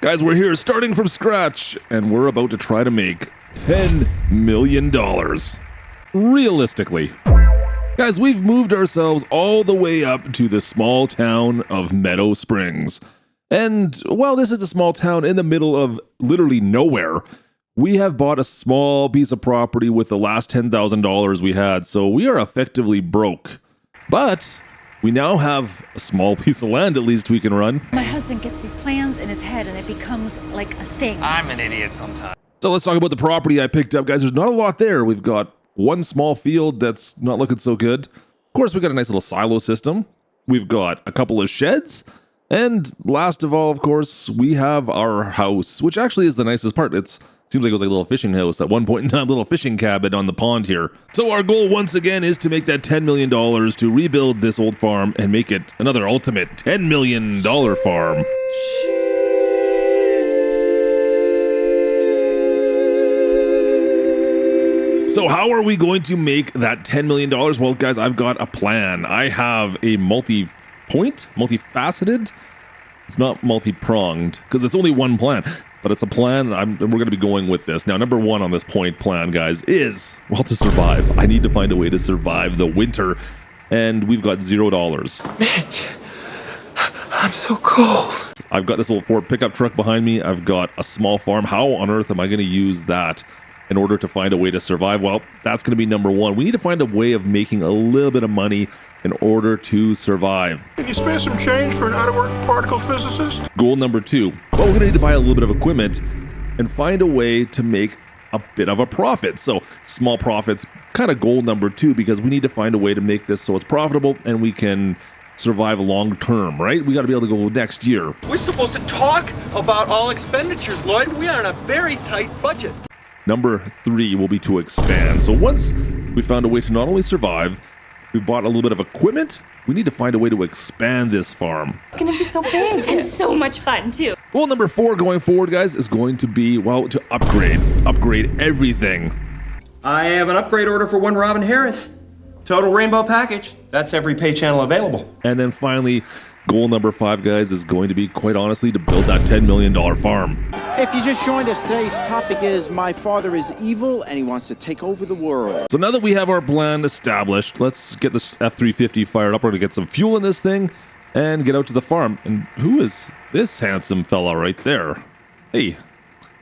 Guys, we're here starting from scratch, and we're about to try to make $10 million. Realistically. Guys, we've moved ourselves all the way up to the small town of Meadow Springs. And while this is a small town in the middle of literally nowhere, we have bought a small piece of property with the last $10,000 we had, so we are effectively broke. But we now have a small piece of land at least we can run. My husband gets these plans in his head and it becomes like a thing. I'm an idiot sometimes. So let's talk about the property I picked up, guys. There's not a lot there. We've got one small field that's not looking so good. Of course, we've got a nice little silo system. We've got a couple of sheds. And last of all, of course, we have our house, which actually is the nicest part. It seems like it was like a little fishing house at one point in time, a little fishing cabin on the pond here. So our goal once again is to make that $10 million to rebuild this old farm and make it another ultimate $10 million farm. So how are we going to make that $10 million? Well, guys, I've got a plan. I have a multifaceted. It's not multi-pronged because it's only one plan, but it's a plan. And we're going to be going with this. Now, number one on this plan, guys, is, well, to survive. I need to find a way to survive the winter, and we've got $0. Mitch, I'm so cold. I've got this old Ford pickup truck behind me. I've got a small farm. How on earth am I going to use that in order to find a way to survive? Well, that's going to be number one. We need to find a way of making a little bit of money in order to survive. Can you spare some change for an out-of-work particle physicist? Goal number two. Well, we're going to need to buy a little bit of equipment and find a way to make a bit of a profit. So small profits, kind of goal number two, because we need to find a way to make this so it's profitable and we can survive long term, right? We got to be able to go next year. We're supposed to talk about all expenditures, Lloyd. We are on a very tight budget. Number three will be to expand. So once we found a way to not only survive, we bought a little bit of equipment, we need to find a way to expand this farm. It's gonna be so big and so much fun too. Goal number four going forward, guys, is going to be, well, to upgrade everything. I have an upgrade order for one Robin Harris. Total rainbow package. That's every pay channel available. And then finally, goal number five, guys, is going to be, quite honestly, to build that $10 million farm. If you just joined us, today's topic is My Father is Evil and he wants to take over the world. So now that we have our plan established, let's get this F-350 fired up. We're going to get some fuel in this thing and get out to the farm. And who is this handsome fella right there? Hey,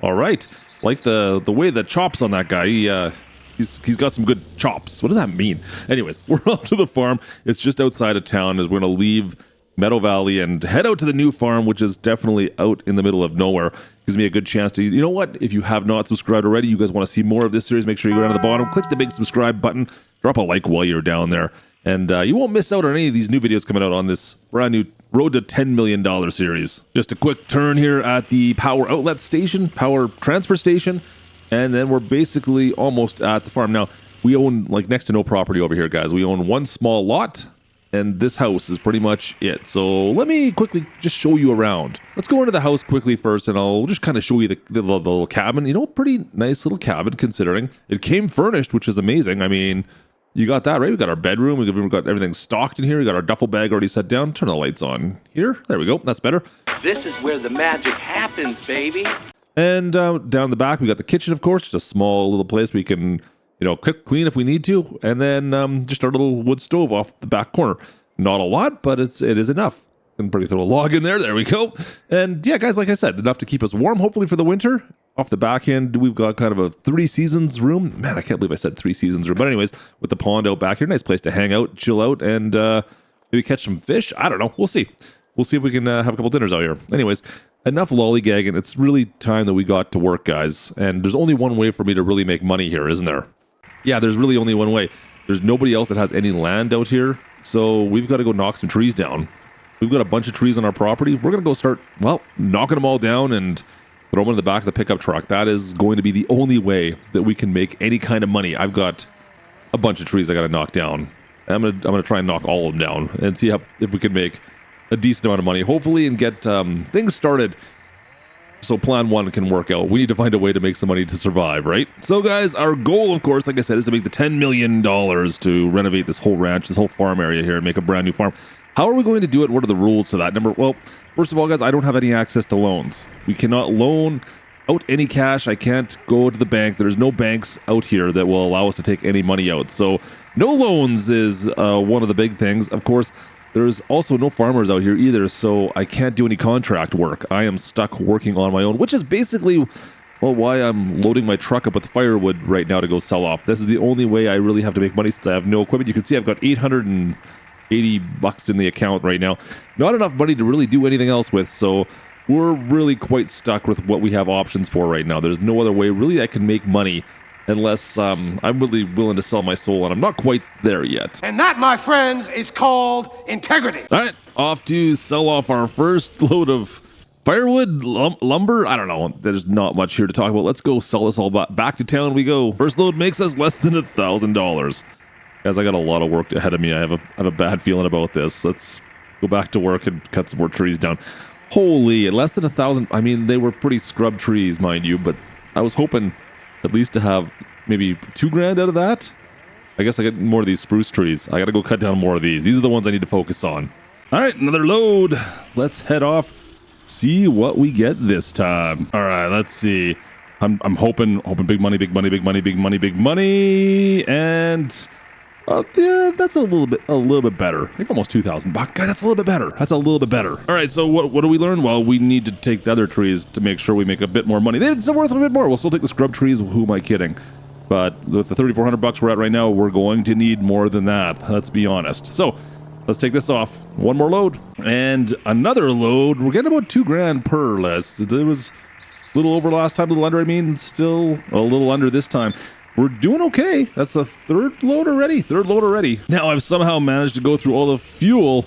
all right. Like the way the chops on that guy, he's got some good chops. What does that mean? Anyways, we're off to the farm. It's just outside of town as we're going to leave Meadow Valley and head out to the new farm, which is definitely out in the middle of nowhere. Gives me a good chance to, you know what, if you have not subscribed already, you guys want to see more of this series, make sure you go down to the bottom, click the big subscribe button, drop a like while you're down there, and you won't miss out on any of these new videos coming out on this brand new Road to $10 Million series. Just a quick turn here at the power outlet station, power transfer station, and then we're basically almost at the farm. Now, we own like next to no property over here, guys. We own one small lot, and this house is pretty much it. So let me quickly just show you around. Let's go into the house quickly first, and I'll just kind of show you the little cabin. You know, pretty nice little cabin considering. It came furnished, which is amazing. I mean, you got that, right? We got our bedroom. We've got everything stocked in here. We got our duffel bag already set down. Turn the lights on here. There we go. That's better. This is where the magic happens, baby. And down the back, we got the kitchen, of course. Just a small little place we can, you know, cook, clean if we need to. And then just our little wood stove off the back corner. Not a lot, but it is enough. Can probably throw a log in there. There we go. And yeah, guys, like I said, enough to keep us warm, hopefully for the winter. Off the back end, we've got kind of a 3 seasons room. Man, I can't believe I said 3 seasons room. But anyways, with the pond out back here, nice place to hang out, chill out, and maybe catch some fish. I don't know. We'll see. We'll see if we can have a couple dinners out here. Anyways, enough lollygagging. It's really time that we got to work, guys. And there's only one way for me to really make money here, isn't there? Yeah, there's really only one way. There's nobody else that has any land out here. So we've got to go knock some trees down. We've got a bunch of trees on our property. We're going to go start, well, knocking them all down and throw them in the back of the pickup truck. That is going to be the only way that we can make any kind of money. I've got a bunch of trees I got to knock down. I'm gonna try and knock all of them down and see if we can make a decent amount of money, hopefully, and get things started so plan one can work out. We need to find a way to make some money to survive, right? So guys, our goal, of course, like I said, is to make the $10 million to renovate this whole ranch, this whole farm area here, and make a brand new farm. How are we going to do it? What are the rules for that? Well, first of all, guys, I don't have any access to loans. We cannot loan out any cash. I can't go to the bank. There's no banks out here that will allow us to take any money out. So no loans is one of the big things. Of course, there's also no farmers out here either, so I can't do any contract work. I am stuck working on my own, which is basically, well, why I'm loading my truck up with firewood right now to go sell off. This is the only way I really have to make money since I have no equipment. You can see I've got $880 in the account right now. Not enough money to really do anything else with, so we're really quite stuck with what we have options for right now. There's no other way really I can make money unless I'm really willing to sell my soul, and I'm not quite there yet. And that, my friends, is called integrity. All right, off to sell off our first load of firewood, lumber. I don't know. There's not much here to talk about. Let's go sell this all back to town we go. First load makes us less than $1,000. Guys, I got a lot of work ahead of me. I have a bad feeling about this. Let's go back to work and cut some more trees down. Holy, less than 1,000. I mean, they were pretty scrub trees, mind you, but I was hoping at least to have maybe $2,000 out of that. I guess I get more of these spruce trees. I gotta go cut down more of these. These are the ones I need to focus on. All right, another load. Let's head off, see what we get this time. All right, let's see. I'm hoping big money, big money, big money, big money, big money, and yeah, that's a little bit better. I think almost $2,000. God, that's a little bit better. That's a little bit better. All right, so what do we learn? Well, we need to take the other trees to make sure we make a bit more money. It's still worth a bit more. We'll still take the scrub trees. Who am I kidding? But with the $3,400 we're at right now, we're going to need more than that. Let's be honest. So let's take this off. One more load and another load. We're getting about $2,000 per list. It was a little over last time, a little under. I mean, still a little under this time. We're doing okay. That's the third load already. Now I've somehow managed to go through all the fuel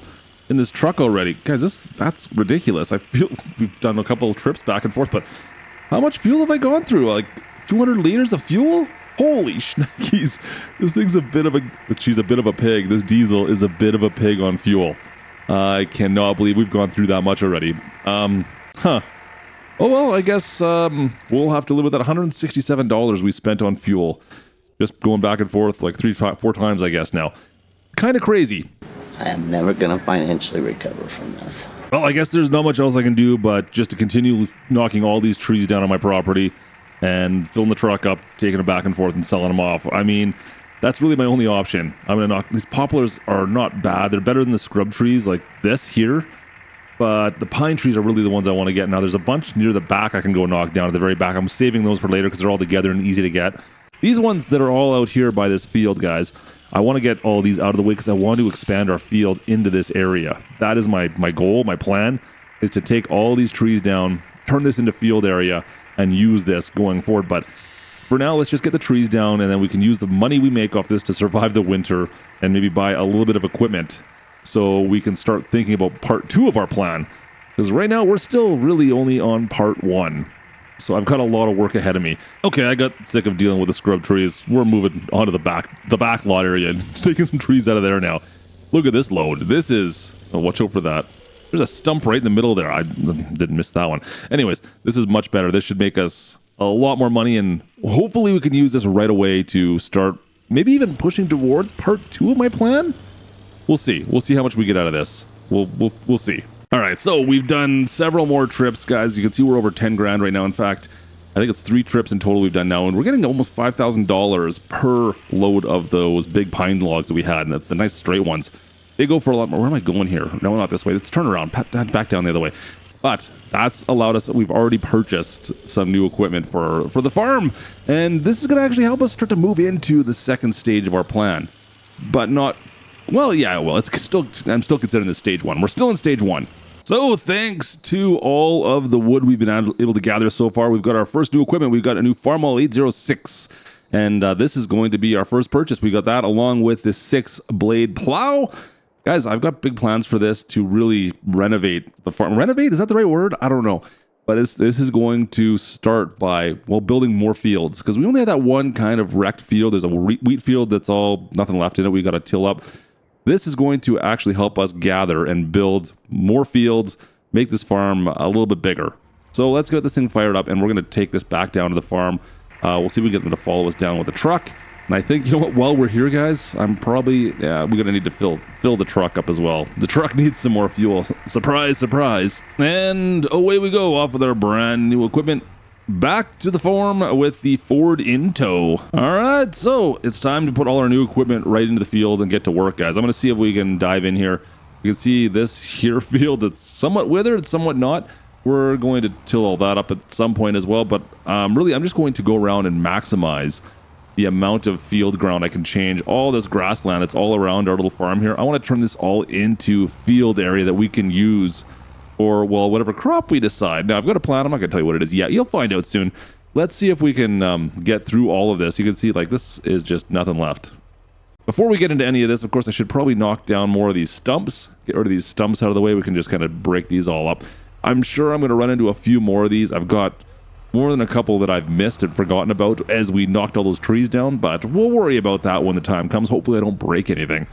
in this truck already. Guys, that's ridiculous. I feel we've done a couple of trips back and forth, but how much fuel have I gone through? Like 200 liters of fuel? Holy shnikes. This thing's she's a bit of a pig. This diesel is a bit of a pig on fuel. I cannot believe we've gone through that much already. Oh, well, I guess we'll have to live with that $167 we spent on fuel. Just going back and forth like 4 times, I guess, now. Kind of crazy. I am never going to financially recover from this. Well, I guess there's not much else I can do but just to continue knocking all these trees down on my property and filling the truck up, taking them back and forth and selling them off. I mean, that's really my only option. I'm going to knock... These poplars are not bad. They're better than the scrub trees like this here. But the pine trees are really the ones I want to get. Now, there's a bunch near the back I can go knock down at the very back. I'm saving those for later because they're all together and easy to get. These ones that are all out here by this field, guys, I want to get all these out of the way because I want to expand our field into this area. That is my goal, my plan, is to take all these trees down, turn this into field area, and use this going forward. But for now, let's just get the trees down, and then we can use the money we make off this to survive the winter and maybe buy a little bit of equipment so we can start thinking about part 2 of our plan. Because right now, we're still really only on part 1. So I've got a lot of work ahead of me. Okay, I got sick of dealing with the scrub trees. We're moving onto the back lot area and taking some trees out of there now. Look at this load. This is... Oh, watch out for that. There's a stump right in the middle there. I didn't miss that one. Anyways, this is much better. This should make us a lot more money, and hopefully we can use this right away to start maybe even pushing towards part 2 of my plan. We'll see. We'll see how much we get out of this. We'll see. All right, so we've done several more trips, guys. You can see we're over 10 grand right now. In fact, I think it's 3 trips in total we've done now, and we're getting almost $5,000 per load of those big pine logs that we had, and the nice straight ones. They go for a lot more. Where am I going here? No, not this way. Let's turn around. Back down the other way. But that's allowed us, we've already purchased some new equipment for the farm, and this is going to actually help us start to move into the second stage of our plan. But not... Well, yeah, well, I'm still considering this stage 1. We're still in stage 1. So thanks to all of the wood we've been able to gather so far, we've got our first new equipment. We've got a new Farmall 806, and this is going to be our first purchase. We got that along with this 6-blade plow. Guys, I've got big plans for this to really renovate the farm. Renovate? Is that the right word? I don't know. But this is going to start by, well, building more fields, because we only have that one kind of wrecked field. There's a wheat field that's all nothing left in it. We got to till up. This is going to actually help us gather and build more fields, make this farm a little bit bigger. So let's get this thing fired up, and we're going to take this back down to the farm. We'll see if we can get them to follow us down with the truck, And I think, you know what, while we're here, guys, I'm probably, we're going to need to fill the truck up as well. The truck needs some more fuel. Surprise, surprise. And away we go, off with our brand new equipment. Back to the farm with the Ford in tow. All right, so it's time to put all our new equipment right into the field and get to work, guys. I'm going to see if we can dive in here. You can see this here field that's somewhat withered, somewhat not. We're going to till all that up at some point as well, but really I'm just going to go around and maximize the amount of field ground I can change. All this grassland that's all around our little farm here, I want to turn this all into field area that we can use for, well, whatever crop we decide. Now, I've got a plan. I'm not going to tell you what it is yet. You'll find out soon. Let's see if we can get through all of this. You can see, like, this is just nothing left. Before we get into any of this, of course, I should probably knock down more of these stumps. Get rid of these stumps out of the way. We can just kind of break these all up. I'm sure I'm going to run into a few more of these. I've got more than a couple that I've missed and forgotten about as we knocked all those trees down, but we'll worry about that when the time comes. Hopefully I don't break anything.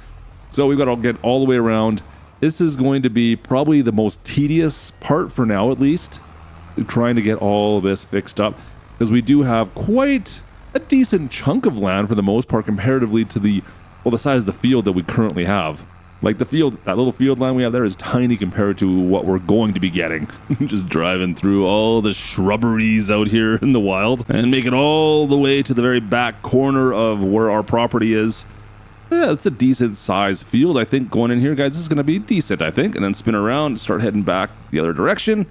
So we've got to get all the way around. This is going to be probably the most tedious part for now, at least, trying to get all this fixed up, because we do have quite a decent chunk of land for the most part comparatively to the size of the field that we currently have. Like the field, that little field line we have there is tiny compared to what we're going to be getting. Just driving through all the shrubberies out here in the wild and make it all the way to the very back corner of where our property is. Yeah, it's a decent sized field, I think, going in here, guys. This is going to be decent, I think. And then spin around, start heading back the other direction.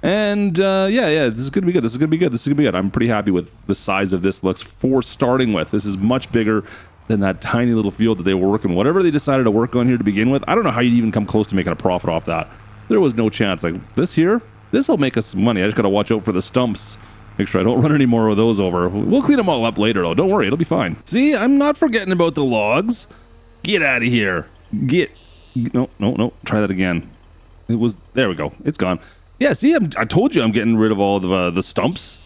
And yeah, this is going to be good. This is going to be good. This is going to be good. I'm pretty happy with the size of this looks for starting with. This is much bigger than that tiny little field that they were working. Whatever they decided to work on here to begin with, I don't know how you'd even come close to making a profit off that. There was no chance. Like this here, this will make us some money. I just got to watch out for the stumps. Make sure I don't run any more of those over. We'll clean them all up later, though. Don't worry, it'll be fine. See, I'm not forgetting about the logs. Get out of here. No. Try that again. There we go. It's gone. Yeah, see, I told you I'm getting rid of all of the stumps.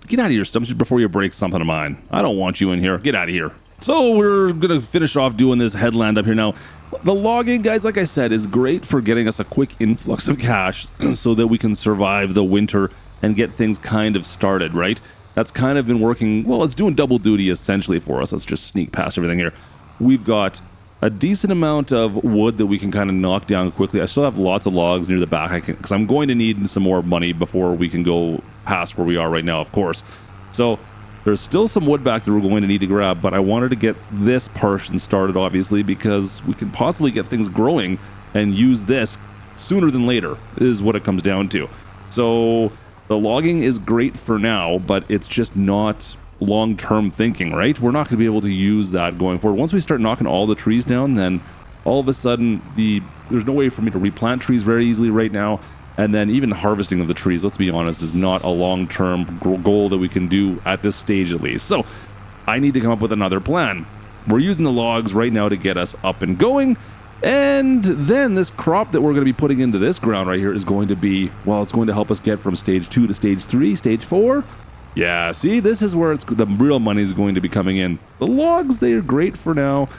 Get out of here, stumps, before you break something of mine. I don't want you in here. Get out of here. So we're going to finish off doing this headland up here now. The logging, guys, like I said, is great for getting us a quick influx of cash so that we can survive the winter and get things kind of started, right? That's kind of been working, well, it's doing double duty essentially for us. Let's just sneak past everything here. We've got a decent amount of wood that we can kind of knock down quickly. I still have lots of logs near the back because I'm going to need some more money before we can go past where we are right now, of course. So there's still some wood back that we're going to need to grab, but I wanted to get this portion started, obviously, because we can possibly get things growing and use this sooner than later, is what it comes down to. So the logging is great for now, but it's just not long-term thinking, right? We're not going to be able to use that going forward. Once we start knocking all the trees down, then all of a sudden, there's no way for me to replant trees very easily right now. And then even harvesting of the trees, let's be honest, is not a long-term goal that we can do at this stage at least. So I need to come up with another plan. We're using the logs right now to get us up and going. And then this crop that we're going to be putting into this ground right here is going to be, well, it's going to help us get from stage 2 to stage 3, stage 4. Yeah, see, this is where the real money is going to be coming in. The logs, they are great for now.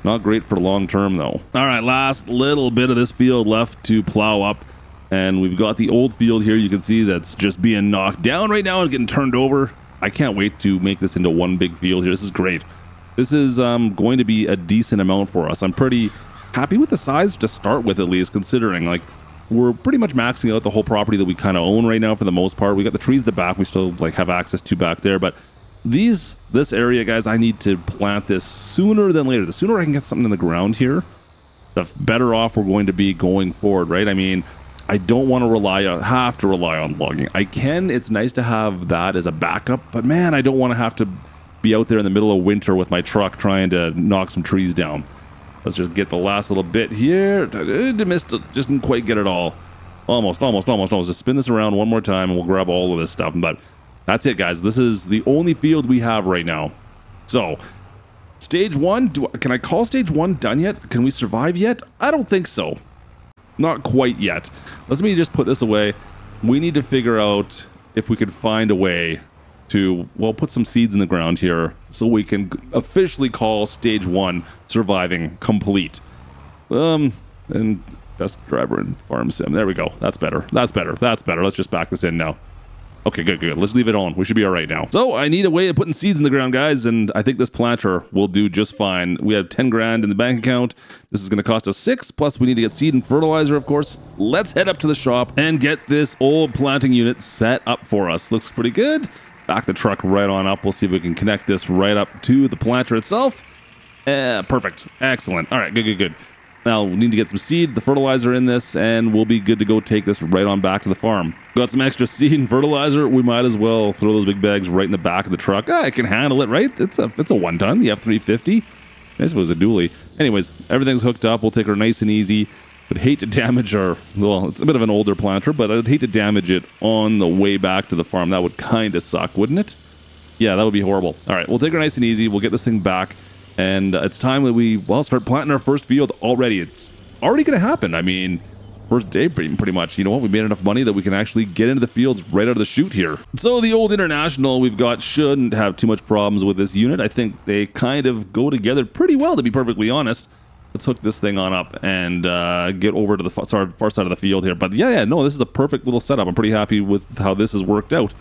Not great for long term, though. All right, last little bit of this field left to plow up. And we've got the old field here. You can see that's just being knocked down right now and getting turned over. I can't wait to make this into one big field here. This is great. This is going to be a decent amount for us. I'm pretty happy with the size to start with, at least, considering like we're pretty much maxing out the whole property that we kind of own right now for the most part. We got the trees at the back we still like have access to back there, but this area, guys, I need to plant this sooner than later. The sooner I can get something in the ground here, the better off we're going to be going forward, right? I mean, I don't want to have to rely on logging. I can, it's nice to have that as a backup, but man, I don't want to have to be out there in the middle of winter with my truck trying to knock some trees down. Let's just get the last little bit here. Missed it, just didn't quite get it all. Almost. Just spin this around one more time and we'll grab all of this stuff. But that's it, guys. This is the only field we have right now. So, stage 1, can I call stage 1 done yet? Can we survive yet? I don't think so. Not quite yet. Let me just put this away. We need to figure out if we could find a way to, well, put some seeds in the ground here so we can officially call stage 1 surviving complete. And best driver in farm sim. There we go. That's better. Let's just back this in now. Okay, good. Let's leave it on. We should be all right now. So I need a way of putting seeds in the ground, guys, and I think this planter will do just fine. We have 10 grand in the bank account. This is going to cost us 6, plus we need to get seed and fertilizer, of course. Let's head up to the shop and get this old planting unit set up for us. Looks pretty good. Back the truck right on up. We'll see if we can connect this right up to the planter itself. Perfect. Excellent. All right, good. Now, we need to get some seed, the fertilizer in this, and we'll be good to go take this right on back to the farm. Got some extra seed and fertilizer. We might as well throw those big bags right in the back of the truck. I can handle it, right? It's a one-ton, the F-350. I suppose a dually. Anyways, everything's hooked up. We'll take her nice and easy. Would hate to damage our, well, it's a bit of an older planter, but I'd hate to damage it on the way back to the farm. That would kind of suck, wouldn't it? Yeah, that would be horrible. All right, we'll take her nice and easy. We'll get this thing back. And it's time that we, well, start planting our first field already. It's already going to happen. I mean, first day pretty much. You know what? We made enough money that we can actually get into the fields right out of the chute here. So the old International we've got shouldn't have too much problems with this unit. I think they kind of go together pretty well, to be perfectly honest. Let's hook this thing on up and get over to the far side of the field here. But yeah, no, this is a perfect little setup. I'm pretty happy with how this has worked out.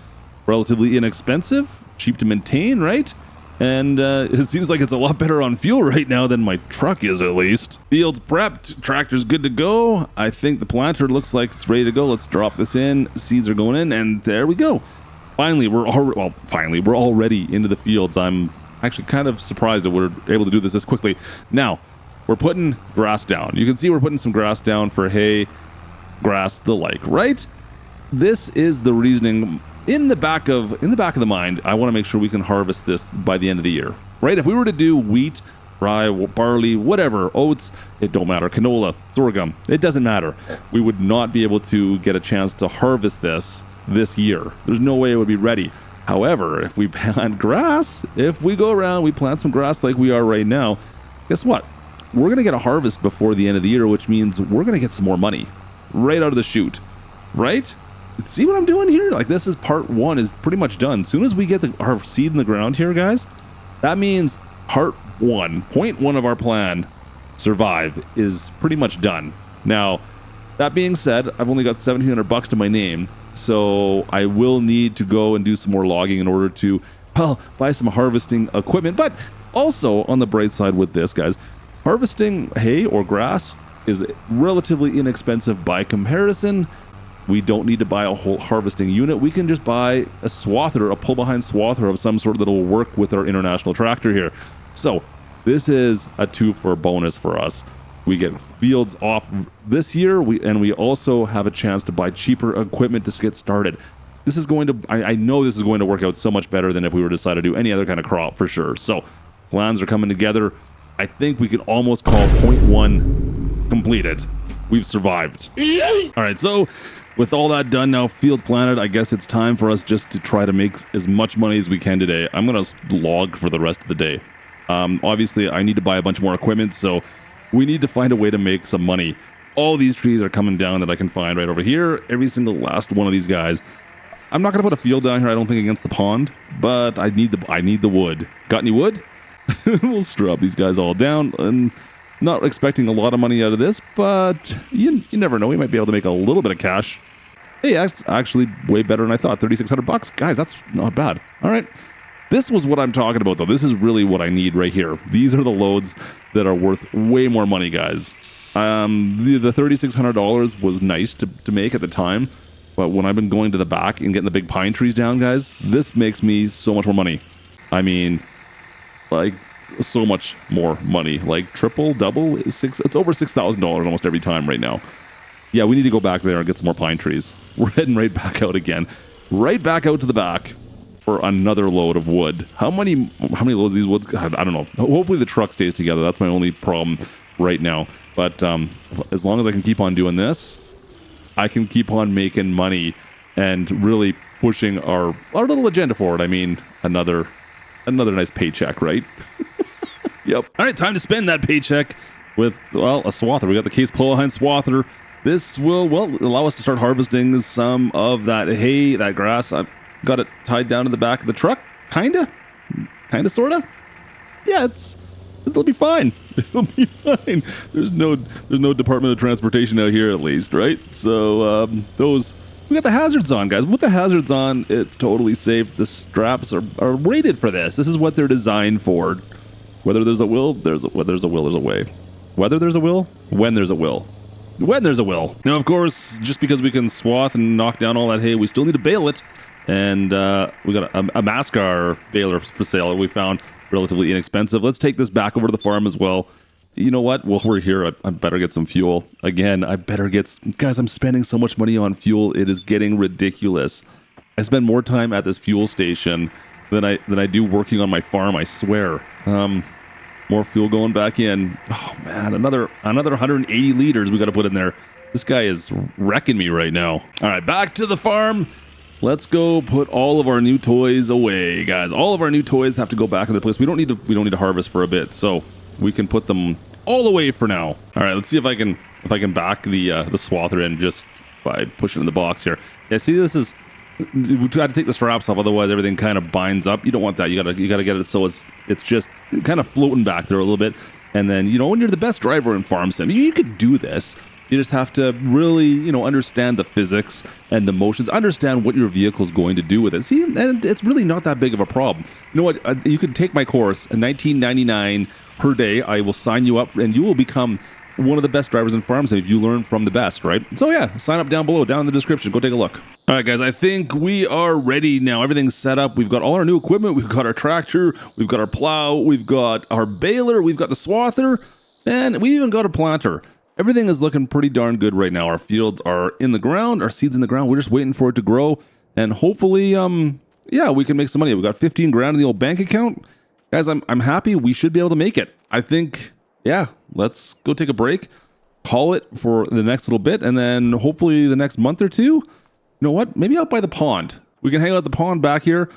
Relatively inexpensive, cheap to maintain, right? And it seems like it's a lot better on fuel right now than my truck is, at least. Field's prepped, tractor's good to go. I think the planter looks like it's ready to go. Let's drop this in. Seeds are going in, and there we go. Finally, we're already into the fields. I'm actually kind of surprised that we're able to do this quickly. Now, we're putting grass down. You can see we're putting some grass down for hay, grass, the like, right? This is the reasoning. In the back of the mind, I want to make sure we can harvest this by the end of the year, right? If we were to do wheat, rye, barley, whatever, oats, it don't matter, canola, sorghum, it doesn't matter. We would not be able to get a chance to harvest this year. There's no way it would be ready. However, if we plant grass, if we go around, we plant some grass like we are right now, guess what? We're going to get a harvest before the end of the year, which means we're going to get some more money right out of the chute, right? See what I'm doing here? Like, this is part one is pretty much done. As soon as we get our seed in the ground here, guys, that means part one, point one of our plan, survive, is pretty much done. Now, that being said, I've only got $1,700 to my name, so I will need to go and do some more logging in order to, well, buy some harvesting equipment. But also, on the bright side with this, guys, harvesting hay or grass is relatively inexpensive by comparison. We don't need to buy a whole harvesting unit. We can just buy a swather, a pull-behind swather of some sort that will work with our International tractor here. So this is a 2-for bonus for us. We get fields off this year, and we also have a chance to buy cheaper equipment to get started. This is going to, I know this is going to work out so much better than if we were to decide to do any other kind of crop, for sure. So plans are coming together. I think we can almost call point one completed. We've survived. All right, so with all that done now, fields planted, I guess it's time for us just to try to make as much money as we can today. I'm going to log for the rest of the day. Obviously, I need to buy a bunch more equipment, so we need to find a way to make some money. All these trees are coming down that I can find right over here. Every single last one of these guys. I'm not going to put a field down here, I don't think, against the pond, but I need the wood. Got any wood? We'll strap these guys all down, and not expecting a lot of money out of this, but you never know. We might be able to make a little bit of cash. Hey, actually way better than I thought. $3,600. Guys, that's not bad. All right. This was what I'm talking about, though. This is really what I need right here. These are the loads that are worth way more money, guys. The $3,600 was nice to make at the time, but when I've been going to the back and getting the big pine trees down, guys, this makes me so much more money. I mean, like, so much more money. Like, triple, double, it's over $6,000 almost every time right now. Yeah, we need to go back there and get some more pine trees. We're heading right back out again. Right back out to the back for another load of wood. How many loads of these woods? I don't know. Hopefully the truck stays together. That's my only problem right now. But as long as I can keep on doing this, I can keep on making money and really pushing our little agenda forward. I mean, another nice paycheck, right? Yep. All right, time to spend that paycheck with, well, a swather. We got the case pull-behind swather. This will, well, allow us to start harvesting some of that hay, that grass. I've got it tied down to the back of the truck. Kinda, sorta. Yeah, it'll be fine. It'll be fine. There's no Department of Transportation out here, at least, right? So those We got the hazards on, guys. With the hazards on, it's totally safe. The straps are rated for this. This is what they're designed for. Whether there's a will, there's a way. Whether there's a will, when there's a will. When there's a will. Now, of course, just because we can swath and knock down all that hay, we still need to bale it. And we got a Mascar baler for sale that we found relatively inexpensive. Let's take this back over to the farm as well. You know what? Well, we're here. I better get some fuel. Again, guys, I'm spending so much money on fuel. It is getting ridiculous. I spend more time at this fuel station than I do working on my farm, I swear. More fuel going back in. Oh man, another 180 liters we got to put in there. This guy is wrecking me right now. All right, back to the farm. Let's go put all of our new toys away, guys. All of our new toys have to go back in their place. We don't need to harvest for a bit, so we can put them all away for now. All right, let's see if I can back the swather in just by pushing in the box here. Yeah, see, this is, we try to take the straps off, otherwise everything kind of binds up. You don't want that. You gotta get it so it's just kind of floating back there a little bit. And then, when you're the best driver in Farm Sim, you could do this. You just have to really, understand the physics and the motions, understand what your vehicle is going to do with it. See, and it's really not that big of a problem. You know what? You can take my course, $19.99 per day. I will sign you up, and you will become one of the best drivers in Farm Sim if you learn from the best, right? So yeah, sign up down below, down in the description. Go take a look. All right, guys, I think we are ready now. Everything's set up. We've got all our new equipment. We've got our tractor. We've got our plow. We've got our baler. We've got the swather, and we even got a planter. Everything is looking pretty darn good right now. Our fields are in the ground. Our seed's in the ground. We're just waiting for it to grow. And hopefully, we can make some money. We got 15 grand in the old bank account. Guys, I'm happy. We should be able to make it. I think, let's go take a break. Call it for the next little bit. And then hopefully the next month or two, you know what? Maybe out by the pond. We can hang out at the pond back here.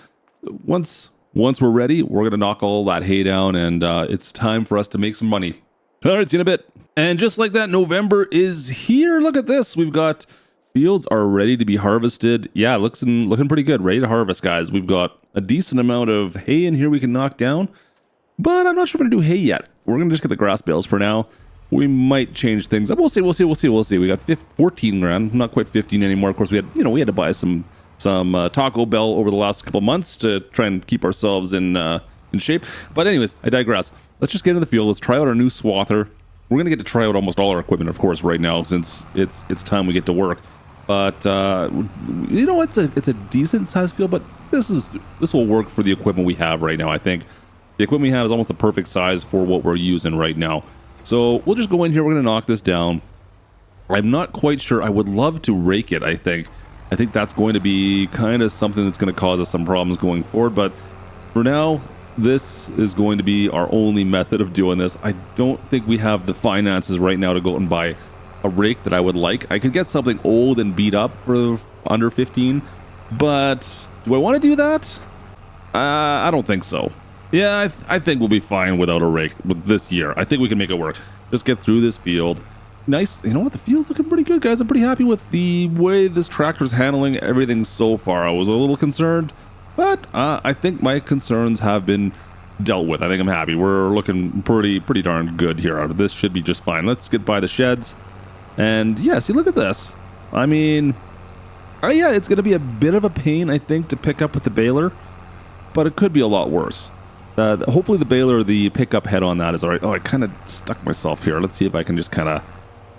Once we're ready, we're going to knock all that hay down. And it's time for us to make some money. All right, see you in a bit. And just like that, November is here. Look at this. We've got fields are ready to be harvested. Yeah, looking pretty good. Ready to harvest, guys. We've got a decent amount of hay in here we can knock down. But I'm not sure we're going to do hay yet. We're going to just get the grass bales for now. We might change things up. We'll see. We got 14 grand. Not quite 15 anymore. Of course, we had to buy some Taco Bell over the last couple months to try and keep ourselves in shape. But anyways, I digress. Let's just get into the field. Let's try out our new swather. We're going to get to try out almost all our equipment, of course, right now, since it's time we get to work. But, it's a decent sized field, but this will work for the equipment we have right now, I think. The equipment we have is almost the perfect size for what we're using right now. So we'll just go in here. We're going to knock this down. I'm not quite sure. I would love to rake it, I think. I think that's going to be kind of something that's going to cause us some problems going forward. But for now, this is going to be our only method of doing this. I don't think we have the finances right now to go out and buy a rake that I would like. I could get something old and beat up for under 15, but do I want to do that? I don't think so. Yeah, I think we'll be fine without a rake with this year. I think we can make it work. Just get through this field. Nice. You know what? The field's looking pretty good, guys. I'm pretty happy with the way this tractor's handling everything so far. I was a little concerned, but I think my concerns have been dealt with. I think I'm happy. We're looking pretty darn good here. This should be just fine. Let's get by the sheds. And yeah, see, look at this. I mean, it's going to be a bit of a pain, I think, to pick up with the baler, but it could be a lot worse. Hopefully the baler, the pickup head on that is all right. Oh, I kind of stuck myself here. Let's see if I can just kind of...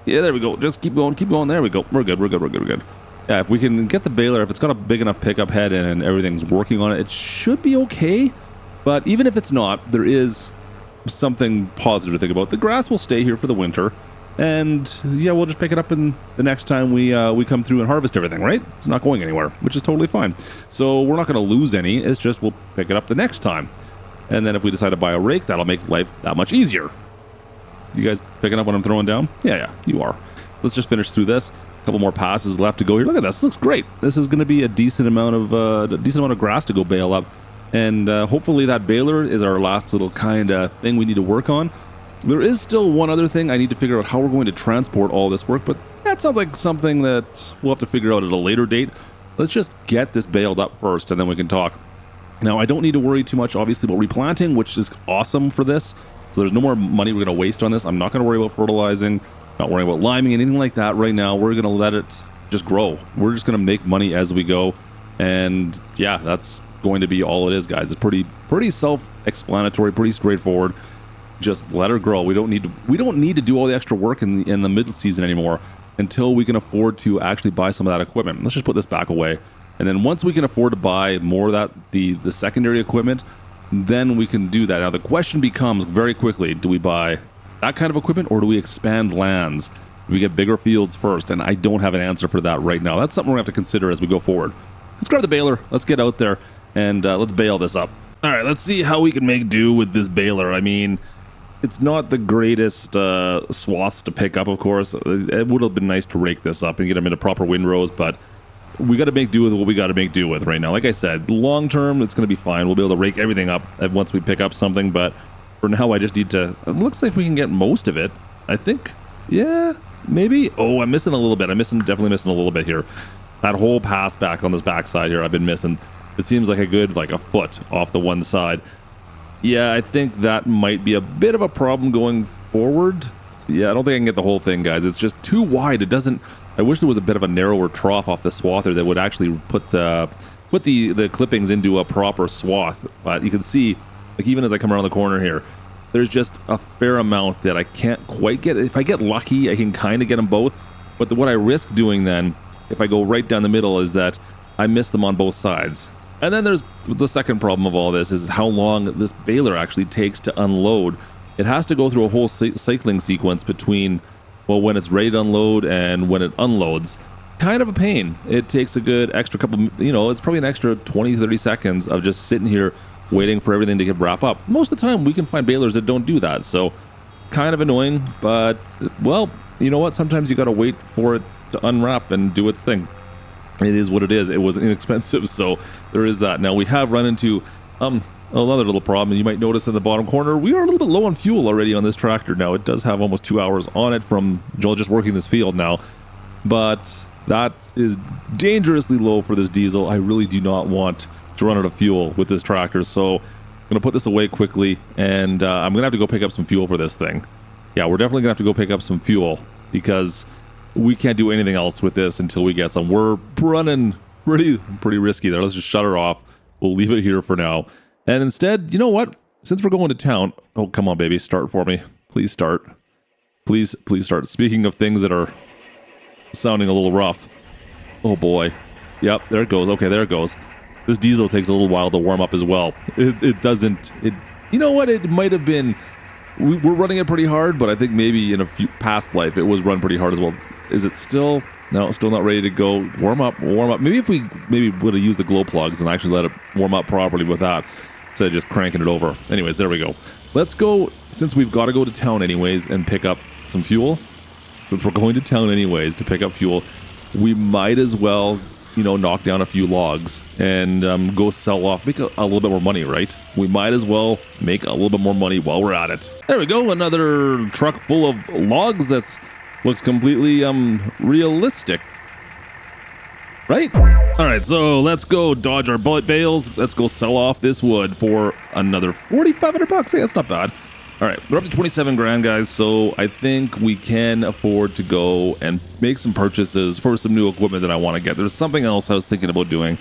Yeah, there we go. Just keep going. There we go. We're good. Yeah, if we can get the baler, if it's got a big enough pickup head and everything's working on it, it should be okay. But even if it's not, there is something positive to think about. The grass will stay here for the winter. And yeah, we'll just pick it up in the next time we come through and harvest everything, right? It's not going anywhere, which is totally fine. So we're not going to lose any. It's just we'll pick it up the next time. And then if we decide to buy a rake, that'll make life that much easier. You guys picking up what I'm throwing down? Yeah, you are. Let's just finish through this. A couple more passes left to go here. Look at this. This looks great. This is going to be a decent amount of grass to go bale up. And hopefully that baler is our last little kind of thing we need to work on. There is still one other thing. I need to figure out how we're going to transport all this work, but that sounds like something that we'll have to figure out at a later date. Let's just get this baled up first, and then we can talk. Now, I don't need to worry too much, obviously, about replanting, which is awesome for this. So there's no more money we're going to waste on this. I'm not going to worry about fertilizing, not worrying about liming, anything like that right now. We're going to let it just grow. We're just going to make money as we go. And yeah, that's going to be all it is, guys. It's pretty self-explanatory, pretty straightforward. Just let her grow. We don't need to do all the extra work in the middle season anymore until we can afford to actually buy some of that equipment. Let's just put this back away. And then once we can afford to buy more of that, the secondary equipment, then we can do that. Now the question becomes very quickly, do we buy that kind of equipment or do we expand lands? Do we get bigger fields first? And I don't have an answer for that right now. That's something we're going to have to consider as we go forward. Let's grab the baler. Let's get out there and let's bale this up. All right, let's see how we can make do with this baler. I mean, it's not the greatest swaths to pick up, of course. It would have been nice to rake this up and get them into proper windrows, but we got to make do with what we got to make do with right now. Like I said, long term, it's going to be fine. We'll be able to rake everything up once we pick up something, but for now, I just need to... It looks like we can get most of it, I think. Yeah, maybe. Oh, I'm missing a little bit. Definitely missing a little bit here. That whole pass back on this backside here, I've been missing. It seems like a foot off the one side. Yeah, I think that might be a bit of a problem going forward. Yeah, I don't think I can get the whole thing, guys. It's just too wide. It doesn't... I wish there was a bit of a narrower trough off the swather that would actually put the clippings into a proper swath. But you can see, like even as I come around the corner here, there's just a fair amount that I can't quite get. If I get lucky, I can kind of get them both. But what I risk doing then, if I go right down the middle, is that I miss them on both sides. And then there's the second problem of all this is how long this baler actually takes to unload. It has to go through a whole cycling sequence between, well, when it's ready to unload and when it unloads. Kind of a pain. It takes a good extra couple, it's probably an extra 20, 30 seconds of just sitting here waiting for everything to wrap up. Most of the time, we can find balers that don't do that. So kind of annoying, but, well, you know what? Sometimes you got to wait for it to unwrap and do its thing. It is what it is. It was inexpensive, so there is that. Now, we have run into another little problem. You might notice in the bottom corner, we are a little bit low on fuel already on this tractor. Now, it does have almost 2 hours on it from Joel just working this field now, but that is dangerously low for this diesel. I really do not want to run out of fuel with this tractor, so I'm going to put this away quickly, and I'm going to have to go pick up some fuel for this thing. Yeah, we're definitely going to have to go pick up some fuel, because we can't do anything else with this until we get some. We're running pretty risky there. Let's just shut her off. We'll leave it here for now. And instead, you know what? Since we're going to town... Oh, come on, baby. Start for me. Please start. Please start. Speaking of things that are sounding a little rough. Oh, boy. Yep, there it goes. Okay, there it goes. This diesel takes a little while to warm up as well. It doesn't... You know what? It might have been... We're running it pretty hard, but I think maybe in a past life, it was run pretty hard as well. Is it still... No, still not ready to go. Warm up. Maybe if we would have used the glow plugs and actually let it warm up properly with that, instead of just cranking it over. Anyways, there we go. Let's go, since we've got to go to town anyways and pick up some fuel. Since we're going to town anyways to pick up fuel, we might as well, knock down a few logs and go sell off, make a little bit more money, right? We might as well make a little bit more money while we're at it. There we go. Another truck full of logs that's looks completely realistic, right? All right, so let's go dodge our bullet bales. Let's go sell off this wood for another $4,500. Hey, that's not bad. All right, we're up to 27 grand, guys. So I think we can afford to go and make some purchases for some new equipment that I want to get. There's something else I was thinking about doing.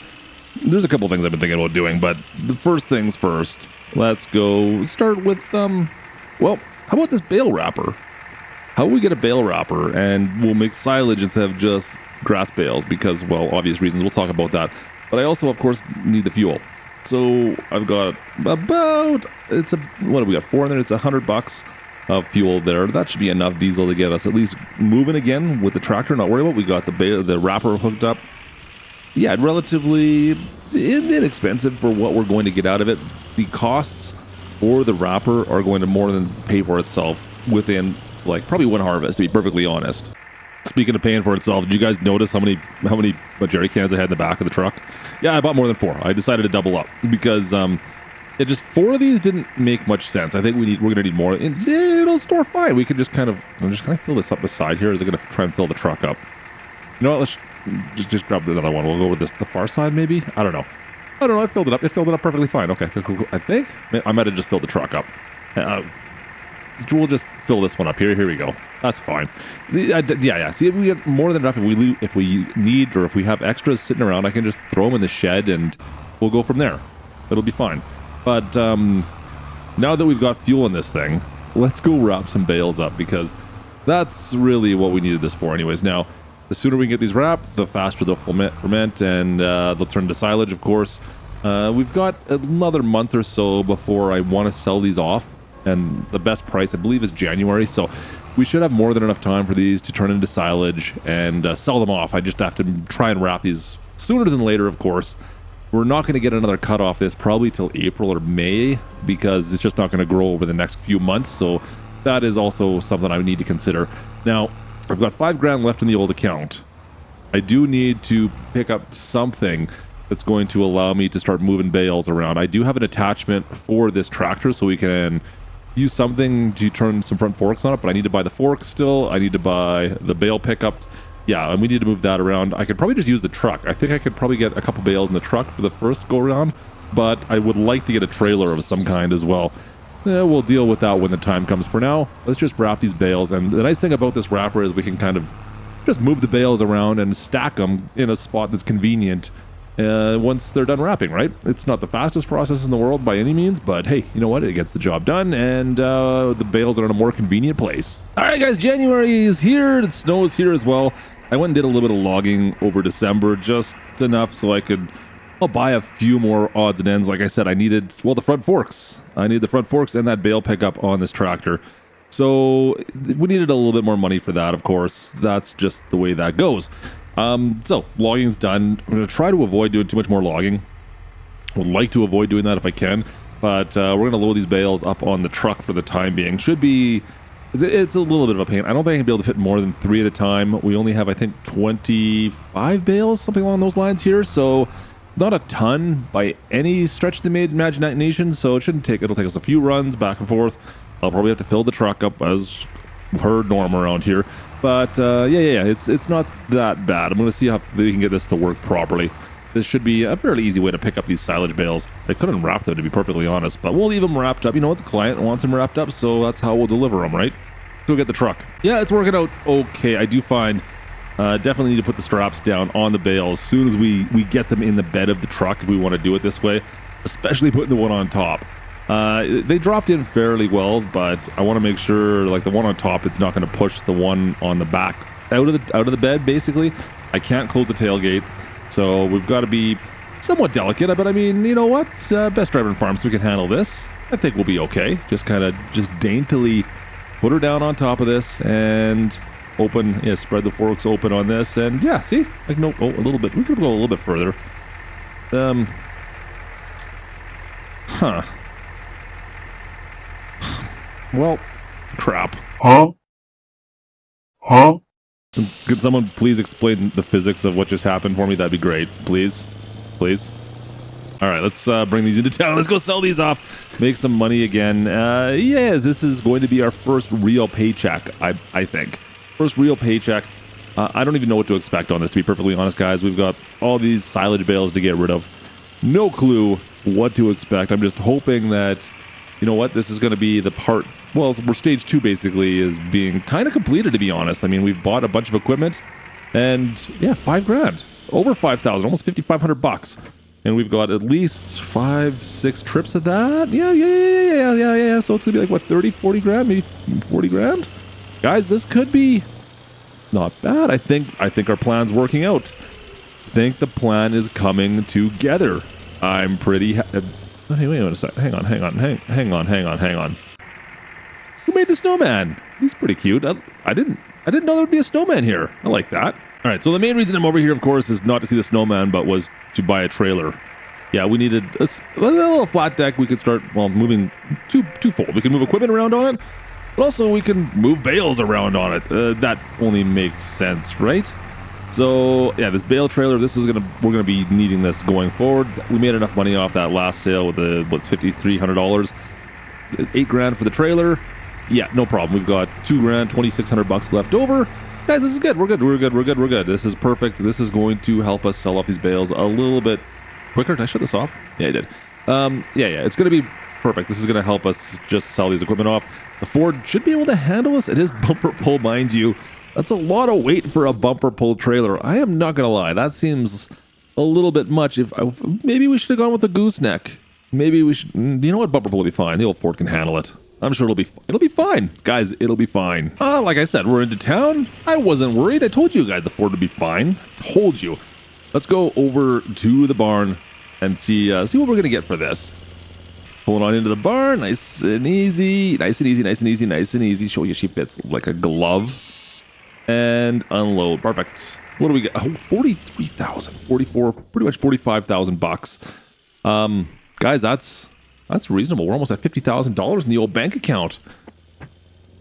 There's a couple things I've been thinking about doing, but the first things first. Let's go start with well, how about this bale wrapper? How will we get a bale wrapper and we'll make silage instead of just grass bales? Because, well, obvious reasons. We'll talk about that. But I also, of course, need the fuel. So I've got what do we got? 4 in there. It's $100 of fuel there. That should be enough diesel to get us at least moving again with the tractor. Not worry about. We got the wrapper hooked up. Yeah, relatively inexpensive for what we're going to get out of it. The costs for the wrapper are going to more than pay for itself within probably one harvest, to be perfectly honest. Speaking of paying for itself, did you guys notice how many jerry cans I had in the back of the truck? Yeah, I bought more than 4. I decided to double up because it just 4 of these didn't make much sense. I think we're gonna need more. It'll store fine. We could just kind of fill this up the side here. Is it gonna try and fill the truck up? You know what? Let's just grab another one. We'll go with the far side maybe. I don't know. I filled it up. It filled it up perfectly fine. Okay, cool. I think I might have just filled the truck up. we'll just fill this one up here. Here we go. That's fine. Yeah. See, if we get more than enough, if we need, or if we have extras sitting around, I can just throw them in the shed and we'll go from there. It'll be fine. But now that we've got fuel in this thing, let's go wrap some bales up, because that's really what we needed this for anyways. Now, the sooner we can get these wrapped, the faster they'll ferment, and they'll turn into silage, of course. We've got another month or so before I want to sell these off, and the best price, I believe, is January, so we should have more than enough time for these to turn into silage and sell them off. I just have to try and wrap these sooner than later, of course. We're not going to get another cut off this probably till April or May, because it's just not going to grow over the next few months, so that is also something I need to consider. Now, I've got $5,000 left in the old account. I do need to pick up something that's going to allow me to start moving bales around. I do have an attachment for this tractor, so we can use something to turn some front forks on it, but I need to buy the forks still. I need to buy the bale pickup. Yeah, and we need to move that around. I could probably just use the truck. I think I could probably get a couple bales in the truck for the first go around, but I would like to get a trailer of some kind as well. We'll deal with that when the time comes. For now, let's just wrap these bales. And the nice thing about this wrapper is we can kind of just move the bales around and stack them in a spot that's convenient once they're done wrapping, right? It's not the fastest process in the world by any means, but hey, you know what? It gets the job done, and the bales are in a more convenient place. All right, guys, January is here. The snow is here as well. I went and did a little bit of logging over December, just enough so I'll buy a few more odds and ends. Like I said, I needed, well, the front forks. I need the front forks and that bale pickup on this tractor. So we needed a little bit more money for that, of course. That's just the way that goes. So logging's done. I'm going to try to avoid doing too much more logging. Would like to avoid doing that if I can, but we're going to load these bales up on the truck for the time being. Should be, it's a little bit of a pain. I don't think I can be able to fit more than 3 at a time. We only have, I think, 25 bales, something along those lines here. So not a ton by any stretch of the imagination. So it'll take us a few runs back and forth. I'll probably have to fill the truck up as per norm around here. But yeah, it's not that bad. I'm going to see how we can get this to work properly. This should be a fairly easy way to pick up these silage bales. I couldn't wrap them, to be perfectly honest, but we'll leave them wrapped up. You know what? The client wants them wrapped up, so that's how we'll deliver them, right? Go get the truck. Yeah, it's working out okay. I do find definitely need to put the straps down on the bales as soon as we get them in the bed of the truck if we want to do it this way, especially putting the one on top. They dropped in fairly well, but I want to make sure, like, the one on top, it's not going to push the one on the back out of the bed, basically. I can't close the tailgate, so we've got to be somewhat delicate, but I mean, you know what? Best driver in farm, so we can handle this. I think we'll be okay. Just daintily put her down on top of this and spread the forks open on this, and yeah, see? Like, no, a little bit. We could go a little bit further. Well, crap. Huh? Could someone please explain the physics of what just happened for me? That'd be great. Please. All right, let's bring these into town. Let's go sell these off. Make some money again. Yeah, this is going to be our first real paycheck, I think. First real paycheck. I don't even know what to expect on this, to be perfectly honest, guys. We've got all these silage bales to get rid of. No clue what to expect. I'm just hoping that, you know what, this is going to be the part. Well, we're stage 2 basically is being kind of completed, to be honest. I mean, we've bought a bunch of equipment, and yeah, $5,000, over 5,000, almost $5,500, and we've got at least 5-6 trips of that. Yeah. So it's gonna be like what, 30-40 grand, maybe 40 grand, guys. This could be not bad. I think our plan's working out. I think the plan is coming together. I'm pretty. Hey, wait a second. Hang on. Who made the snowman? He's pretty cute. I didn't know there would be a snowman here. I like that. All right, so the main reason I'm over here, of course, is not to see the snowman, but was to buy a trailer. Yeah, we needed a little flat deck. We could start, well, moving twofold. We can move equipment around on it, but also we can move bales around on it. That only makes sense, right? So yeah, this bale trailer, we're gonna be needing this going forward. We made enough money off that last sale with $5,300, $8,000 for the trailer. Yeah, no problem. We've got $2,000, $2,600 left over. Guys, this is good. We're good. This is perfect. This is going to help us sell off these bales a little bit quicker. Did I shut this off? Yeah, I did. Yeah. It's going to be Perfect. This is going to help us just sell these equipment off. The Ford should be able to handle this. It is bumper pull, mind you. That's a lot of weight for a bumper pull trailer. I am not going to lie. That seems a little bit much. Maybe we should have gone with the gooseneck. Maybe we should. You know what? Bumper pull will be fine. The old Ford can handle it. I'm sure it'll be fine. Guys, it'll be fine. Like I said, we're into town. I wasn't worried. I told you guys the Ford would be fine. Told you. Let's go over to the barn and see what we're going to get for this. Pulling on into the barn. Nice and easy. Nice and easy. Nice and easy. Nice and easy. Show you she fits like a glove. And unload. Perfect. What do we get? Oh, 43,000. 44, pretty much 45,000 bucks. Guys, that's reasonable. We're almost at $50,000 in the old bank account.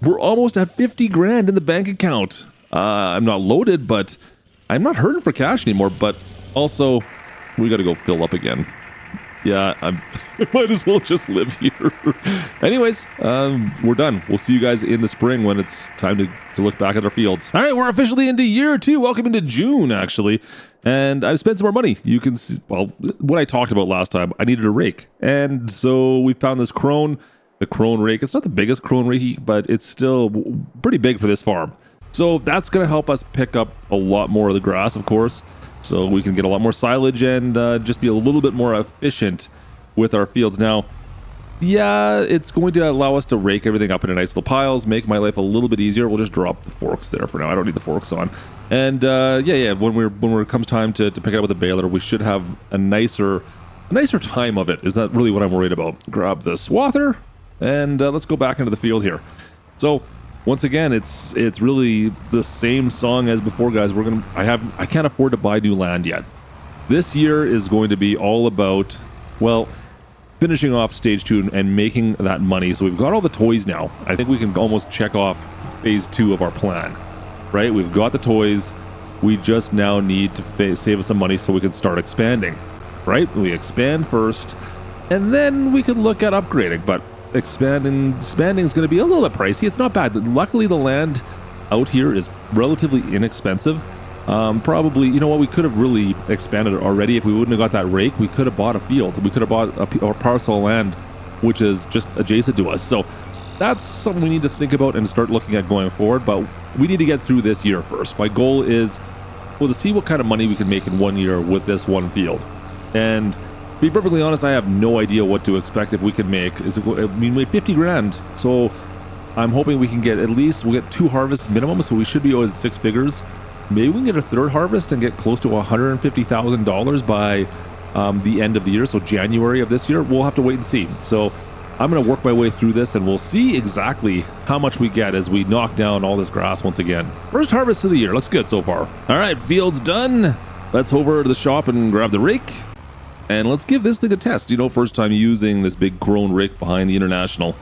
We're almost at 50 grand in the bank account. I'm not loaded, but I'm not hurting for cash anymore. But also, we got to go fill up again. Yeah, I might as well just live here. Anyways, we're done. We'll see you guys in the spring when it's time to look back at our fields. All right, we're officially into year 2. Welcome into June, actually. And I've spent some more money. You can see, well, what I talked about last time, I needed a rake. And so we found this Krone, the Krone rake. It's not the biggest Krone rake, but it's still pretty big for this farm. So that's going to help us pick up a lot more of the grass, of course. So we can get a lot more silage and just be a little bit more efficient with our fields. Now, yeah, it's going to allow us to rake everything up into nice little piles, make my life a little bit easier. We'll just drop the forks there for now. I don't need the forks on. And yeah, when it comes time to pick it up with the baler, we should have a nicer time of it. Is that really what I'm worried about? Grab the swather and let's go back into the field here. So once again, it's really the same song as before, guys. I can't afford to buy new land yet. This year is going to be all about, well, finishing off stage 2 and making that money. So we've got all the toys now. I think we can almost check off phase 2 of our plan, right? We've got the toys. We just now need to save us some money so we can start expanding, right? We expand first, and then we can look at upgrading. But expanding is going to be a little bit pricey. It's not bad. Luckily, the land out here is relatively inexpensive. Probably, you know what, we could have really expanded it already. If we wouldn't have got that rake, we could have bought a field. We could have bought a parcel of land, which is just adjacent to us. So that's something we need to think about and start looking at going forward. But we need to get through this year first. My goal is, well, to see what kind of money we can make in 1 year with this one field. And to be perfectly honest, I have no idea what to expect if we can make. We made 50 grand. So I'm hoping we can get we'll get 2 harvests minimum. So we should be owed 6 figures. Maybe we can get a 3rd harvest and get close to $150,000 by the end of the year. So January of this year, we'll have to wait and see. So I'm going to work my way through this and we'll see exactly how much we get as we knock down all this grass once again. First harvest of the year. Looks good so far. All right, field's done. Let's over to the shop and grab the rake. And let's give this thing a test. You know, first time using this big Krone rake behind the International.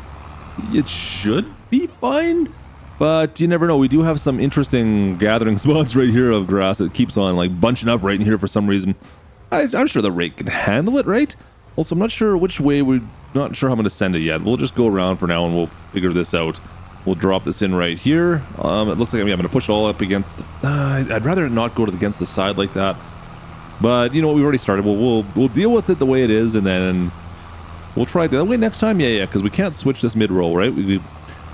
It should be fine. But you never know. We do have some interesting gathering spots right here of grass that keeps on like bunching up right in here for some reason. I'm sure the rake can handle it, right? Also, I'm not sure which way. We're not sure how I'm going to send it yet. We'll just go around for now and we'll figure this out. We'll drop this in right here. It looks like I'm going to push it all up against the... I'd rather not go against the side like that. But you know what? We've already started. We'll deal with it the way it is, and then we'll try it the other way next time. Yeah, because we can't switch this mid-roll, right?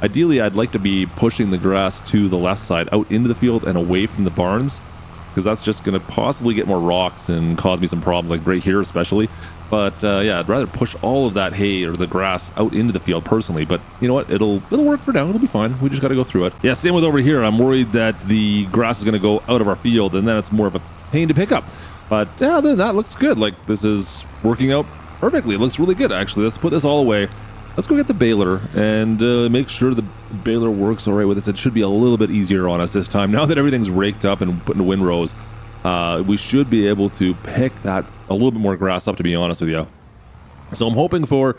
Ideally, I'd like to be pushing the grass to the left side, out into the field and away from the barns, because that's just going to possibly get more rocks and cause me some problems, like right here especially. But yeah, I'd rather push all of that hay or the grass out into the field personally. But you know what? It'll work for now. It'll be fine. We just got to go through it. Yeah, same with over here. I'm worried that the grass is going to go out of our field, and then it's more of a pain to pick up. But yeah, other than that, looks good. Like this is working out perfectly. It looks really good, actually. Let's put this all away. Let's go get the baler and make sure the baler works all right with this. It should be a little bit easier on us this time. Now that everything's raked up and put into windrows, we should be able to pick that a little bit more grass up, to be honest with you. So I'm hoping for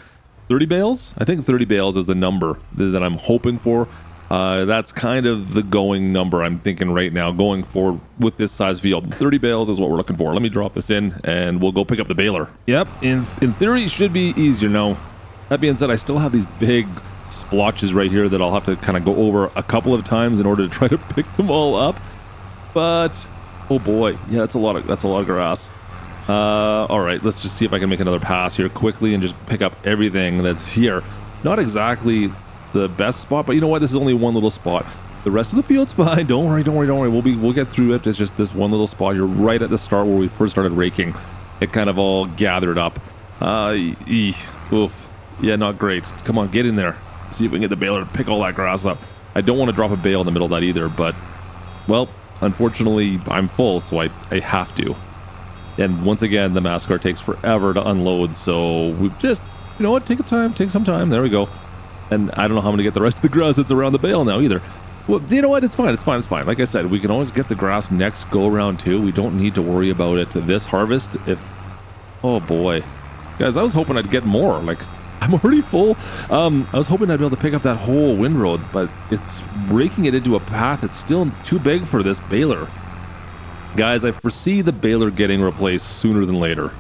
30 bales. I think 30 bales is the number that I'm hoping for. That's kind of the going number I'm thinking right now, going forward with this size field. 30 bales is what we're looking for. Let me drop this in and we'll go pick up the baler. Yep, in theory, it should be easier now. That being said, I still have these big splotches right here that I'll have to kind of go over a couple of times in order to try to pick them all up. But oh boy, yeah, that's a lot of grass. All right, let's just see if I can make another pass here quickly and just pick up everything that's here. Not exactly the best spot, but you know what? This is only one little spot. The rest of the field's fine. Don't worry. We'll get through it. It's just this one little spot. You're right at the start where we first started raking. It kind of all gathered up. Oof. Yeah, not great. Come on, get in there. See if we can get the baler to pick all that grass up. I don't want to drop a bale in the middle of that either, but, well, unfortunately, I'm full, so I have to. And once again, the mass car takes forever to unload, so we've just, you know what, take some time. There we go. And I don't know how I'm going to get the rest of the grass that's around the bale now either. Well, you know what? It's fine. Like I said, we can always get the grass next go around too. We don't need to worry about it this harvest. Oh boy. Guys, I was hoping I'd get more. Like, I'm already full. I was hoping I'd be able to pick up that whole windrow, but it's raking it into a path that's still too big for this baler. Guys, I foresee the baler getting replaced sooner than later.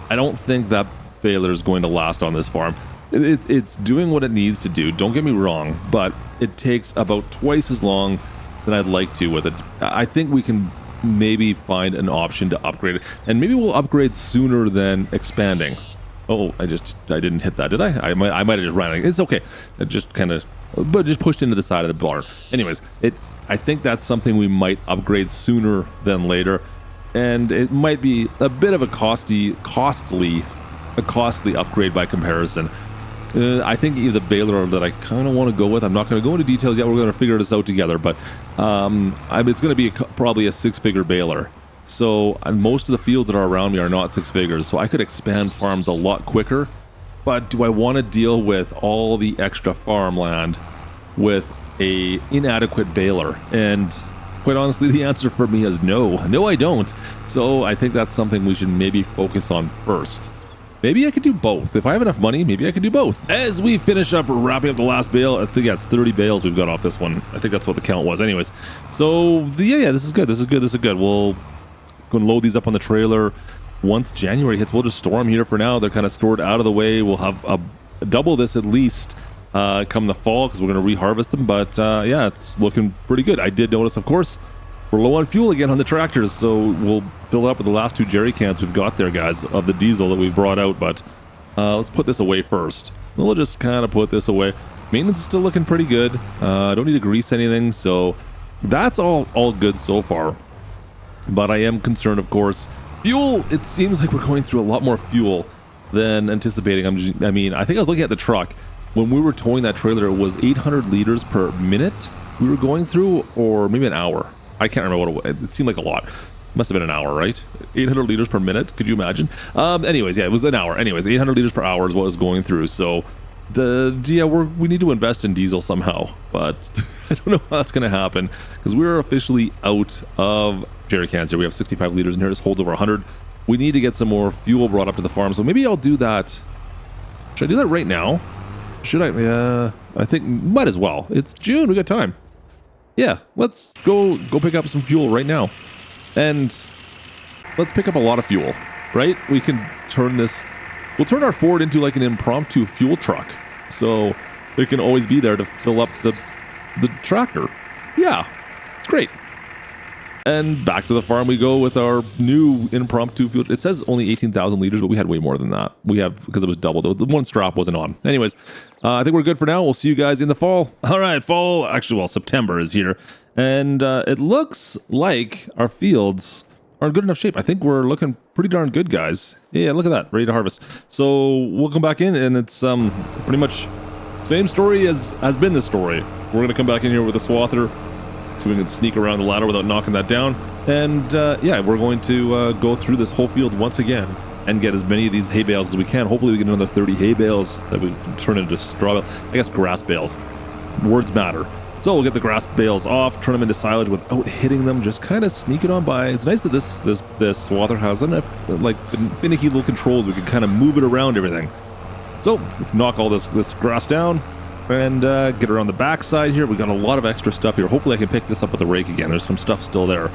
I don't think that baler is going to last on this farm. It's doing what it needs to do, don't get me wrong, but it takes about twice as long than I'd like to with it. I think we can maybe find an option to upgrade it, and maybe we'll upgrade sooner than expanding. Oh, I didn't hit that, did I? I might have just ran it. It's okay. It just kind of, but just pushed into the side of the barn. Anyways, I think that's something we might upgrade sooner than later, and it might be a bit of a costly upgrade by comparison. I think the baler that I kind of want to go with, I'm not going to go into details yet, we're going to figure this out together, but it's going to be probably a 6-figure baler. So most of the fields that are around me are not 6 figures, so I could expand farms a lot quicker, but do I want to deal with all the extra farmland with a inadequate baler? And quite honestly, the answer for me is no. No, I don't. So I think that's something we should maybe focus on first. Maybe I could do both. If I have enough money, maybe I could do both. As we finish up wrapping up the last bale, I think that's 30 bales we've got off this one. I think that's what the count was. Anyways, so yeah, this is good. We'll go and load these up on the trailer. Once January hits, we'll just store them here for now. They're kind of stored out of the way. We'll have double this at least come the fall because we're going to reharvest them. But yeah, it's looking pretty good. I did notice, of course, we're low on fuel again on the tractors, so we'll fill it up with the last 2 jerry cans we've got there, guys, of the diesel that we brought out. But let's put this away first. We'll just kind of put this away. Maintenance is still looking pretty good. I don't need to grease anything, so that's all good so far. But I am concerned, of course. Fuel, it seems like we're going through a lot more fuel than anticipating. I think I was looking at the truck. When we were towing that trailer, it was 800 liters per minute we were going through, or maybe an hour. I can't remember what it was. It seemed like a lot. Must have been an hour, right? 800 liters per minute. Could you imagine? Anyways, yeah, it was an hour. Anyways, 800 liters per hour is what was going through. So we need to invest in diesel somehow, but I don't know how that's going to happen because we're officially out of jerry cans here. We have 65 liters in here. This holds over 100. We need to get some more fuel brought up to the farm. So maybe I'll do that. Should I do that right now? Should I? Yeah, I think might as well. It's June. We got time. Yeah, let's go pick up some fuel right now. And let's pick up a lot of fuel, right? We can we'll turn our Ford into like an impromptu fuel truck. So it can always be there to fill up the tractor. Yeah, it's great. And back to the farm we go with our new impromptu fuel. It says only 18,000 liters, but we had way more than that. We have, because it was double. The one strap wasn't on. Anyways, I think we're good for now. We'll see you guys in the fall. All right, fall. Actually, well, September is here. And it looks like our fields are in good enough shape. I think we're looking pretty darn good, guys. Yeah, look at that. Ready to harvest. So we'll come back in, and it's pretty much same story as has been the story. We're going to come back in here with a swather, so we can sneak around the ladder without knocking that down. And yeah, we're going to go through this whole field once again and get as many of these hay bales as we can. Hopefully we get another 30 hay bales that we can turn into straw bales. I guess grass bales. Words matter. So we'll get the grass bales off, turn them into silage without hitting them, just kind of sneak it on by. It's nice that this swather has enough like finicky little controls. We can kind of move it around everything. So let's knock all this grass down and get around the back side here. We got a lot of extra stuff here. Hopefully I can pick this up with the rake again. There's some stuff still there.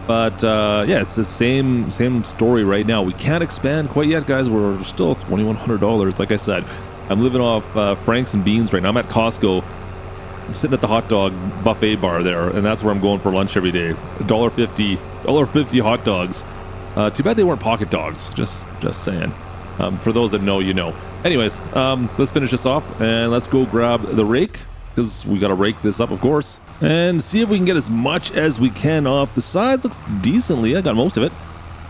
But yeah, it's the same story right now. We can't expand quite yet, guys. We're still at $2,100. Like I said, I'm living off Franks and beans right now. I'm at Costco, sitting at the hot dog buffet bar there, and that's where I'm going for lunch every day. $1.50 hot dogs. Too bad they weren't pocket dogs. Just saying. For those that know, you know. Anyways, let's finish this off and let's go grab the rake, because we got to rake this up, of course, and see if we can get as much as we can off the sides. Looks decently. I got most of it.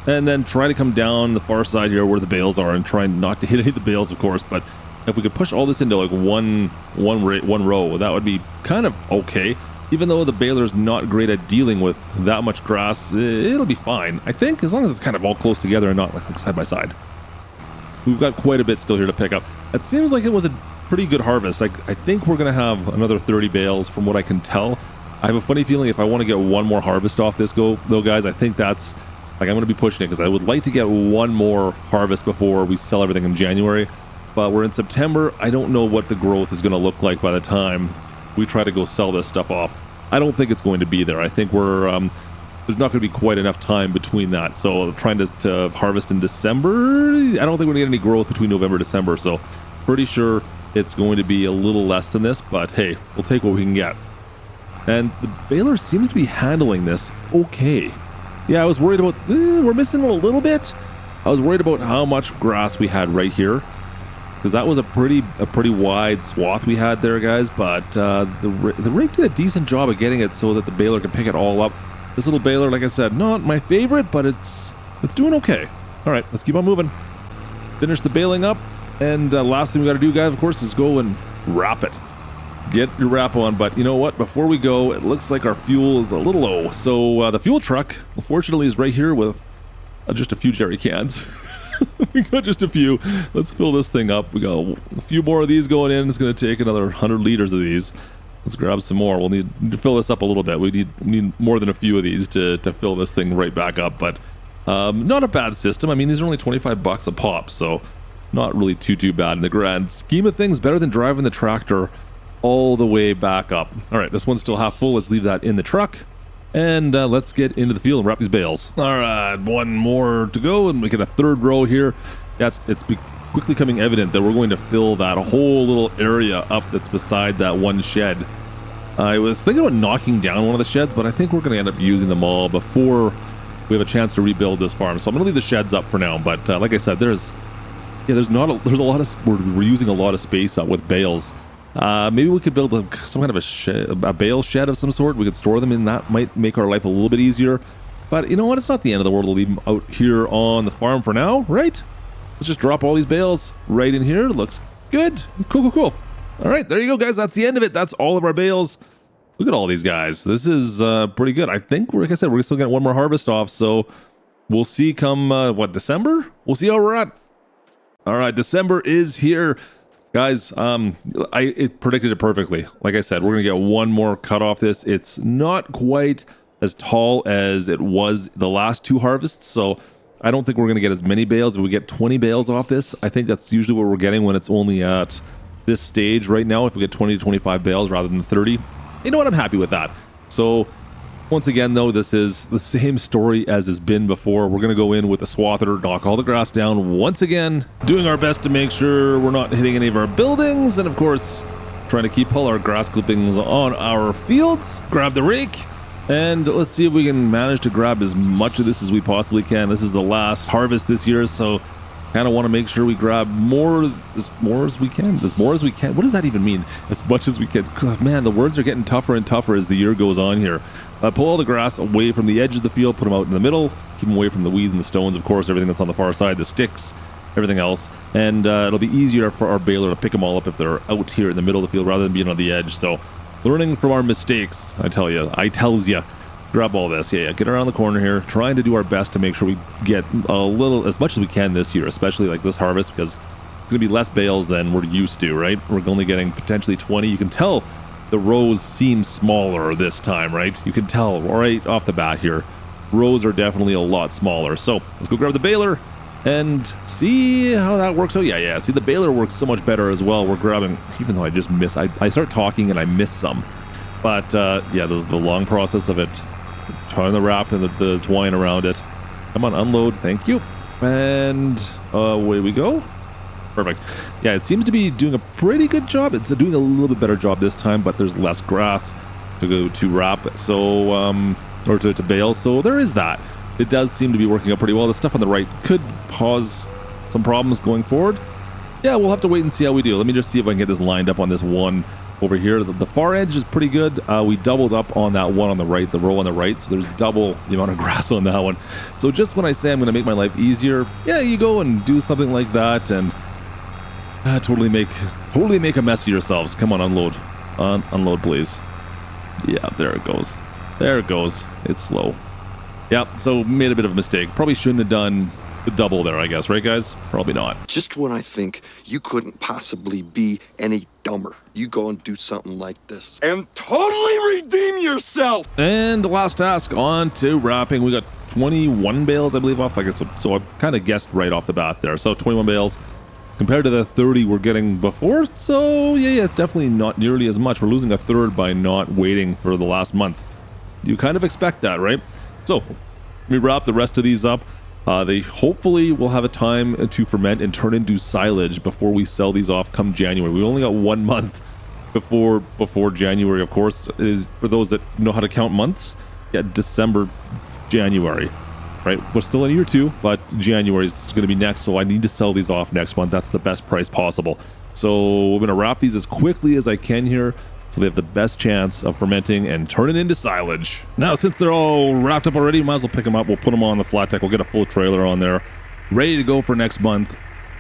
And then try to come down the far side here where the bales are and try not to hit any of the bales, of course. But if we could push all this into like one row, that would be kind of okay. Even though the baler's not great at dealing with that much grass, it'll be fine, I think, as long as it's kind of all close together and not like side by side. We've got quite a bit still here to pick up. It seems like it was a pretty good harvest. I think we're going to have another 30 bales from what I can tell. I have a funny feeling if I want to get one more harvest off this though, guys, I think that's, like, I'm going to be pushing it because I would like to get one more harvest before we sell everything in January. But we're in September. I don't know what the growth is going to look like by the time we try to go sell this stuff off. I don't think it's going to be there. I think we're there's not going to be quite enough time between that. So trying to harvest in December, I don't think we're going to get any growth between November and December. So pretty sure it's going to be a little less than this, but hey, we'll take what we can get. And the baler seems to be handling this okay. Yeah, I was worried about, we're missing a little bit. I was worried about how much grass we had right here, because that was a pretty wide swath we had there, guys. But the rake did a decent job of getting it so that the baler could pick it all up. This little baler, like I said, not my favorite, but it's doing okay. All right, let's keep on moving. Finish the baling up, and last thing we got to do, guys, of course, is go and wrap it. Get your wrap on, but you know what? Before we go, it looks like our fuel is a little low. So the fuel truck, unfortunately, is right here with just a few jerry cans. We got just a few. Let's fill this thing up. We got a few more of these going in. It's going to take another 100 liters of these. Let's grab some more. We'll need to fill this up a little bit. We need more than a few of these to fill this thing right back up. But not a bad system. I mean, these are only $25 a pop, so not really too bad in the grand scheme of things. Better than driving the tractor all the way back up. All right, this one's still half full. Let's leave that in the truck. And let's get into the field and wrap these bales. All right, one more to go, and we get a third row here. Yeah, it's quickly becoming evident that we're going to fill that whole little area up that's beside that one shed. I was thinking about knocking down one of the sheds, but I think we're going to end up using them all before we have a chance to rebuild this farm. So I'm going to leave the sheds up for now. But like I said, there's a lot of we're using a lot of space up with bales. Maybe we could build some kind of a bale shed of some sort. We could store them in. That might make our life a little bit easier. But you know what? It's not the end of the world to leave them out here on the farm for now, right? Let's just drop all these bales right in here. Looks good. Cool. All right, there you go, guys. That's the end of it. That's all of our bales. Look at all these guys. This is pretty good. I think, like I said, we're still getting one more harvest off. So we'll see come, December? We'll see how we're at. All right, December is here. Guys, it predicted it perfectly. Like I said, we're going to get one more cut off this. It's not quite as tall as it was the last two harvests, so I don't think we're going to get as many bales. If we get 20 bales off this, I think that's usually what we're getting when it's only at this stage right now. If we get 20 to 25 bales rather than 30, you know what? I'm happy with that. So once again, though, this is the same story as has been before. We're going to go in with a swather, knock all the grass down once again, doing our best to make sure we're not hitting any of our buildings, and of course, trying to keep all our grass clippings on our fields. Grab the rake, and let's see if we can manage to grab as much of this as we possibly can. This is the last harvest this year, so kind of want to make sure we grab as more as we can. What does that even mean? As much as we can. God, man, the words are getting tougher and tougher as the year goes on here. Pull all the grass away from the edge of the field, put them out in the middle, keep them away from the weeds and the stones, of course, everything that's on the far side, the sticks, everything else. And it'll be easier for our baler to pick them all up if they're out here in the middle of the field rather than being on the edge. So learning from our mistakes, I tells you. Grab all this. Yeah, get around the corner here, trying to do our best to make sure we get as much as we can this year, especially like this harvest, because it's going to be less bales than we're used to, right? We're only getting potentially 20. You can tell the rows seem smaller this time, right? You can tell right off the bat here. Rows are definitely a lot smaller. So let's go grab the baler and see how that works out. Yeah. See, the baler works so much better as well. We're grabbing, even though I just miss, I start talking and I miss some. But yeah, this is the long process of it. Trying the wrap and the twine around it. Come on, unload. Thank you. And away we go. Perfect. Yeah, it seems to be doing a pretty good job. It's doing a little bit better job this time, but there's less grass to go to wrap. So, or to bale. So there is that. it does seem to be working out pretty well. The stuff on the right could cause some problems going forward. Yeah, we'll have to wait and see how we do. Let me just see if I can get this lined up on this one over here. The far edge is pretty good. We doubled up on that one on the right, the row on the right, so there's double the amount of grass on that one. So just when I say I'm going to make my life easier, yeah, you go and do something like that and totally make a mess of yourselves. Come on, unload. Unload, please. Yeah, there it goes. There it goes. It's slow. Yeah, so made a bit of a mistake. Probably shouldn't have done the double there, I guess, right, guys? Probably not. Just when I think you couldn't possibly be any dumber, you go and do something like this and totally redeem yourself. And the last task, on to wrapping. We got 21 bales, I believe, off. I guess so. I kind of guessed right off the bat there. So 21 bales compared to the 30 we're getting before. So yeah, it's definitely not nearly as much. We're losing a third by not waiting for the last month. You kind of expect that, right? So we wrap the rest of these up. They hopefully will have a time to ferment and turn into silage before we sell these off come January. We only got 1 month before January, of course. Is for those that know how to count months. Yeah, December, January, right? We're still in year 2, but January is going to be next, so I need to sell these off next month. That's the best price possible. So we're going to wrap these as quickly as I can here, so they have the best chance of fermenting and turning into silage. Now, since they're all wrapped up already, might as well pick them up. We'll put them on the flat deck. We'll get a full trailer on there, ready to go for next month.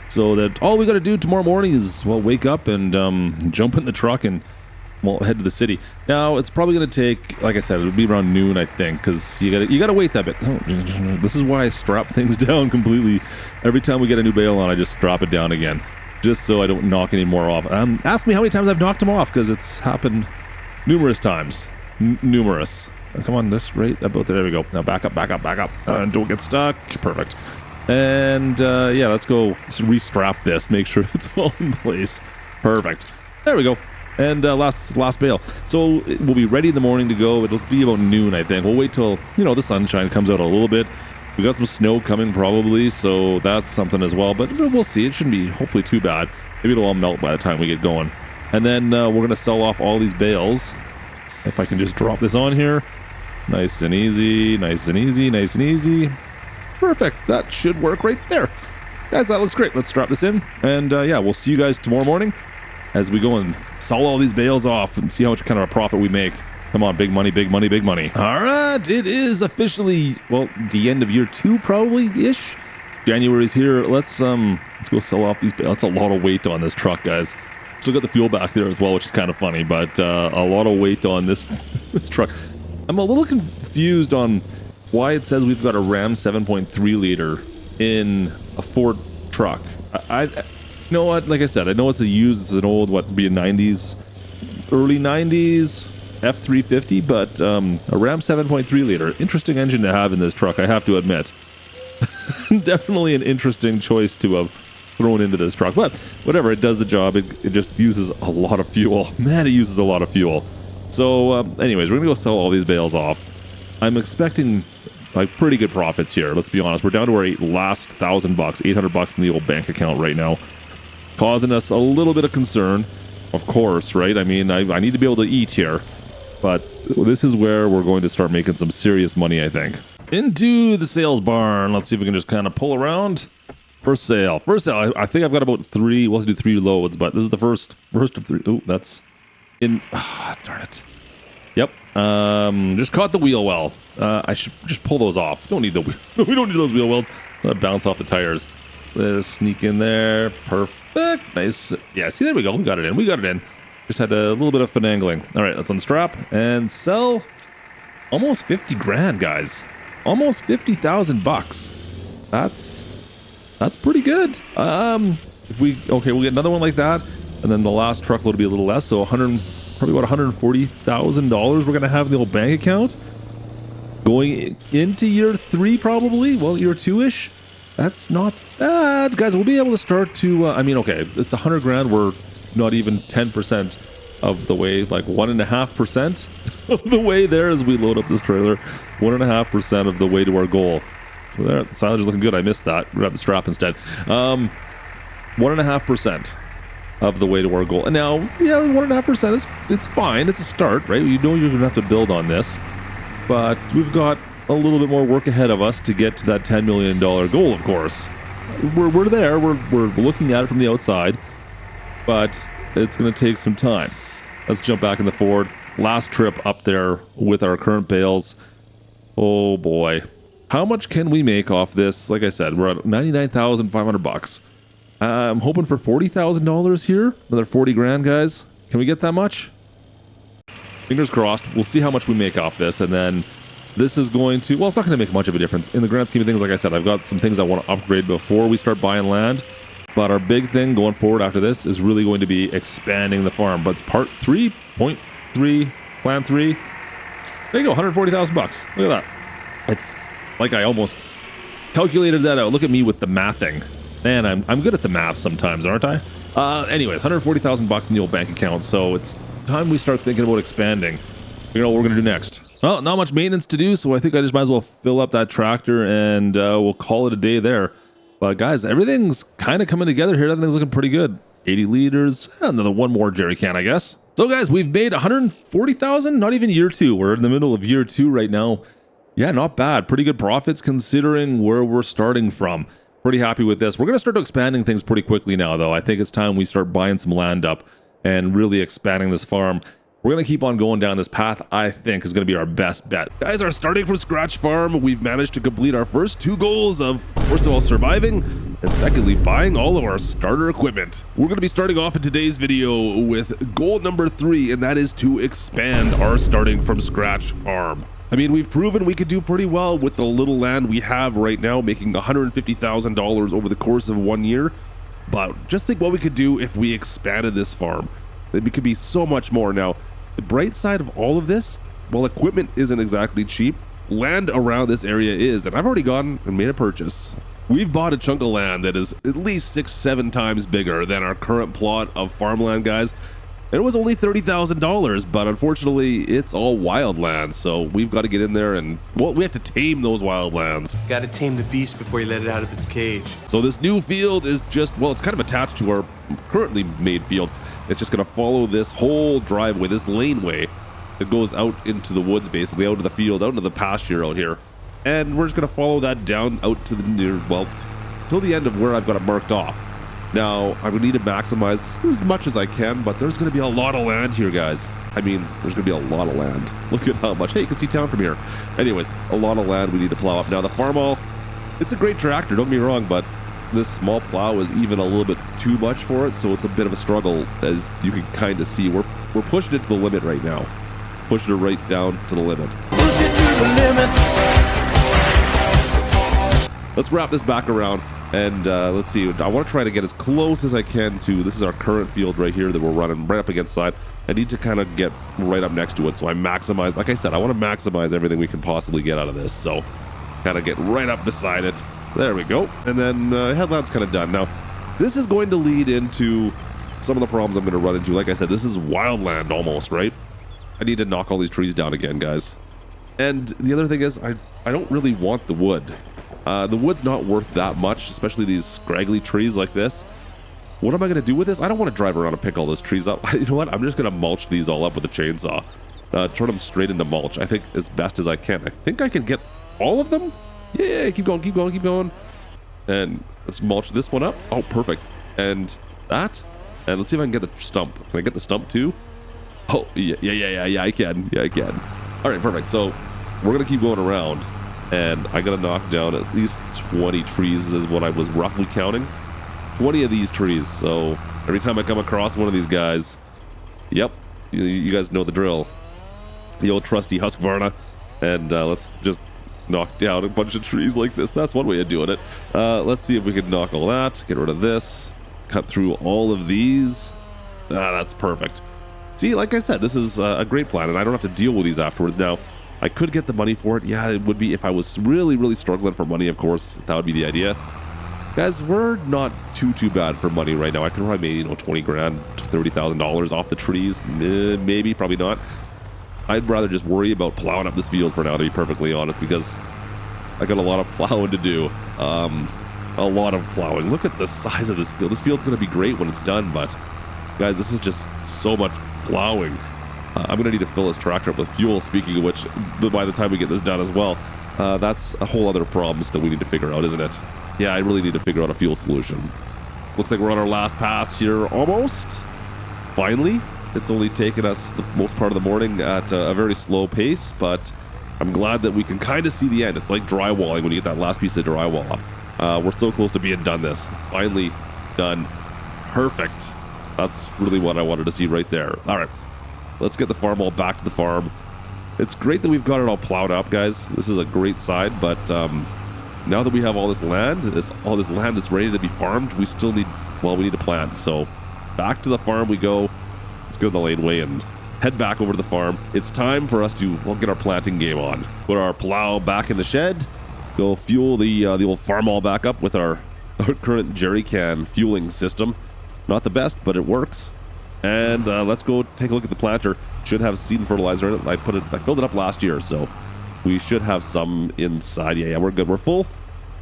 So that all we got to do tomorrow morning is, well, wake up and jump in the truck and, well, head to the city. Now, it's probably going to take, like I said, it'll be around noon, I think, because you gotta wait that bit. This is why I strap things down completely. Every time we get a new bale on, I just drop it down again, just so I don't knock any more off. Ask me how many times I've knocked them off, because it's happened numerous times. Numerous. Come on, this right about there. There we go. Now back up. Don't get stuck. Perfect. And yeah, let's go restrap this. Make sure it's all in place. Perfect. There we go. And last bale. So we'll be ready in the morning to go. It'll be about noon, I think. We'll wait till, the sunshine comes out a little bit. We got some snow coming probably, so that's something as well. But we'll see. It shouldn't be hopefully too bad. Maybe it'll all melt by the time we get going. And then we're going to sell off all these bales. If I can just drop this on here. Nice and easy, nice and easy, nice and easy. Perfect. That should work right there. Guys, that looks great. Let's drop this in. And yeah, we'll see you guys tomorrow morning as we go and sell all these bales off and see how much kind of a profit we make. Come on, big money, big money, big money. All right, it is officially, well, the end of year 2 probably-ish. January's here. Let's go sell off these bales. That's a lot of weight on this truck, guys. Still got the fuel back there as well, which is kind of funny, but a lot of weight on this truck. I'm a little confused on why it says we've got a Ram 7.3 liter in a Ford truck. You know what? Like I said, I know it's it's an old, be a 90s, early 90s F350, but a Ram 7.3 liter. Interesting engine to have in this truck, I have to admit. Definitely an interesting choice to have thrown into this truck, but whatever, it does the job. It just uses a lot of fuel. Man, it uses a lot of fuel. So anyways, we're gonna go sell all these bales off. I'm expecting pretty good profits here. Let's be honest. We're down to our last $1,000, $800 in the old bank account right now, causing us a little bit of concern, of course, right? I mean, I need to be able to eat here, but this is where we're going to start making some serious money, I think. Into the sales barn. Let's see if we can just kind of pull around. First sale. I think I've got about 3. We'll have to do 3 loads, but this is the first of 3. Oh, that's in. Darn it. Yep. Just caught the wheel well. I should just pull those off. We don't need those wheel wells. Bounce off the tires. Let's sneak in there. Perfect. Nice. Yeah, see, there we go. We got it in. Just had a little bit of finagling. All right, let's unstrap and sell almost 50 grand, guys. Almost $50,000. That's pretty good. We'll get another one like that, and then the last truckload will be a little less, so probably about $140,000 we're gonna have in the old bank account going into year 3, probably. Well, year 2-ish. That's not bad, guys. We'll be able to start to. It's 100 grand. We're not even 10% of the way, 1.5% of the way there as we load up this trailer. 1.5% of the way to our goal. There, the silage is looking good. I missed that. Grab the strap instead. 1.5% of the way to our goal. And now, yeah, 1.5% it's fine. It's a start, right? You're going to have to build on this. But we've got a little bit more work ahead of us to get to that $10 million goal, of course. We're there. We're looking at it from the outside, but it's going to take some time. Let's jump back in the Ford. Last trip up there with our current bales. Oh boy. How much can we make off this? Like I said, we're at $99,500. I'm hoping for $40,000 here. Another 40 grand, guys. Can we get that much? Fingers crossed. We'll see how much we make off this, and then this is going to, well, it's not going to make much of a difference. In the grand scheme of things, like I said, I've got some things I want to upgrade before we start buying land. But our big thing going forward after this is really going to be expanding the farm. But it's part 3.3, plan 3. There you go, $140,000. Look at that. It's like I almost calculated that out. Look at me with the mathing. Man, I'm good at the math sometimes, aren't I? Anyways, $140,000 in the old bank account. So it's time we start thinking about expanding. You know what we're going to do next. Well, not much maintenance to do, so I think I just might as well fill up that tractor and we'll call it a day there. But guys, everything's kind of coming together here. Everything's looking pretty good. 80 liters, another one more jerry can, I guess. So guys, we've made 140,000, not even year 2. We're in the middle of year 2 right now. Yeah, not bad. Pretty good profits considering where we're starting from. Pretty happy with this. We're going to start expanding things pretty quickly now, though. I think it's time we start buying some land up and really expanding this farm. We're going to keep on going down this path. I think is going to be our best bet. Guys, our starting from scratch farm, we've managed to complete our first 2 goals of, first of all, surviving, and secondly, buying all of our starter equipment. We're going to be starting off in today's video with goal number 3, and that is to expand our starting from scratch farm. I mean, we've proven we could do pretty well with the little land we have right now, making $150,000 over the course of 1 year. But just think what we could do if we expanded this farm. It could be so much more. Now, the bright side of all of this, while equipment isn't exactly cheap, land around this area is, and I've already gone and made a purchase. We've bought a chunk of land that is at least 6-7 times bigger than our current plot of farmland, guys. It was only $30,000, but unfortunately, it's all wildland, so we've got to get in there and, well, we have to tame those wildlands. Gotta tame the beast before you let it out of its cage. So this new field is just, well, it's kind of attached to our currently made field. It's just going to follow this whole driveway, this laneway that goes out into the woods, basically, out of the field, out into the pasture out here. And we're just going to follow that down out to the near, well, till the end of where I've got it marked off. Now, I would need to maximize as much as I can, but there's going to be a lot of land here, guys. I mean, there's going to be a lot of land. Look at how much. Hey, you can see town from here. Anyways, a lot of land we need to plow up. Now, the Farmall, it's a great tractor, don't get me wrong, but this small plow is even a little bit too much for it, so it's a bit of a struggle, as you can kind of see. We're pushing it to the limit right now. Pushing it right down to the limit. Push it to the limit. Let's wrap this back around. And let's see, I want to try to get as close as I can to, this is our current field right here that we're running right up against the side. I need to kind of get right up next to it, so I maximize, like I said, I want to maximize everything we can possibly get out of this. So kind of get right up beside it. There we go. And then headland's kind of done. Now, this is going to lead into some of the problems I'm going to run into. Like I said, this is wildland almost, right? I need to knock all these trees down again, guys. And the other thing is, I don't really want the wood. The wood's not worth that much, especially these scraggly trees like this. What am I going to do with this? I don't want to drive around and pick all those trees up. You know what? I'm just going to mulch these all up with a chainsaw. Turn them straight into mulch, I think, as best as I can. I think I can get all of them? Yeah, keep going, keep going, keep going. And let's mulch this one up. Oh, perfect. And that. And let's see if I can get the stump. Can I get the stump too? Oh, yeah, I can. Yeah, I can. All right, perfect. So we're going to keep going around. And I gotta knock down at least 20 trees is what I was roughly counting. 20 of these trees. So every time I come across one of these guys, yep, you guys know the drill. The old trusty Husqvarna. And let's just knock down a bunch of trees like this. That's one way of doing it. Let's see if we can knock all that, get rid of this, cut through all of these. That's perfect. See, like I said, this is a great plan, and I don't have to deal with these afterwards. Now, I could get the money for it. Yeah, it would be if I was really, really struggling for money, of course. That would be the idea. Guys, we're not too bad for money right now. I could probably make, 20 grand, $30,000 off the trees. Maybe, probably not. I'd rather just worry about plowing up this field for now, to be perfectly honest, because I got a lot of plowing to do. A lot of plowing. Look at the size of this field. This field's going to be great when it's done, but guys, this is just so much plowing. I'm going to need to fill this tractor up with fuel, speaking of which, by the time we get this done as well. that's a whole other problem still we need to figure out, isn't it? Yeah, I really need to figure out a fuel solution. Looks like we're on our last pass here almost. Finally. It's only taken us the most part of the morning at a very slow pace, but I'm glad that we can kind of see the end. It's like drywalling when you get that last piece of drywall up. We're so close to being done this. Finally done. Perfect. That's really what I wanted to see right there. All right, let's get the farm all back to the farm. It's great that we've got it all plowed up, guys. This is a great side, but now that we have all this land, all this land that's ready to be farmed, we still need, well, we need to plant. So back to the farm we go. Let's go to the laneway and head back over to the farm. It's time for us to, well, get our planting game on. Put our plow back in the shed. Go fuel the old farm all back up with our current jerry can fueling system. Not the best, but it works. And let's go take a look at the planter. Should have seed and fertilizer in it. I filled it up last year, so we should have some inside. Yeah, we're good. We're full.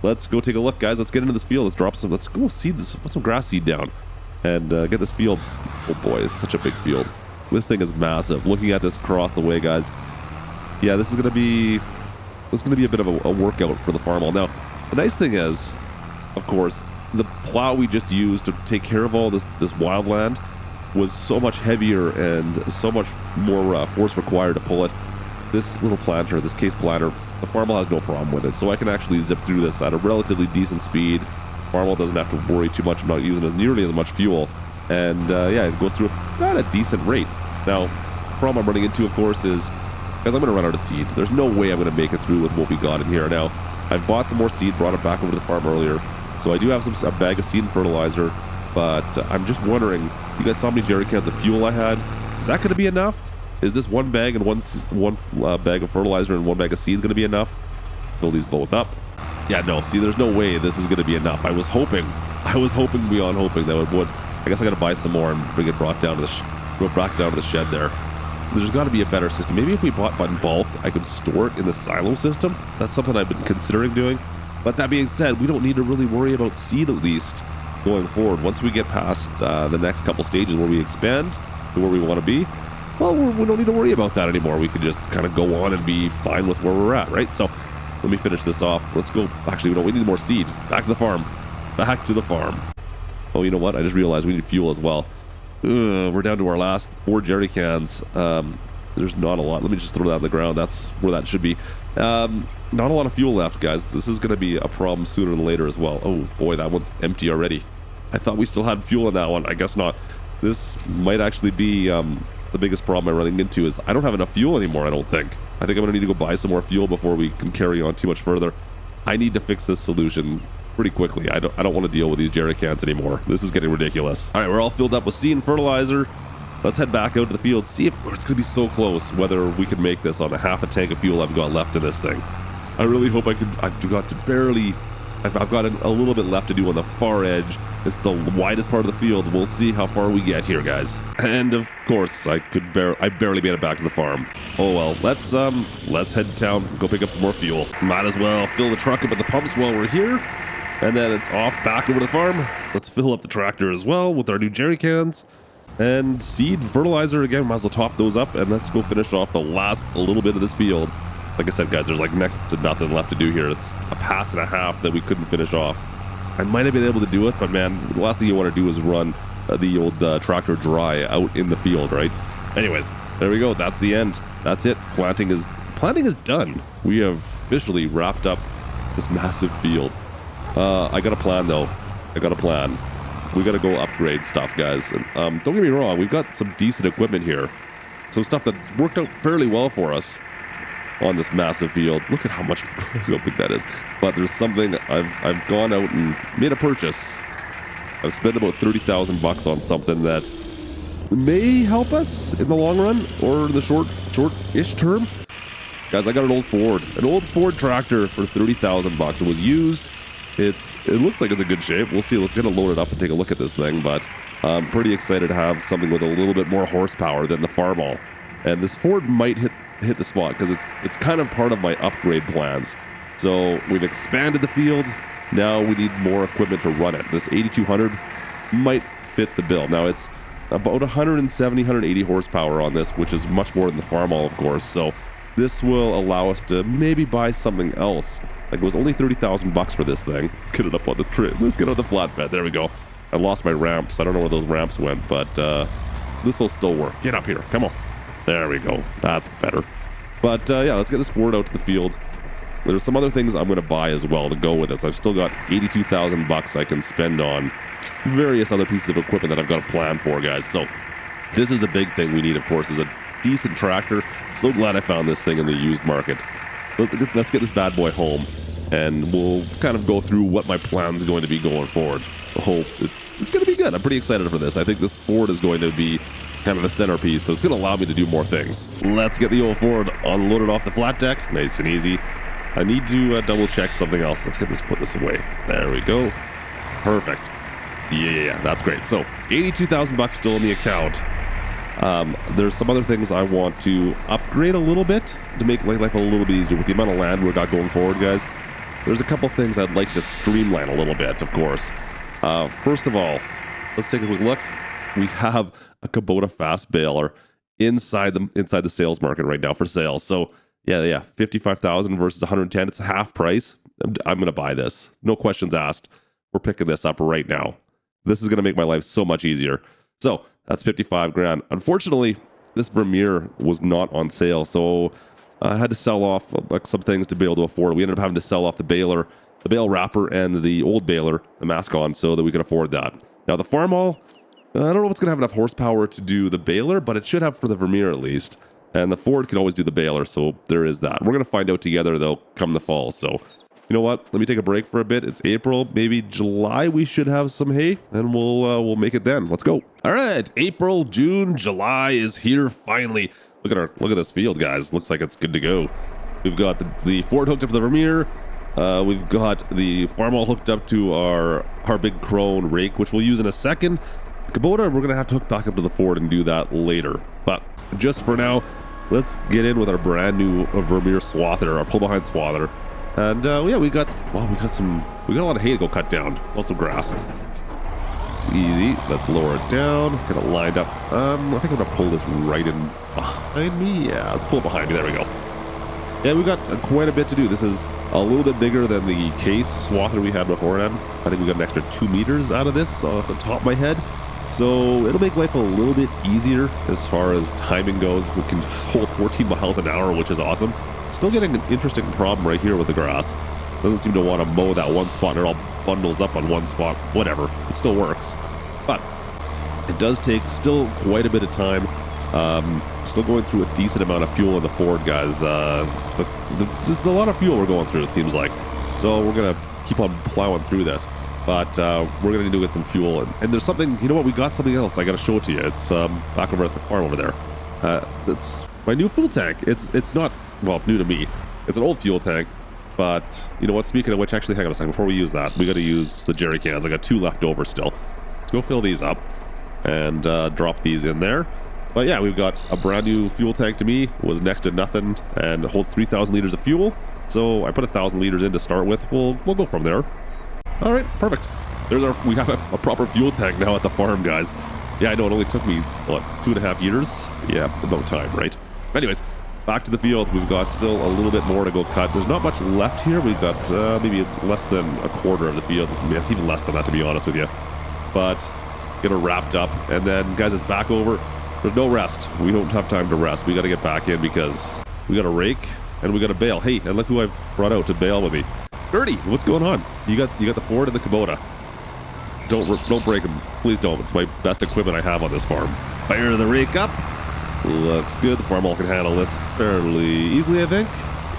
Let's go take a look, guys. Let's get into this field. Let's go seed this. Put some grass seed down and get this field. Oh boy, this is such a big field. This thing is massive. Looking at this across the way, guys. Yeah, this is gonna be a bit of a workout for the farm all. Now, the nice thing is, of course, the plow we just used to take care of all this wildland was so much heavier and so much more force required to pull it. This little planter, this case planter, the Farmall has no problem with it, so I can actually zip through this at a relatively decent speed. Farmall doesn't have to worry too much about using nearly as much fuel, and yeah, it goes through at a decent rate. Now, the problem I'm running into, of course, is because I'm going to run out of seed. There's no way I'm going to make it through with what we got in here. Now, I've bought some more seed, brought it back over to the farm earlier, so I do have a bag of seed and fertilizer, but I'm just wondering, you guys saw how many jerry cans of fuel I had? Is that going to be enough? Is this one bag and one bag of fertilizer and one bag of seed going to be enough? Fill these both up. Yeah, no, see, there's no way this is going to be enough. I was hoping beyond hoping that it would. I guess I got to buy some more and bring it back down to the shed there. There's got to be a better system. Maybe if we bought in bulk, I could store it in the silo system. That's something I've been considering doing. But that being said, we don't need to really worry about seed, at least going forward. Once we get past the next couple stages where we expand to where we want to be, well, we don't need to worry about that anymore. We can just kind of go on and be fine with where we're at, right? So let me finish this off. Let's go. Actually, we need more seed. Back to the farm. Back to the farm. Oh, you know what? I just realized we need fuel as well. We're down to our last 4 jerry cans. There's not a lot. Let me just throw that on the ground. That's where that should be. Not a lot of fuel left, guys. This is going to be a problem sooner than later as well. Oh boy, that one's empty already. I thought we still had fuel in that one. I guess not. This might actually be the biggest problem I'm running into is I don't have enough fuel anymore, I don't think. I think I'm going to need to go buy some more fuel before we can carry on too much further. I need to fix this solution pretty quickly. I don't want to deal with these jerry cans anymore. This is getting ridiculous. All right, we're all filled up with seed and fertilizer. Let's head back out to the field, see if it's going to be so close whether we can make this on the half a tank of fuel I've got left in this thing. I really hope I could. I've got a little bit left to do on the far edge. It's the widest part of the field. We'll see how far we get here, guys. And of course, I barely made it back to the farm. Oh well, let's head to town, go pick up some more fuel. Might as well fill the truck up at the pumps while we're here. And then it's off back over to the farm. Let's fill up the tractor as well with our new jerry cans. And seed, fertilizer again, might as well top those up. And let's go finish off the last little bit of this field. Like I said, guys, there's like next to nothing left to do here. It's a pass and a half that we couldn't finish off. I might have been able to do it, but man, the last thing you want to do is run the old tractor dry out in the field, right? Anyways, there we go. That's the end. That's it. Planting is done. We have officially wrapped up this massive field. I got a plan though. We got to go upgrade stuff, guys. And, don't get me wrong. We've got some decent equipment here. Some stuff that's worked out fairly well for us on this massive field. Look at how big that is. But there's something I've gone out and made a purchase. I've spent about 30,000 bucks on something that may help us in the long run or in the short-ish term. Guys, I got an old Ford tractor for 30,000 bucks. It was used. It looks like it's in good shape. We'll see. Let's get it loaded up and take a look at this thing. But I'm pretty excited to have something with a little bit more horsepower than the Farmall. And this Ford might hit the spot because it's kind of part of my upgrade plans. So we've expanded the field. Now we need more equipment to run it. This 8200 might fit the bill. Now it's about 170, 180 horsepower on this, which is much more than the Farmall, of course. So this will allow us to maybe buy something else. Like, it was only 30,000 bucks for this thing. Let's get it up on the trip. Let's get on the flatbed. There we go. I lost my ramps. I don't know where those ramps went, but this will still work. Get up here. Come on. There we go. That's better. But yeah, let's get this Ford out to the field. There's some other things I'm going to buy as well to go with this. I've still got 82,000 bucks I can spend on various other pieces of equipment that I've got a plan for, guys. So this is the big thing we need, of course, is a decent tractor. So glad I found this thing in the used market. Let's get this bad boy home, and we'll kind of go through what my plan's going to be going forward. I hope it's going to be good. I'm pretty excited for this. I think this Ford is going to be kind of the centerpiece, so it's going to allow me to do more things. Let's get the old Ford unloaded off the flat deck. Nice and easy. I need to double check something else. Let's put this away. There we go. Perfect. Yeah, that's great. So 82,000 bucks still in the account. There's some other things I want to upgrade a little bit to make life a little bit easier with the amount of land we've got going forward, guys. There's a couple things I'd like to streamline a little bit, of course. First of all, let's take a quick look. We have a Kubota fast baler inside the sales market right now for sale. So yeah, 55,000 versus 110. It's half price. I'm going to buy this. No questions asked. We're picking this up right now. This is going to make my life so much easier. So that's 55 grand. Unfortunately, this Vermeer was not on sale, so I had to sell off some things to be able to afford it. We ended up having to sell off the baler, the bale wrapper, and the old baler, the Mascon, so that we could afford that. Now the Farmall, I don't know if it's going to have enough horsepower to do the baler, but it should have for the Vermeer at least. And the Ford can always do the baler, so there is that. We're going to find out together, though, come the fall. So, you know what? Let me take a break for a bit. It's April, maybe July. We should have some hay, and we'll make it then. Let's go. All right, April, June, July is here finally. Look at this field, guys. Looks like it's good to go. We've got the Ford hooked up to the Vermeer. We've got the Farmall hooked up to our big Krone rake, which we'll use in a second. Kubota, we're going to have to hook back up to the Ford and do that later. But just for now, let's get in with our brand new Vermeer swather, our pull behind swather. And yeah, we got a lot of hay to go cut down. Also grass. Easy. Let's lower it down. Get it lined up. I think I'm gonna pull this right in behind me. Yeah, let's pull it behind me. There we go. Yeah, we've got quite a bit to do. This is a little bit bigger than the case swather we had beforehand. I think we got an extra 2 meters out of this off the top of my head. So it'll make life a little bit easier as far as timing goes. We can hold 14 miles an hour, which is awesome. Still getting an interesting problem right here with the grass. Doesn't seem to want to mow that one spot, and it all bundles up on one spot. Whatever, it still works. But it does take still quite a bit of time. Still going through a decent amount of fuel in the Ford, guys. Just a lot of fuel we're going through, it seems like. So we're going to keep on plowing through this. But we're going to need to get some fuel. And there's something, you know what, we got something else. I got to show it to you. It's back over at the farm over there. It's my new fuel tank. It's not, well, it's new to me. It's an old fuel tank. But you know what, speaking of which, actually, hang on a second. Before we use that, we got to use the jerry cans. I got 2 left over still. Let's go fill these up and drop these in there. But yeah, we've got a brand new fuel tank to me. It was next to nothing and it holds 3,000 liters of fuel. So I put 1,000 liters in to start with. We'll go from there. All right, perfect. We have a proper fuel tank now at the farm, guys. Yeah, I know it only took me, what, 2.5 years? Yeah, about time, right? Anyways, back to the field. We've got still a little bit more to go cut. There's not much left here. We've got maybe less than a quarter of the field. I mean, it's even less than that, to be honest with you. But get it wrapped up. And then, guys, it's back over. There's no rest. We don't have time to rest. We got to get back in because we got a rake and we got a bale. Hey, and look who I've brought out to bale with me. Gertie, what's going on? You got the Ford and the Kubota. Don't break them. Please don't. It's my best equipment I have on this farm. Fire the rake up. Looks good. The Farmall can handle this fairly easily, I think.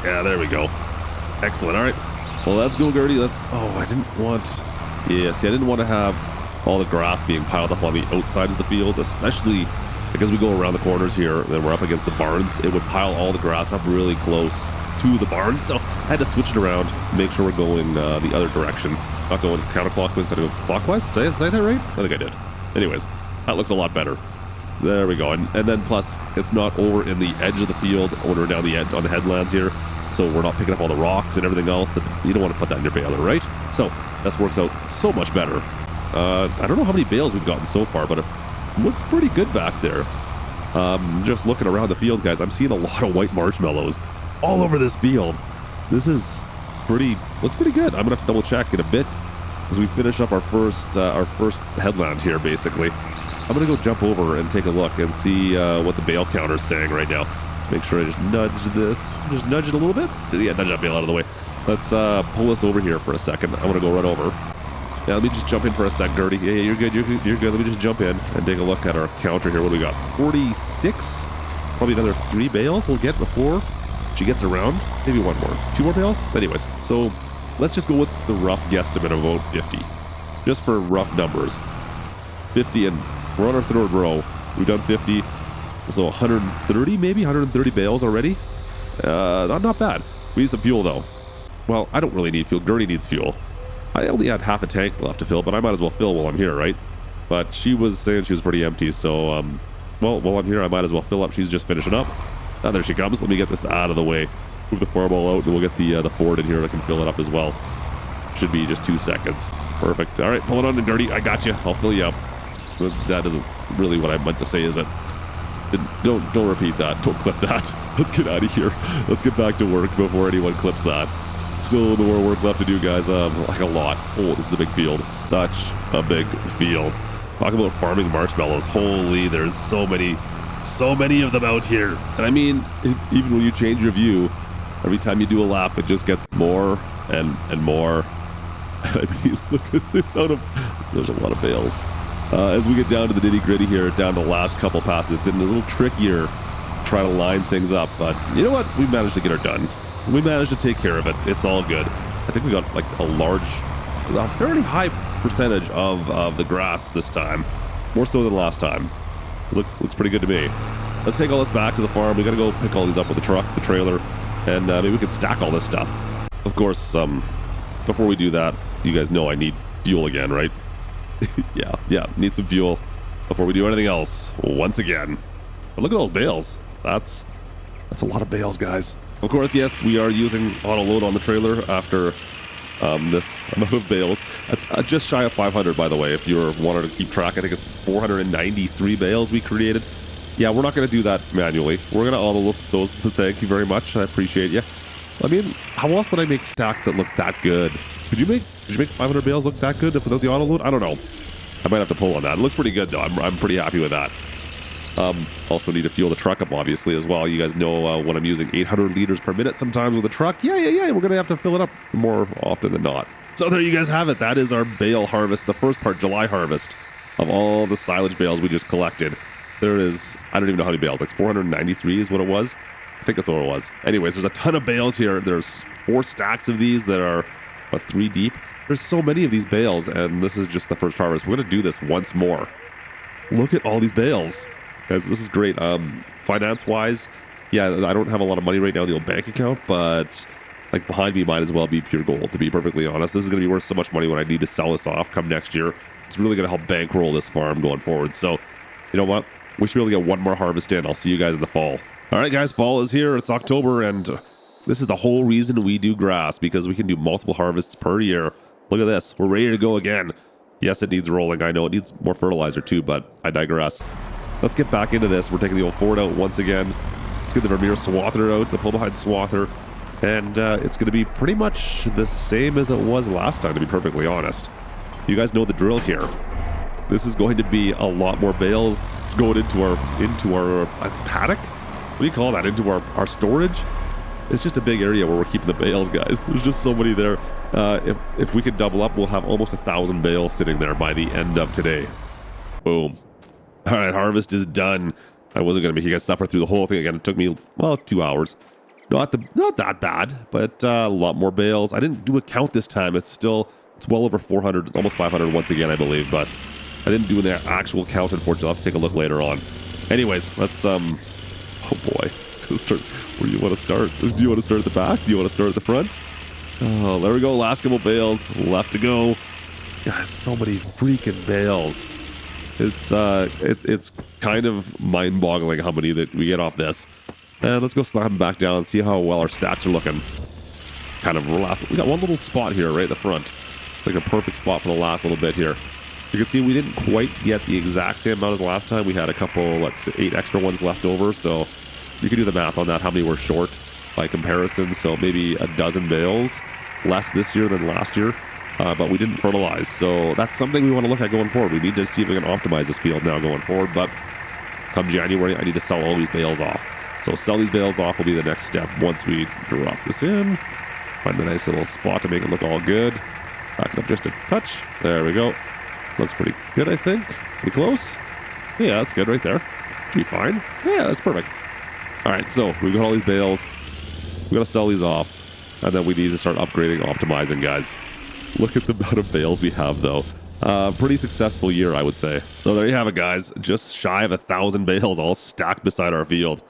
Yeah, there we go. Excellent. All right. Well, let's go, Gertie. I didn't want to have all the grass being piled up on the outsides of the fields, especially because we go around the corners here and we're up against the barns. It would pile all the grass up really close to the barns. So I had to switch it around, make sure we're going the other direction. Not going counterclockwise, gotta go clockwise. Did I say that right? I think I did. Anyways, that looks a lot better. There we go. And then plus, it's not over in the edge of the field when we're down the edge on the headlands here. So we're not picking up all the rocks and everything else. That you don't want to put that in your baler, right? So this works out so much better. I don't know how many bales we've gotten so far, but it looks pretty good back there. Just looking around the field, guys, I'm seeing a lot of white marshmallows. all over this field. This is looks pretty good. I'm gonna have to double check in a bit as we finish up our first headland here. Basically, I'm gonna go jump over and take a look and see what the bale counter's saying right now. Make sure I just nudge this, just nudge it a little bit. Yeah, nudge that bale out of the way. Let's pull this over here for a second. I'm gonna go right over. Yeah, let me just jump in for a sec, Dirty. Yeah, you're good. You're good. Let me just jump in and take a look at our counter here. What do we got? 46. Probably another 3 bales we'll get before she gets around. Maybe 1 more. 2 more bales? Anyways, so let's just go with the rough guesstimate of about 50. Just for rough numbers. 50, and we're on our 3rd row. We've done 50. So 130, maybe 130 bales already. Not bad. We need some fuel though. Well, I don't really need fuel. Gertie needs fuel. I only had half a tank left to fill, but I might as well fill while I'm here, right? But she was saying she was pretty empty, so well, while I'm here, I might as well fill up. She's just finishing up. Ah, there she comes. Let me get this out of the way. Move the fireball out, and we'll get the Ford in here. I can fill it up as well. Should be just 2 seconds. Perfect. All right, pull it on in, Dirty. I got you. I'll fill you up. But that isn't really what I meant to say, is it? Don't repeat that. Don't clip that. Let's get out of here. Let's get back to work before anyone clips that. Still more work left to do, guys. Like a lot. Oh, this is a big field. Such a big field. Talk about farming marshmallows. Holy, there's so many of them out here. And I mean, even when you change your view, every time you do a lap, it just gets more and more. I mean, look at the amount of... There's a lot of bales. As we get down to the nitty-gritty here, down to the last couple passes, it's getting a little trickier to try to line things up. But you know what? We managed to get her done. We managed to take care of it. It's all good. I think we got like a fairly high percentage of the grass this time. More so than last time. It looks pretty good to me. Let's take all this back to the farm. We got to go pick all these up with the truck, the trailer, and maybe we can stack all this stuff. Of course, before we do that, you guys know I need fuel again, right? yeah, need some fuel before we do anything else once again. But look at those bales. That's a lot of bales, guys. Of course, yes, we are using auto load on the trailer after this amount of bales. That's just shy of 500, by the way, if you're wanting to keep track. I think it's 493 bales we created. Yeah, we're not going to do that manually. We're going to auto load those. Thank you very much. I appreciate you. I mean, how else would I make stacks that look that good? Could you make 500 bales look that good without the auto load? I don't know. I might have to pull on that. It looks pretty good though. I'm pretty happy with that. Also need to fuel the truck up obviously as well. You guys know when I'm using 800 liters per minute sometimes with a truck. Yeah. We're gonna have to fill it up more often than not. So there you guys have it. That is our bale harvest, the first part, July harvest of all the silage bales we just collected. There is, I don't even know how many bales, like 493 is what it was. I think that's what it was. Anyways, there's a ton of bales here. There's 4 stacks of these that are 3 deep. There's so many of these bales, and this is just the first harvest. We're gonna do this once more. Look at all these bales. Guys, this is great. Finance-wise, yeah, I don't have a lot of money right now in the old bank account, but like behind me might as well be pure gold, to be perfectly honest. This is going to be worth so much money when I need to sell this off come next year. It's really going to help bankroll this farm going forward. So, you know what? We should be able to get 1 more harvest in. I'll see you guys in the fall. All right, guys, fall is here. It's October, and this is the whole reason we do grass, because we can do multiple harvests per year. Look at this. We're ready to go again. Yes, it needs rolling. I know it needs more fertilizer too, but I digress. Let's get back into this. We're taking the old Ford out once again. Let's get the Vermeer swather out, the pull-behind swather. And it's going to be pretty much the same as it was last time, to be perfectly honest. You guys know the drill here. This is going to be a lot more bales going into our it's paddock? What do you call that? Into our storage? It's just a big area where we're keeping the bales, guys. There's just so many there. If we could double up, we'll have almost 1,000 bales sitting there by the end of today. Boom. All right, harvest is done. I wasn't going to make you guys suffer through the whole thing again. It took me, well, 2 hours. Not that bad, but a lot more bales. I didn't do a count this time. It's well over 400. It's almost 500 once again, I believe, but I didn't do an actual count, unfortunately. I'll have to take a look later on. Anyways, let's, oh boy. Start. Where do you want to start? Do you want to start at the back? Do you want to start at the front? Oh, there we go. Last couple bales left to go. Guys, so many freaking bales. It's kind of mind-boggling how many that we get off this. And let's go slam them back down and see how well our stats are looking. Kind of last. We got one little spot here right at the front. It's like a perfect spot for the last little bit here. You can see we didn't quite get the exact same amount as last time. We had a couple, 8 extra ones left over. So you can do the math on that, how many we're short. by comparison. So maybe a dozen bales less this year than last year. But we didn't fertilize. So that's something we want to look at going forward. We need to see if we can optimize this field now going forward. But come January, I need to sell all these bales off. So sell these bales off will be the next step once we drop this in. Find the nice little spot to make it look all good. Back it up just a touch. There we go. Looks pretty good, I think. Pretty close. Yeah, that's good right there. Should be fine. Yeah, that's perfect. All right, so we've got all these bales. We got to sell these off. And then we need to start upgrading, optimizing, guys. Look at the amount of bales we have, though. Pretty successful year, I would say. So there you have it, guys. Just shy of 1,000 bales all stacked beside our field.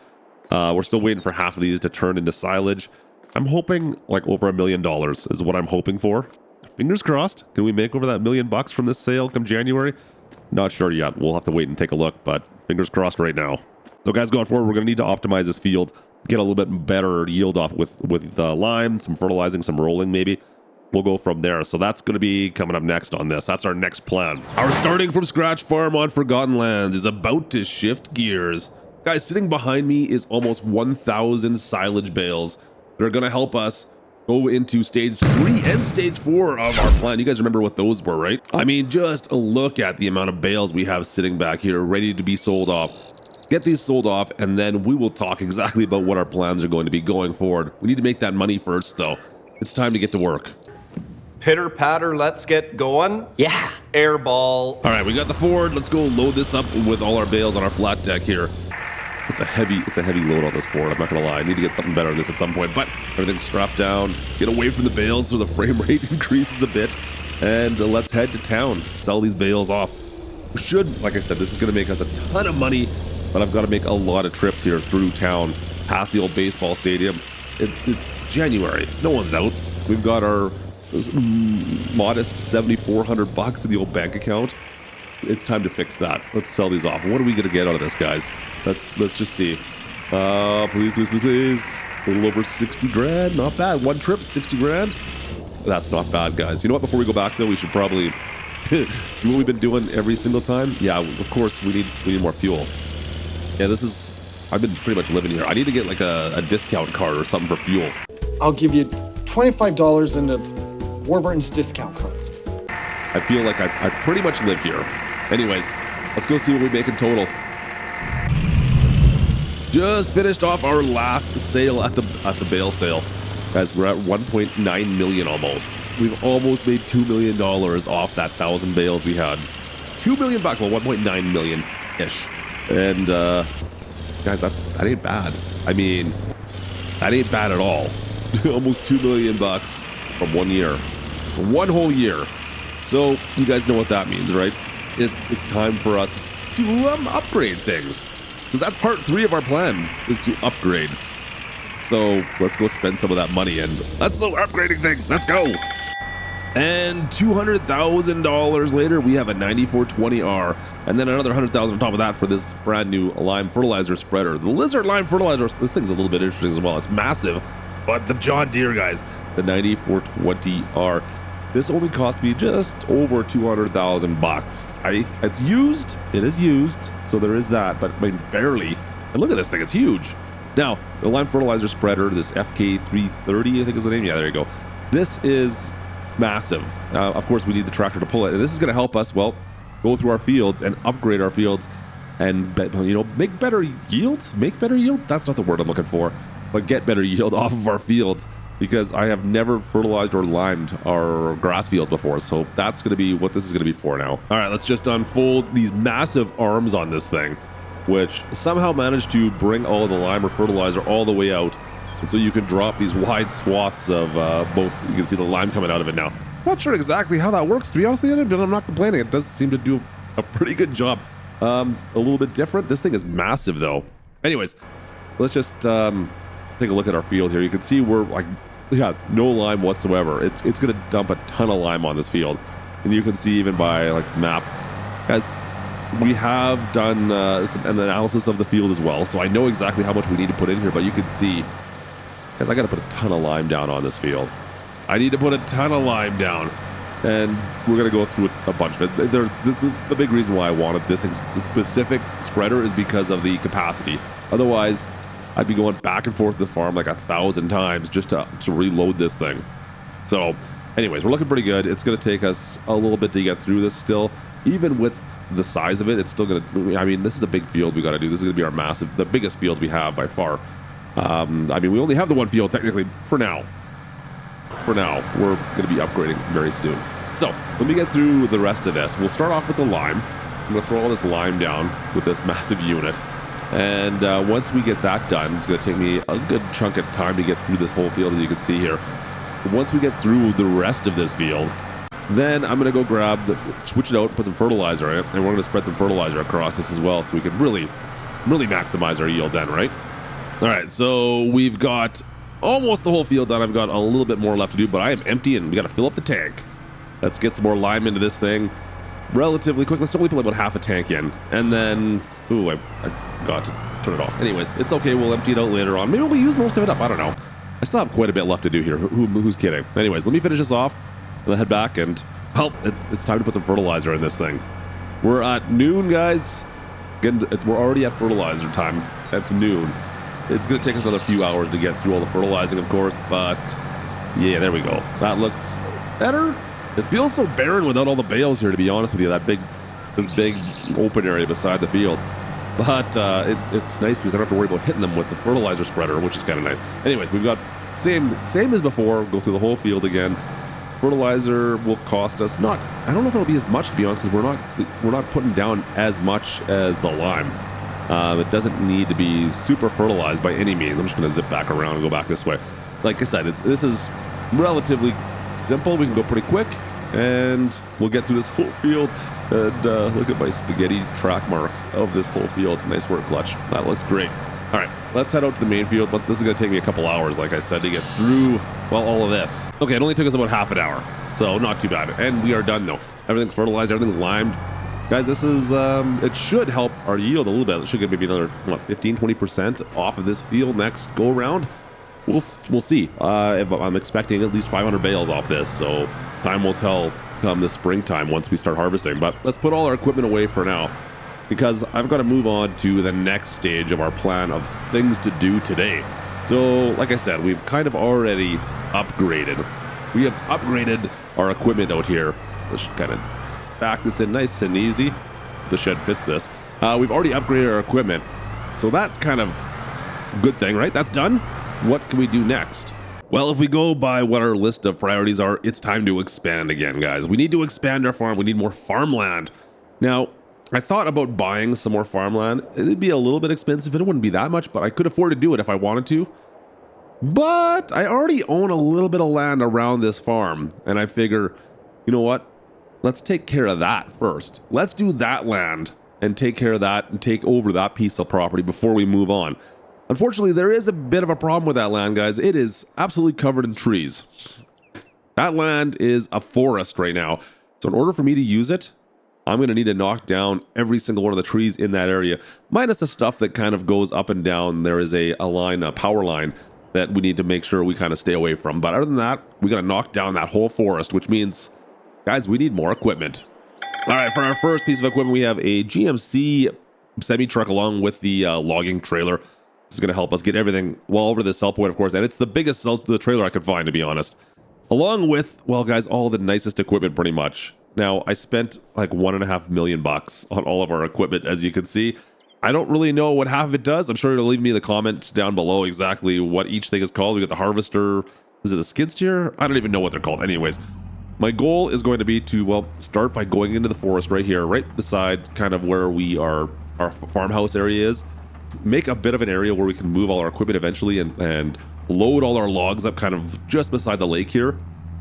We're still waiting for half of these to turn into silage. I'm hoping like over $1 million is what I'm hoping for. Fingers crossed. Can we make over that $1 million from this sale come January? Not sure yet. We'll have to wait and take a look, but fingers crossed right now. So guys, going forward, we're going to need to optimize this field, get a little bit better yield off with lime, some fertilizing, some rolling maybe. We'll go from there. So that's going to be coming up next on this. That's our next plan. Our starting from scratch farm on Forgotten Lands is about to shift gears. Guys, sitting behind me is almost 1,000 silage bales that are going to help us go into stage 3 and stage 4 of our plan. You guys remember what those were, right? I mean, just look at the amount of bales we have sitting back here ready to be sold off. Get these sold off, and then we will talk exactly about what our plans are going to be going forward. We need to make that money first, though. It's time to get to work. Pitter patter, let's get going. Yeah. Air ball. All right, we got the Ford. Let's go load this up with all our bales on our flat deck here. It's a heavy load on this Ford. I'm not gonna lie. I need to get something better than this at some point, but everything's strapped down. Get away from the bales so the frame rate increases a bit, and let's head to town. Sell these bales off. We should, like I said, this is gonna make us a ton of money, but I've got to make a lot of trips here through town, past the old baseball stadium. It's January. No one's out. We've got our modest $7,400 in the old bank account. It's time to fix that. Let's sell these off. What are we gonna get out of this, guys? Let's just see. Please. A little over 60 grand. Not bad. One trip, 60 grand. That's not bad, guys. You know what? Before we go back, though, we should probably do what we've been doing every single time. Yeah, of course we need more fuel. Yeah, I've been pretty much living here. I need to get like a discount card or something for fuel. I'll give you $25 in the Warburton's discount card. I feel like I pretty much live here. Anyways, let's go see what we make in total. Just finished off our last sale at the bale sale. Guys, we're at 1.9 million almost. We've almost made $2 million off that 1,000 bales we had. $2 million, well, 1.9 million-ish. And guys, that ain't bad. I mean, that ain't bad at all. Almost $2 million from 1 year. For one whole year. So you guys know what that means, right? It's time for us to upgrade things. Because that's part 3 of our plan, is to upgrade. So let's go spend some of that money and let's start upgrading things. Let's go. And $200,000 later, we have a 9420R, and then another $100,000 on top of that for this brand new lime fertilizer spreader. The Lizard lime fertilizer, this thing's a little bit interesting as well. It's massive, but the John Deere, guys, the 9420R, this only cost me just over $200,000. It's used. It is used, so there is that, but I mean, barely. And look at this thing, it's huge. Now, the lime fertilizer spreader, this FK330, I think is the name. Yeah, there you go. This is massive. Of course, we need the tractor to pull it, and this is going to help us, well, go through our fields and upgrade our fields and, make better yield. Make better yield? That's not the word I'm looking for, but get better yield off of our fields, because I have never fertilized or limed our grass field before, so that's going to be what this is going to be for now. All right, let's just unfold these massive arms on this thing, which somehow managed to bring all the lime or fertilizer all the way out. And so you can drop these wide swaths of both. You can see the lime coming out of it now. Not sure exactly how that works, to be honest with you, but I'm not complaining. It does seem to do a pretty good job. A little bit different. This thing is massive, though. Anyways, let's just take a look at our field here. You can see we're like, yeah, no lime whatsoever. It's going to dump a ton of lime on this field. And you can see even by like the map, guys, we have done an analysis of the field as well. So I know exactly how much we need to put in here, but you can see, guys, I got to put a ton of lime down on this field. I need to put a ton of lime down, and we're going to go through a bunch of it. The big reason why I wanted this specific spreader is because of the capacity. Otherwise, I'd be going back and forth to the farm like 1,000 times just to reload this thing. So anyways, we're looking pretty good. It's going to take us a little bit to get through this still. Even with the size of it, it's still going to, I mean, this is a big field we got to do. This is going to be our massive, the biggest field we have by far. I mean, we only have the one field technically for now. For now, we're going to be upgrading very soon. So let me get through the rest of this. We'll start off with the lime. I'm going to throw all this lime down with this massive unit. And once we get that done, it's going to take me a good chunk of time to get through this whole field, as you can see here. But once we get through the rest of this field, then I'm going to go switch it out, put some fertilizer in it, and we're going to spread some fertilizer across this as well, so we can really maximize our yield then, right? All right, so we've got almost the whole field done. I've got a little bit more left to do, but I am empty, and we got to fill up the tank. Let's get some more lime into this thing relatively quick. Let's only put about half a tank in, and then, ooh, I got to turn it off. Anyways, it's okay. We'll empty it out later on. Maybe we'll use most of it up. I don't know. I still have quite a bit left to do here. Who's kidding? Anyways, let me finish this off. And then head back and help. It's time to put some fertilizer in this thing. We're at noon, guys. We're already at fertilizer time. It's noon. It's going to take us another few hours to get through all the fertilizing, of course, but yeah, there we go. That looks better. It feels so barren without all the bales here, to be honest with you. This big open area beside the field. But it's nice because I don't have to worry about hitting them with the fertilizer spreader, which is kind of nice. Anyways, we've got same as before. Go through the whole field again. Fertilizer will cost us I don't know if it'll be as much, to be honest, because we're not putting down as much as the lime. It doesn't need to be super fertilized by any means. I'm just going to zip back around and go back this way. Like I said, this is relatively simple. We can go pretty quick, and we'll get through this whole field. And look at my spaghetti track marks of this whole field. Nice work, Klutch. That looks great. All right, let's head out to the main field. But this is going to take me a couple hours, like I said, to get through, well, all of this. Okay, it only took us about half an hour, so not too bad. And we are done, though. Everything's fertilized, everything's limed. Guys, this is, it should help our yield a little bit. It should get maybe another, 15-20% off of this field next go around. We'll see. I'm expecting at least 500 bales off this, so time will tell come the springtime once we start harvesting. But let's put all our equipment away for now, because I've got to move on to the next stage of our plan of things to do today. So, like I said, we've kind of already upgraded. We have upgraded our equipment out here. Let's kind of back this in nice and easy. The shed fits this. We've already upgraded our equipment, so that's kind of a good thing, right? That's done. What can we do next? Well, if we go by what our list of priorities are, it's time to expand again, guys. We need to expand our farm. We need more farmland. Now, I thought about buying some more farmland. It'd be a little bit expensive. It wouldn't be that much, but I could afford to do it if I wanted to. But I already own a little bit of land around this farm, and I figure, you know what? Let's take care of that first. Let's do that land and take care of that and take over that piece of property before we move on. Unfortunately, there is a bit of a problem with that land, guys. It is absolutely covered in trees. That land is a forest right now. So in order for me to use it, I'm going to need to knock down every single one of the trees in that area, minus the stuff that kind of goes up and down. There is a power line that we need to make sure we kind of stay away from. But other than that, we got to knock down that whole forest, which means, guys, we need more equipment. All right, for our first piece of equipment, we have a GMC semi-truck along with the logging trailer. This is going to help us get everything well over the sell point, of course, and it's the biggest the trailer I could find, to be honest. Along with, well, guys, all the nicest equipment, pretty much. Now, I spent like $1.5 million on all of our equipment, as you can see. I don't really know what half of it does. I'm sure you'll leave me in the comments down below exactly what each thing is called. We got the harvester. Is it the skid steer? I don't even know what they're called. Anyways, my goal is going to be to, well, start by going into the forest right here, right beside kind of where our farmhouse area is. Make a bit of an area where we can move all our equipment eventually and load all our logs up kind of just beside the lake here.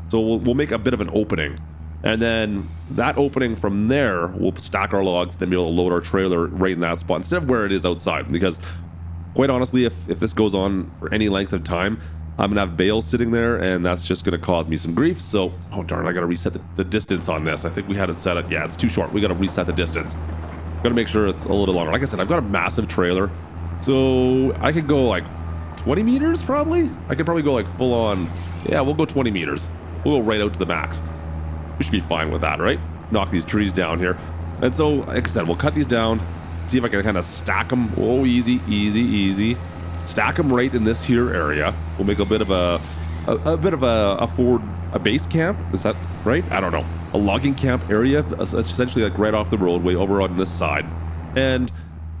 So we'll make a bit of an opening. And then that opening from there, we'll stack our logs, then be able to load our trailer right in that spot instead of where it is outside. Because quite honestly, if this goes on for any length of time, I'm gonna have bales sitting there, and that's just gonna cause me some grief. So, oh darn, I gotta reset the distance on this. I think we had it set at, yeah, it's too short. We gotta reset the distance. Gotta make sure it's a little longer. Like I said, I've got a massive trailer, so I could go like 20 meters probably. I could probably go like full on. Yeah, we'll go 20 meters. We'll go right out to the max. We should be fine with that, right? Knock these trees down here. And so, like I said, we'll cut these down, see if I can kind of stack them. Oh, easy, easy, easy. stack them right in this here area. We'll make a bit of a base camp. Is that right? I don't know. A logging camp area, essentially like right off the roadway over on this side. And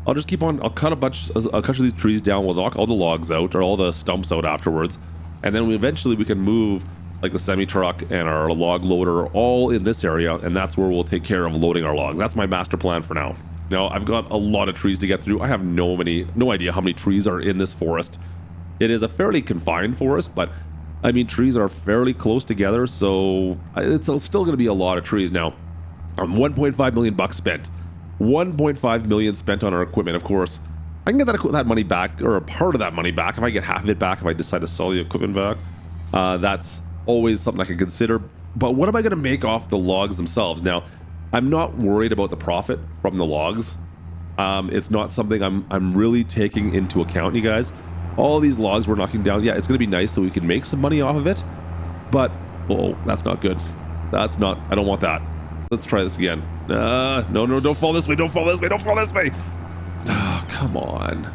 I'll just keep on, I'll cut of these trees down. We'll knock all the logs out or all the stumps out afterwards. And then eventually we can move like the semi truck and our log loader all in this area. And that's where we'll take care of loading our logs. That's my master plan for now. Now I've got a lot of trees to get through. I have no idea how many trees are in this forest. It is a fairly confined forest, but I mean, trees are fairly close together. So it's still going to be a lot of trees. Now, 1.5 million bucks spent. 1.5 million spent on our equipment. Of course, I can get that money back, or a part of that money back, if I get half of it back, if I decide to sell the equipment back. That's always something I can consider. But what am I going to make off the logs themselves? Now, I'm not worried about the profit from the logs. It's not something I'm really taking into account, you guys. All these logs we're knocking down, yeah, it's going to be nice so we can make some money off of it. But, oh, that's not good. That's not, I don't want that. Let's try this again. No, don't fall this way, don't fall this way, don't fall this way. Oh, come on.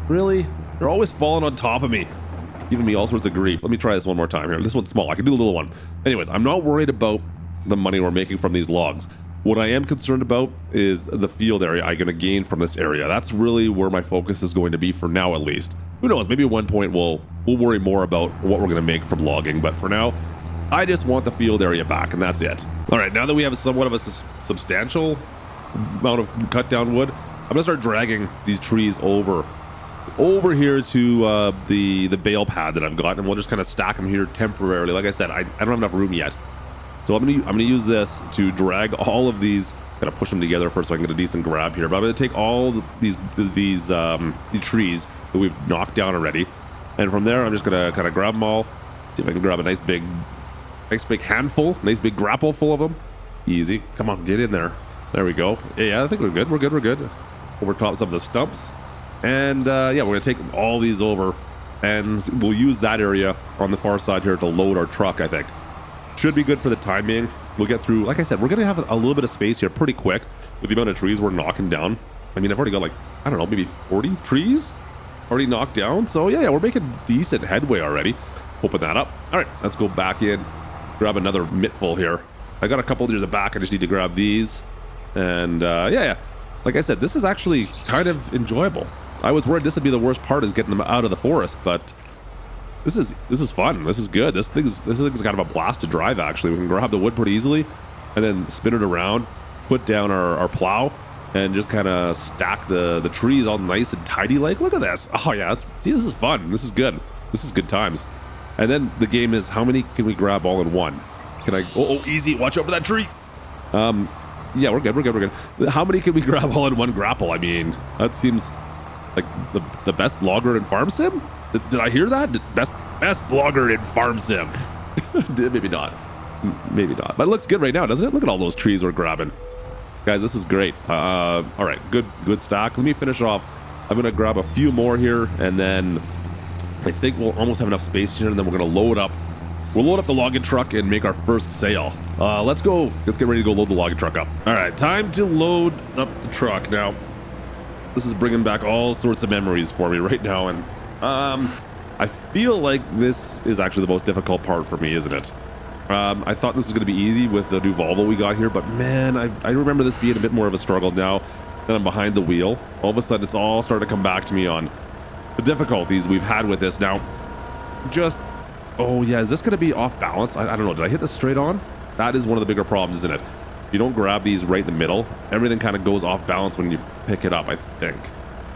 Really? They're always falling on top of me, giving me all sorts of grief. Let me try this one more time here. This one's small. I can do the little one. Anyways, I'm not worried about the money we're making from these logs. What I am concerned about is the field area I'm going to gain from this area. That's really where my focus is going to be for now, at least. Who knows? Maybe at one point we'll worry more about what we're going to make from logging. But for now, I just want the field area back, and that's it. All right, now that we have somewhat of a substantial amount of cut down wood, I'm going to start dragging these trees over here to the bale pad that I've got, and we'll just kind of stack them here temporarily. Like I said, I don't have enough room yet. So I'm gonna use this to drag all of these, kind of push them together first so I can get a decent grab here. But I'm gonna take all these trees that we've knocked down already, and from there I'm just gonna kind of grab them all. See if I can grab a nice big handful, nice big grapple full of them. Easy, come on, get in there. There we go. Yeah, I think we're good. We're good. Over tops of the stumps, and yeah, we're gonna take all these over, and we'll use that area on the far side here to load our truck. I think. Should be good for the time being. We'll get through, like I said, we're going to have a little bit of space here pretty quick with the amount of trees we're knocking down. I mean, I've already got like, I don't know, maybe 40 trees already knocked down. So yeah, we're making decent headway already. Open that up. All right, let's go back in, grab another mittful here. I got a couple near the back. I just need to grab these. And yeah. Like I said, this is actually kind of enjoyable. I was worried this would be the worst part, is getting them out of the forest, but This is fun. This is good. This thing's kind of a blast to drive, actually. We can grab the wood pretty easily and then spin it around, put down our plow, and just kind of stack the trees all nice and tidy like. Look at this. Oh yeah, see, this is fun. This is good. This is good times. And then the game is, how many can we grab all in one? Can I, oh, easy, watch out for that tree. Yeah, we're good. How many can we grab all in one grapple? I mean, that seems like the best logger in Farm Sim? Did I hear that? Best logger in Farm Sim. Maybe not. But it looks good right now, doesn't it? Look at all those trees we're grabbing. Guys, this is great. All right, good stock. Let me finish off. I'm gonna grab a few more here, and then I think we'll almost have enough space here, and then we're gonna load up. We'll load up the logging truck and make our first sale. Let's go. Let's get ready to go load the logging truck up. All right, time to load up the truck. Now, this is bringing back all sorts of memories for me right now, and I feel like this is actually the most difficult part for me, isn't it? I thought this was going to be easy with the new Volvo we got here, but man, I remember this being a bit more of a struggle now that I'm behind the wheel. All of a sudden, it's all starting to come back to me on the difficulties we've had with this. Now, oh yeah, is this going to be off balance? I don't know. Did I hit this straight on? That is one of the bigger problems, isn't it? If you don't grab these right in the middle, everything kind of goes off balance when you pick it up, I think.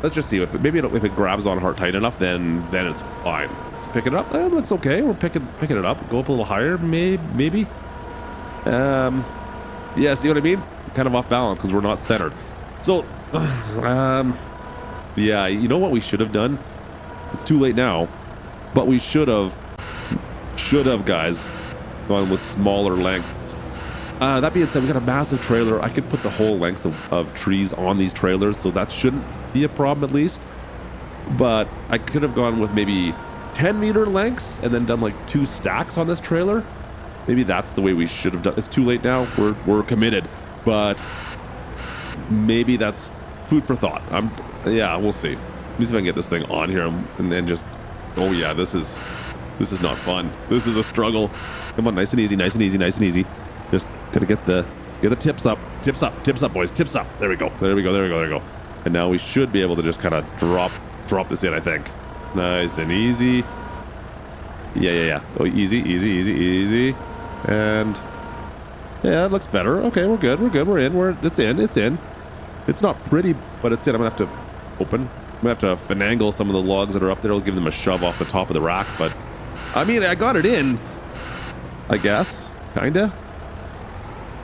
Let's just see. If it grabs on hard tight enough, then it's fine. Let's pick it up. It looks okay. We're picking it up. Go up a little higher, maybe. Yeah, see what I mean? Kind of off balance because we're not centered. So, yeah, you know what we should have done? It's too late now, but we should have, guys, gone with smaller lengths. That being said, we got a massive trailer. I could put the whole lengths of trees on these trailers, so that shouldn't be a problem at least. But I could have gone with maybe 10-meter lengths and then done like 2 stacks on this trailer. Maybe that's the way we should have done. It's too late now. We're committed, but maybe that's food for thought. Yeah, we'll see. me see if I can get this thing on here and then just, oh yeah, this is not fun. This is a struggle. Come on, nice and easy, nice and easy, nice and easy. Just gotta get the tips up, boys, tips up. There we go, there we go, there we go, there we go. And now we should be able to just kind of drop this in, I think. Nice and easy. Yeah. Oh, easy. And yeah, it looks better. Okay, we're good. We're in. It's in. It's not pretty, but it's in. I'm gonna have to open. I'm gonna have to finagle some of the logs that are up there. I'll give them a shove off the top of the rack, but I mean, I got it in, I guess, kinda.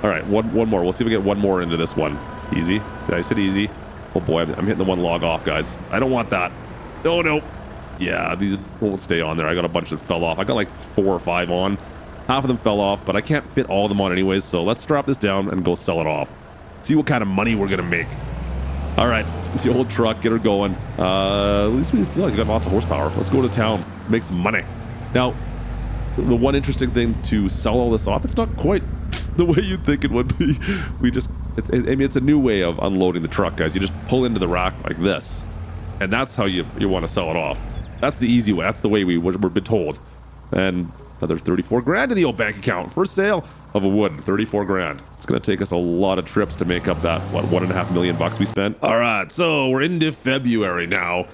All right, one more. We'll see if we get one more into this one. Easy. Nice and easy. Oh boy, I'm hitting the one log off, guys. I don't want that. Oh no. Yeah, these won't stay on there. I got a bunch that fell off. I got like 4 or 5 on. Half of them fell off, but I can't fit all of them on anyways, so let's strap this down and go sell it off. See what kind of money we're gonna make. All right, it's the old truck, get her going. At least we feel like we got lots of horsepower. Let's go to town. Let's make some money. Now, the one interesting thing to sell all this off, it's not quite the way you'd think it would be. I mean, it's a new way of unloading the truck, guys. You just pull into the rack like this, and that's how you want to sell it off. That's the easy way. That's the way we've been told. And another 34 grand in the old bank account for sale of a wood. 34 grand. It's going to take us a lot of trips to make up that, what, $1.5 million we spent. All right, so we're into February now.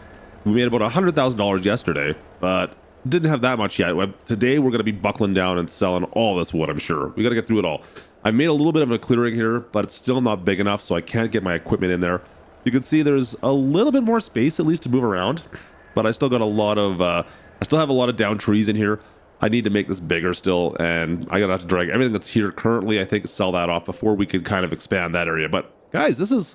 We made about $100,000 yesterday, but didn't have that much yet. Today we're going to be buckling down and selling all this wood, I'm sure. We got to get through it all. I made a little bit of a clearing here, but it's still not big enough, so I can't get my equipment in there. You can see there's a little bit more space at least to move around, but I still got a lot of I still have a lot of down trees in here. I need to make this bigger still, and I gotta have to drag everything that's here currently, I think, sell that off before we can kind of expand that area. But guys, this is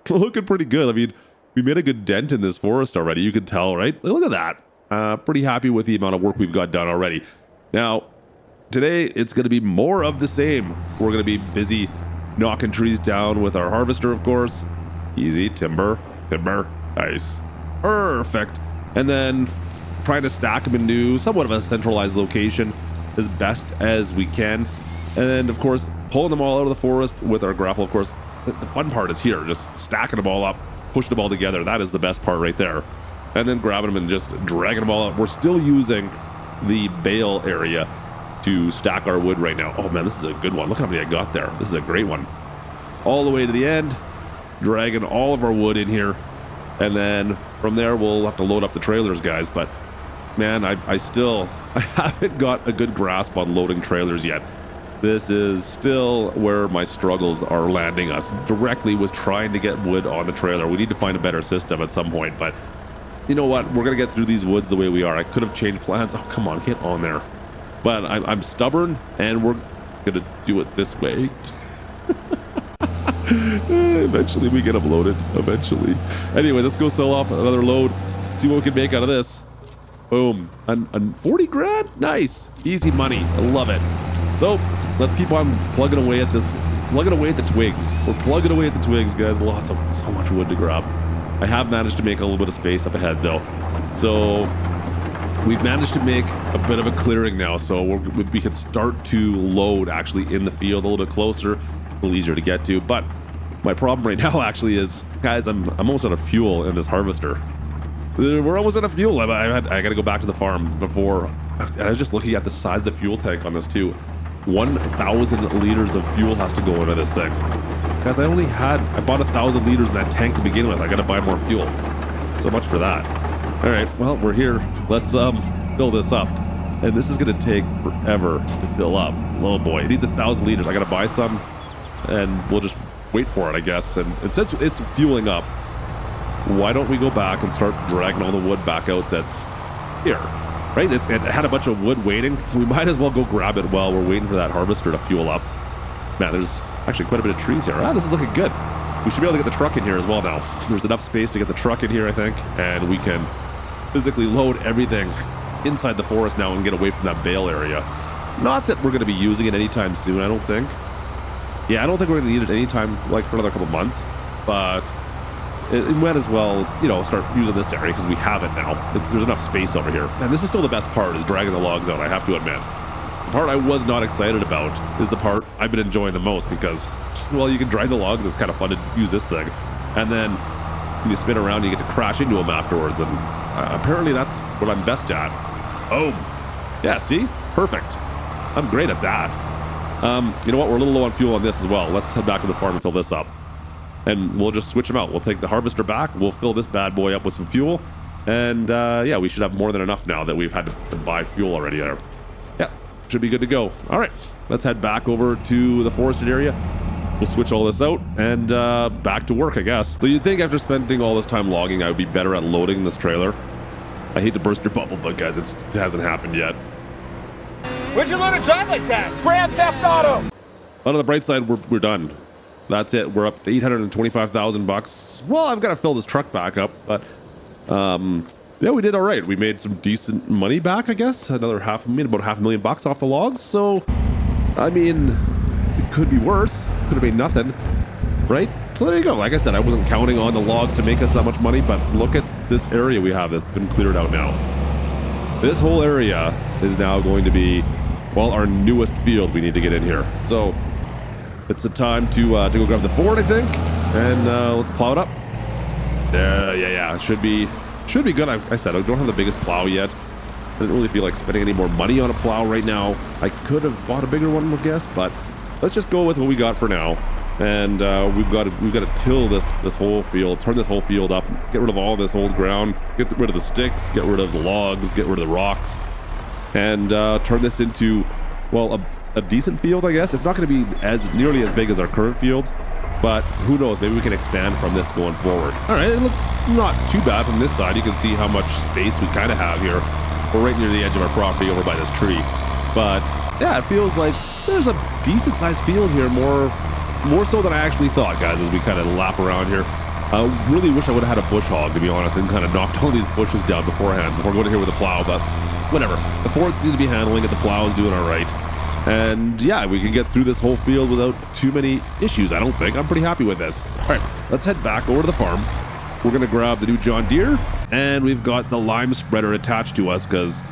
looking pretty good. I mean, we made a good dent in this forest already, you can tell, right? Look at that. Pretty happy with the amount of work we've got done already. Now today it's going to be more of the same. We're going to be busy knocking trees down with our harvester, of course. Easy. Timber, nice, perfect. And then trying to stack them into somewhat of a centralized location as best as we can. And of course, pulling them all out of the forest with our grapple. Of course, the fun part is here, just stacking them all up, pushing them all together. That is the best part right there. And then grabbing them and just dragging them all up. We're still using the bale area to stack our wood right now. Oh man, this is a good one. Look how many I got there. This is a great one. All the way to the end, dragging all of our wood in here. And then from there, we'll have to load up the trailers, guys. But man, I haven't got a good grasp on loading trailers yet. This is still where my struggles are landing us. Directly was trying to get wood on the trailer. We need to find a better system at some point, but you know what? We're gonna get through these woods the way we are. I could have changed plans. Oh, come on, get on there. But I'm stubborn, and we're gonna do it this way. Eventually we get them loaded. Eventually. Anyway, let's go sell off another load. See what we can make out of this. Boom. And 40 grand? Nice. Easy money. I love it. So let's keep on plugging away at this. Plugging away at the twigs. We're plugging away at the twigs, guys. So much wood to grab. I have managed to make a little bit of space up ahead though. So we've managed to make a bit of a clearing now. So we can start to load actually in the field a little bit closer, a little easier to get to. But my problem right now actually is, guys, I'm almost out of fuel in this harvester. We're almost out of fuel. I got to go back to the farm before. I was just looking at the size of the fuel tank on this too. 1,000 liters of fuel has to go into this thing. Guys, I bought 1,000 liters in that tank to begin with. I got to buy more fuel. So much for that. All right, well, we're here. Let's fill this up. And this is going to take forever to fill up. Oh boy, it needs 1,000 liters. I got to buy some, and we'll just wait for it, I guess. And since it's fueling up, why don't we go back and start dragging all the wood back out that's here, right? It had a bunch of wood waiting. We might as well go grab it while we're waiting for that harvester to fuel up. Man, there's actually quite a bit of trees here. This is looking good. We should be able to get the truck in here as well now. There's enough space to get the truck in here, I think, and we can physically load everything inside the forest now and get away from that bale area. Not that we're going to be using it anytime soon, I don't think. Yeah, I don't think we're going to need it anytime, like for another couple months, but it might as well, start using this area because we have it now. There's enough space over here. And this is still the best part, is dragging the logs out, I have to admit. The part I was not excited about is the part I've been enjoying the most because, well, you can drag the logs. It's kind of fun to use this thing. And then when you spin around, you get to crash into them afterwards, and apparently that's what I'm best at. Oh, yeah, see? Perfect. I'm great at that. You know what? We're a little low on fuel on this as well. Let's head back to the farm and fill this up. And we'll just switch them out. We'll take the harvester back. We'll fill this bad boy up with some fuel. And yeah, we should have more than enough now that we've had to buy fuel already there. Yeah, should be good to go. All right, let's head back over to the forested area. We'll switch all this out and back to work, I guess. So you'd think after spending all this time logging, I would be better at loading this trailer. I hate to burst your bubble, but guys, it hasn't happened yet. Where'd you learn to drive like that? Grand Theft Auto! On the bright side, we're done. That's it. We're up to $825,000. Well, I've got to fill this truck back up, but yeah, we did all right. We made some decent money back, I guess. About $500,000 off the logs. So, I mean, it could be worse. Could have made nothing, right? So there you go. Like I said, I wasn't counting on the logs to make us that much money, but look at this area we have that's been cleared out now. This whole area is now going to be, well, our newest field we need to get in here. So it's the time to go grab the Ford, I think, and let's plow it up. Yeah, it should be good. I said I don't have the biggest plow yet. I didn't really feel like spending any more money on a plow right now. I could have bought a bigger one, I guess, but let's just go with what we got for now. And we've got to till this whole field, turn this whole field up, get rid of all this old ground, get rid of the sticks, get rid of the logs, get rid of the rocks, and turn this into, well, a decent field, I guess. It's not going to be nearly as big as our current field, but who knows? Maybe we can expand from this going forward. All right, it looks not too bad from this side. You can see how much space we kind of have here. We're right near the edge of our property over by this tree, but yeah, it feels like there's a decent sized field here, more so than I actually thought, guys, as we kind of lap around here. I really wish I would have had a bush hog, to be honest, and kind of knocked all these bushes down beforehand before going in here with a plow, but whatever. The Ford seems to be handling it, the plow is doing all right. And yeah, we can get through this whole field without too many issues, I don't think. I'm pretty happy with this. All right, let's head back over to the farm. We're gonna grab the new John Deere, and we've got the lime spreader attached to us because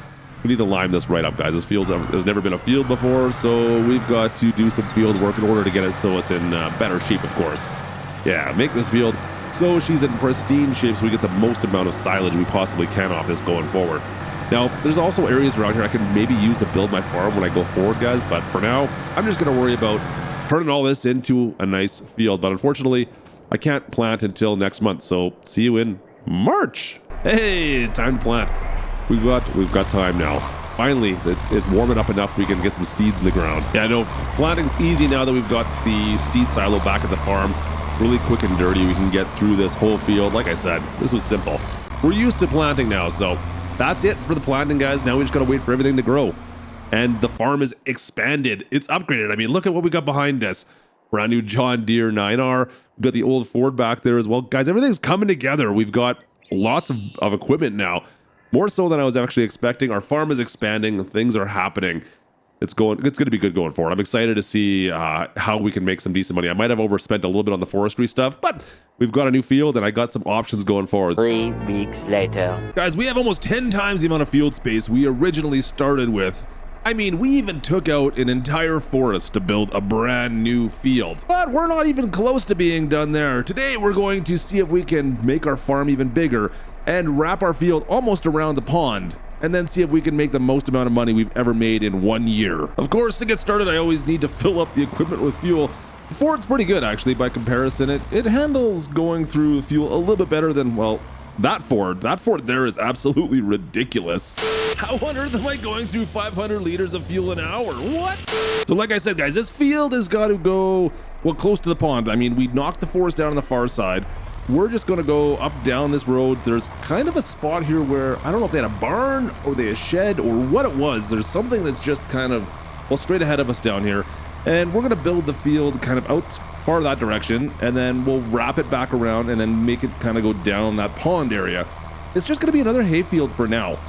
we need to lime this right up, guys. This field has never been a field before, so we've got to do some field work in order to get it so it's in better shape, of course. Yeah, make this field so she's in pristine shape so we get the most amount of silage we possibly can off this going forward. Now, there's also areas around here I can maybe use to build my farm when I go forward, guys, but for now, I'm just going to worry about turning all this into a nice field. But unfortunately, I can't plant until next month, so see you in March. Hey, time to plant. We've got time now. Finally, it's warming up enough we can get some seeds in the ground. Yeah, I know planting's easy now that we've got the seed silo back at the farm. Really quick and dirty. We can get through this whole field. Like I said, this was simple. We're used to planting now, so that's it for the planting, guys. Now we just gotta wait for everything to grow. And the farm is expanded. It's upgraded. I mean, look at what we got behind us. Brand new John Deere 9R. We've got the old Ford back there as well. Guys, everything's coming together. We've got lots of equipment now. More so than I was actually expecting. Our farm is expanding. Things are happening. It's going to be good going forward. I'm excited to see how we can make some decent money. I might have overspent a little bit on the forestry stuff, but we've got a new field and I got some options going forward. 3 weeks later. Guys, we have almost 10 times the amount of field space we originally started with. I mean, we even took out an entire forest to build a brand new field. But we're not even close to being done there. Today, we're going to see if we can make our farm even bigger and wrap our field almost around the pond, and then see if we can make the most amount of money we've ever made in 1 year. Of course, to get started, I always need to fill up the equipment with fuel. The Ford's pretty good, actually, by comparison. It handles going through fuel a little bit better than, well, that Ford. That Ford there is absolutely ridiculous. How on earth am I going through 500 liters of fuel an hour? What? So like I said, guys, this field has got to go, well, close to the pond. I mean, we knocked the forest down on the far side. We're just going to go up down this road. There's kind of a spot here where I don't know if they had a barn or they had a shed or what it was. There's something that's just kind of, well, straight ahead of us down here. And we're going to build the field kind of out far that direction, and then we'll wrap it back around and then make it kind of go down that pond area. It's just going to be another hay field for now.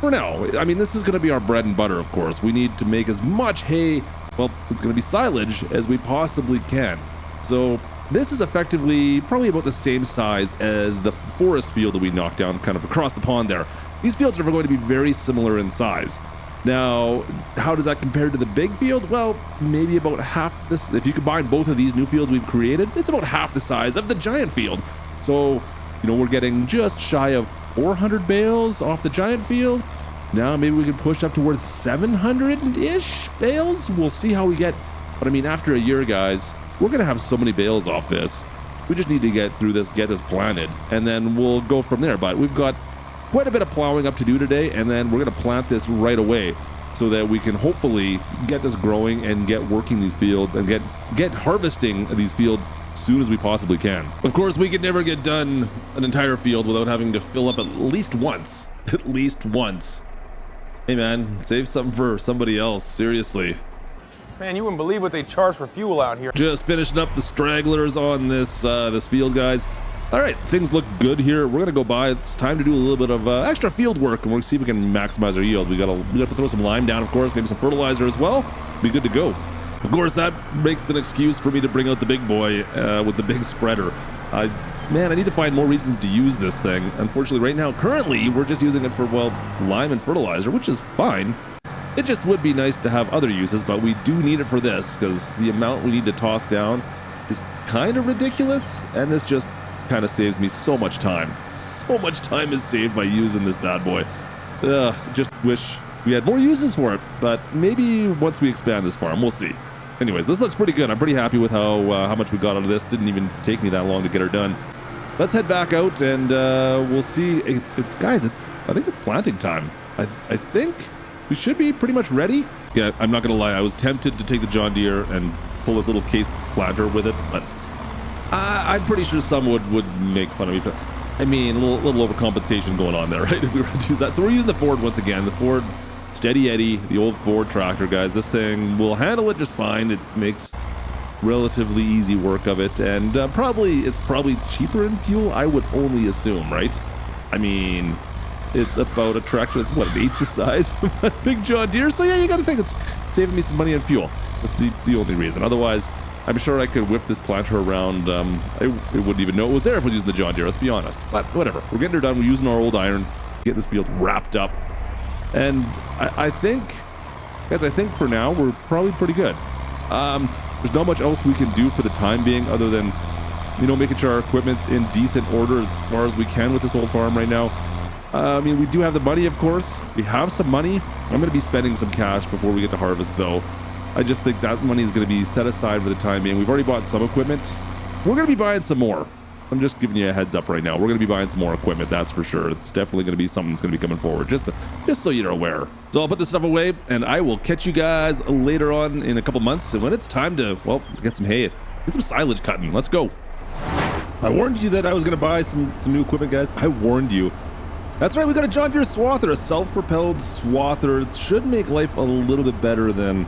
For now. I mean, this is going to be our bread and butter, of course. We need to make as much hay, well, it's going to be silage, as we possibly can. So this is effectively probably about the same size as the forest field that we knocked down kind of across the pond there. These fields are going to be very similar in size. Now, how does that compare to the big field? Well, maybe about half this. If you combine both of these new fields we've created, it's about half the size of the giant field. So You know, we're getting just shy of 400 bales off the giant field. Now maybe we can push up towards 700-ish bales. We'll see how we get. But I mean, after a year, guys, we're going to have so many bales off this. We just need to get through this, get this planted, and then we'll go from there. But we've got quite a bit of plowing up to do today, and then we're going to plant this right away so that we can hopefully get this growing and get working these fields and get harvesting these fields as soon as we possibly can. Of course, we could never get done an entire field without having to fill up at least once. At least once. Hey man, save something for somebody else, seriously. Man, you wouldn't believe what they charge for fuel out here. Just finishing up the stragglers on this this field, guys. All right, things look good here. We're gonna go by. It's time to do a little bit of extra field work, and we'll see if we can maximize our yield. We gotta throw some lime down, of course, maybe some fertilizer as well. Be good to go. Of course, that makes an excuse for me to bring out the big boy with the big spreader. Man, I need to find more reasons to use this thing. Unfortunately, right now, currently, we're just using it for, well, lime and fertilizer, which is fine. It just would be nice to have other uses, but we do need it for this because the amount we need to toss down is kind of ridiculous, and this just kind of saves me so much time. So much time is saved by using this bad boy. Just wish we had more uses for it, but maybe once we expand this farm, we'll see. Anyways, this looks pretty good. I'm pretty happy with how much we got out of this. Didn't even take me that long to get her done. Let's head back out and we'll see. Guys, I think it's planting time. I think we should be pretty much ready. Yeah, I'm not gonna lie. I was tempted to take the John Deere and pull this little case planter with it, but I'm pretty sure some would make fun of me. I mean, a little overcompensation going on there, right? If we were to use that. So we're using the Ford once again. The Ford Steady Eddie, the old Ford tractor, guys. This thing will handle it just fine. It makes relatively easy work of it, and it's probably cheaper in fuel, I would only assume, right? I mean, it's about a tractor that's, what, an eighth the size of a big John Deere, so yeah, you gotta think it's saving me some money in fuel. That's the only reason. Otherwise, I'm sure I could whip this planter around. I wouldn't even know it was there if I was using the John Deere, let's be honest. But whatever, we're getting her done. We're using our old iron, get this field wrapped up. And I think, guys, I think for now, we're probably pretty good. There's not much else we can do for the time being other than, you know, making sure our equipment's in decent order as far as we can with this old farm right now. I mean, we do have the money, of course. We have some money. I'm going to be spending some cash before we get to harvest, though. I just think that money is going to be set aside for the time being. We've already bought some equipment. We're going to be buying some more. I'm just giving you a heads up right now. We're going to be buying some more equipment, that's for sure. It's definitely going to be something that's going to be coming forward, just so you're aware. So I'll put this stuff away, and I will catch you guys later on in a couple months. And when it's time to, well, get some hay, get some silage cutting. Let's go. I warned you that I was going to buy some new equipment, guys. I warned you. That's right, we got a John Deere swather, a self-propelled swather. It should make life a little bit better than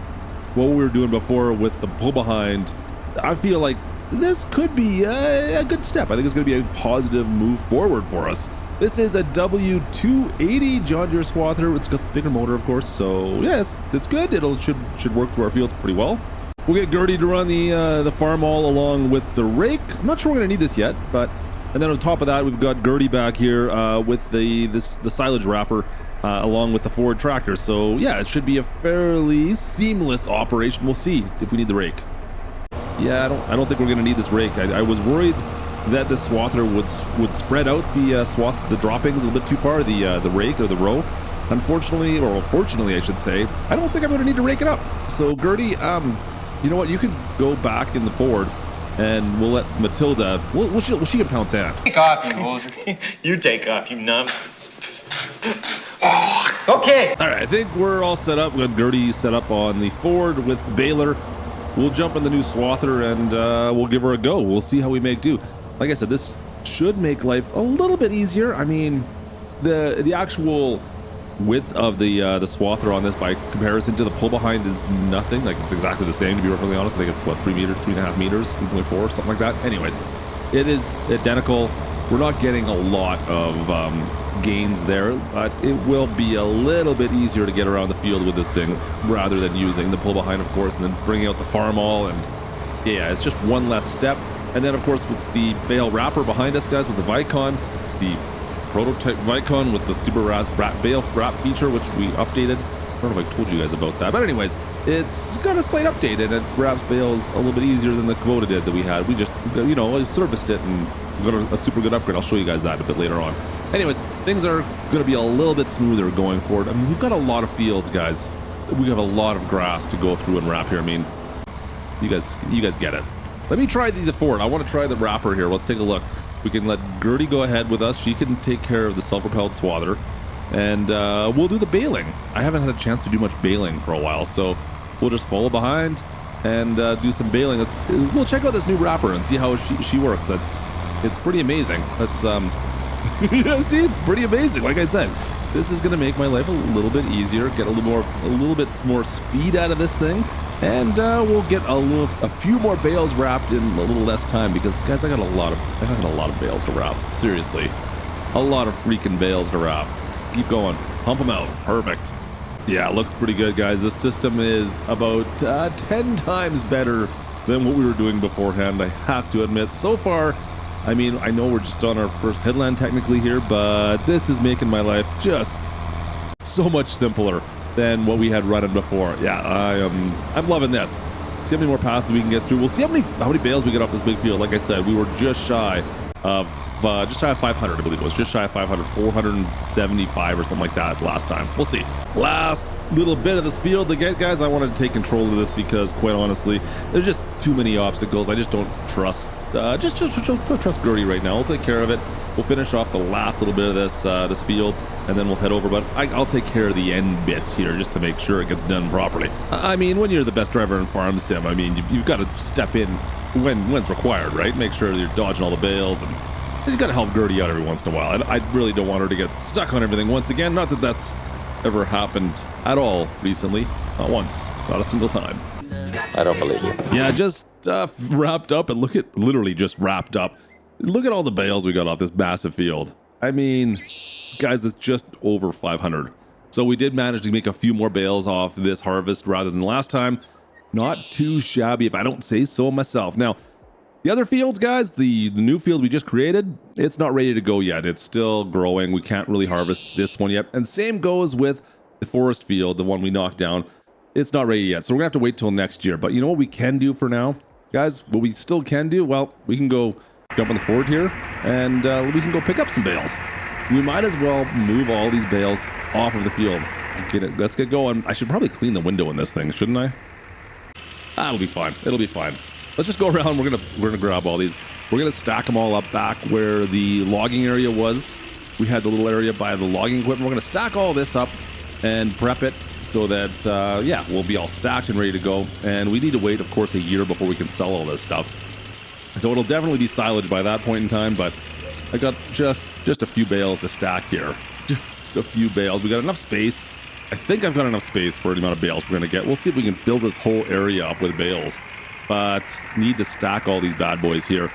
what we were doing before with the pull behind. I feel like this could be a good step. I think it's going to be a positive move forward for us. This is a W280 John Deere swather. It's got the bigger motor, of course, so yeah, it's good. It should work through our fields pretty well. We'll get Gertie to run the farm all along with the rake. I'm not sure we're going to need this yet, but and then on top of that, we've got Gertie back here with the silage wrapper along with the Ford tractor. So yeah, it should be a fairly seamless operation. We'll see if we need the rake. Yeah, I don't think we're going to need this rake. I was worried that the swather would spread out the droppings a little bit too far, the rake or the row. Unfortunately, or fortunately, I should say, I don't think I'm going to need to rake it up. So Gertie, you know what? You can go back in the Ford, and we'll let Matilda. She can pound sand. Take off, you loser. You take off, you numb. Okay. All right, I think we're all set up. We got Gertie set up on the Ford with the baler. We'll jump in the new swather and we'll give her a go. We'll see how we make do. Like I said, this should make life a little bit easier. I mean, the actual width of the swather on this by comparison to the pull behind is nothing. Like, it's exactly the same, to be perfectly honest. I think it's what, 3 meters, 3.5 meters, 3.4, something like that. Anyways, it is identical. We're not getting a lot of gains there, but it will be a little bit easier to get around the field with this thing rather than using the pull behind, of course, and then bringing out the farm all. And yeah, it's just one less step. And then, of course, with the bale wrapper behind us, guys, with the Vicon, the prototype Vicon with the super bale wrap feature, which we updated. I don't know if I told you guys about that, but anyways, it's got a slight update, and it wraps bales a little bit easier than the Kubota did that we had. We just, you know, serviced it and We've got a super good upgrade. I'll show you guys that a bit later on. Anyways, things are going to be a little bit smoother going forward. I mean, we've got a lot of fields, guys. We have a lot of grass to go through and wrap here. I mean, you guys get it. Let me try the ford. I want to try the wrapper here. Let's take a look. We can let Gertie go ahead with us. She can take care of the self-propelled swather, and we'll do the baling. I haven't had a chance to do much baling for a while, so we'll just follow behind and do some baling. We'll check out this new wrapper and see how she works. It's pretty amazing. That's see, it's pretty amazing. Like I said, this is going to make my life a little bit easier, get a little bit more speed out of this thing, and we'll get a few more bales wrapped in a little less time, because guys, I got a lot of bales to wrap. Seriously, a lot of freaking bales to wrap. Keep going, pump them out. Perfect. Yeah, it looks pretty good, guys. This system is about 10 times better than what we were doing beforehand, I have to admit. So far, I mean, I know we're just on our first headland technically here, but this is making my life just so much simpler than what we had running before. Yeah, I'm loving this. See how many more passes we can get through. We'll see how many bales we get off this big field. Like I said, we were just shy of 500, I believe it was. Just shy of 500, 475 or something like that last time. We'll see. Last little bit of this field to get, guys. I wanted to take control of this because, quite honestly, there's just too many obstacles. I just don't trust just trust Gertie right now. We'll take care of it. We'll finish off the last little bit of this field, and then we'll head over. But I'll take care of the end bits here just to make sure it gets done properly. I mean, when you're the best driver in Farm Sim, I mean, you've got to step in when it's required, right? Make sure you're dodging all the bales, and you got to help Gertie out every once in a while. I really don't want her to get stuck on everything once again. Not that that's ever happened at all recently. Not once. Not a single time. I don't believe you. Yeah, just wrapped up, and literally just wrapped up. Look at all the bales we got off this massive field. I mean, guys, it's just over 500. So we did manage to make a few more bales off this harvest rather than last time. Not too shabby, if I don't say so myself. Now, the other fields, guys, the new field we just created, it's not ready to go yet. It's still growing. We can't really harvest this one yet. And same goes with the forest field, the one we knocked down. It's not ready yet, so we're gonna have to wait till next year. But you know what we can do for now, guys? What we still can do, well, we can go jump on the ford here, and we can go pick up some bales. We might as well move all these bales off of the field. Let's get going. I should probably clean the window in this thing, shouldn't I? It'll be fine. It'll be fine. Let's just go around. We're gonna grab all these. We're gonna stack them all up back where the logging area was. We had the little area by the logging equipment. We're gonna stack all this up and prep it so that yeah, we'll be all stacked and ready to go. And we need to wait, of course, a year before we can sell all this stuff. So it'll definitely be silage by that point in time. But I got just a few bales to stack here. Just a few bales. We got enough space. I think I've got enough space for the amount of bales we're gonna get. We'll see if we can fill this whole area up with bales. But need to stack all these bad boys here.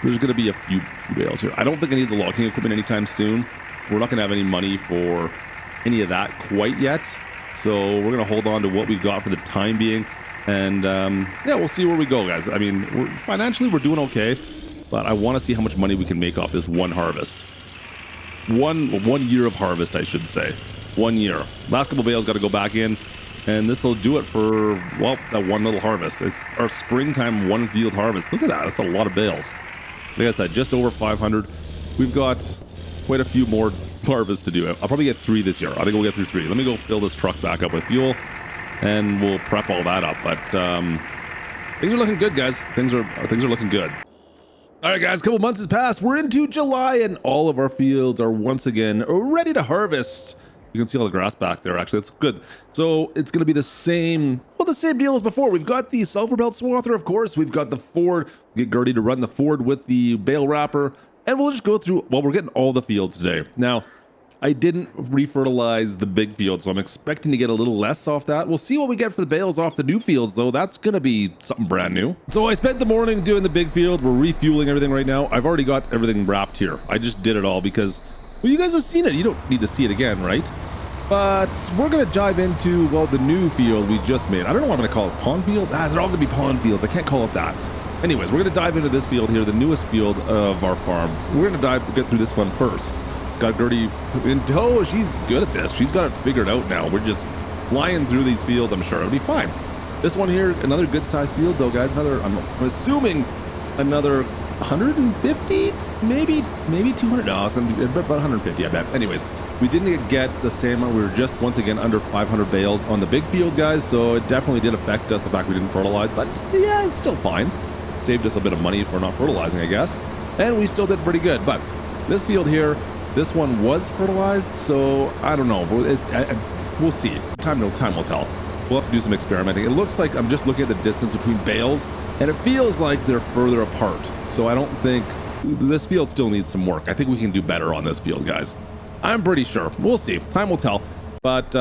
There's going to be a few bales here. I don't think I need the logging equipment anytime soon. We're not going to have any money for any of that quite yet. So we're going to hold on to what we've got for the time being. And yeah, we'll see where we go, guys. I mean, financially, we're doing okay. But I want to see how much money we can make off this one harvest. One year of harvest, I should say. 1 year. Last couple bales got to go back in. And this will do it for, well, that one little harvest. It's our springtime one field harvest. Look at that. That's a lot of bales. Like I said, just over 500. We've got quite a few more harvests to do. I'll probably get 3 this year. I think we'll get through 3. Let me go fill this truck back up with fuel, and we'll prep all that up. But things are looking good, guys. Things are looking good. All right, guys, a couple months has passed. We're into July, and all of our fields are once again ready to harvest. You can see all the grass back there, actually. It's good. So it's going to be the same deal as before. We've got the self-propelled swather, of course. We've got the ford. Get Gertie to run the ford with the bale wrapper. And we'll just go through, well, we're getting all the fields today. Now, I didn't refertilize the big field, so I'm expecting to get a little less off that. We'll see what we get for the bales off the new fields, though. That's going to be something brand new. So I spent the morning doing the big field. We're refueling everything right now. I've already got everything wrapped here. I just did it all because, well, you guys have seen it. You don't need to see it again, right? But we're going to dive into, well, the new field we just made. I don't know what I'm going to call it. Pond field? They're all going to be pond fields. I can't call it that. Anyways, we're going to dive into this field here, the newest field of our farm. We're going to get through this one first. Got Gertie in tow. She's good at this. She's got it figured out now. We're just flying through these fields. I'm sure it'll be fine. This one here, another good-sized field, though, guys. I'm assuming another 150, maybe 200. No, it's gonna be about 150, I bet. Anyways, we didn't get the same amount. We were just once again under 500 bales on the big field, guys, so it definitely did affect us, the fact we didn't fertilize, but yeah, it's still fine. Saved us a bit of money for not fertilizing, I guess, and we still did pretty good. But this field here, this one was fertilized, so I don't know. We'll see. Time will tell. We'll have to do some experimenting. It looks like I'm just looking at the distance between bales, and it feels like they're further apart. So I don't think this field still needs some work. I think we can do better on this field, guys. I'm pretty sure. We'll see. Time will tell. But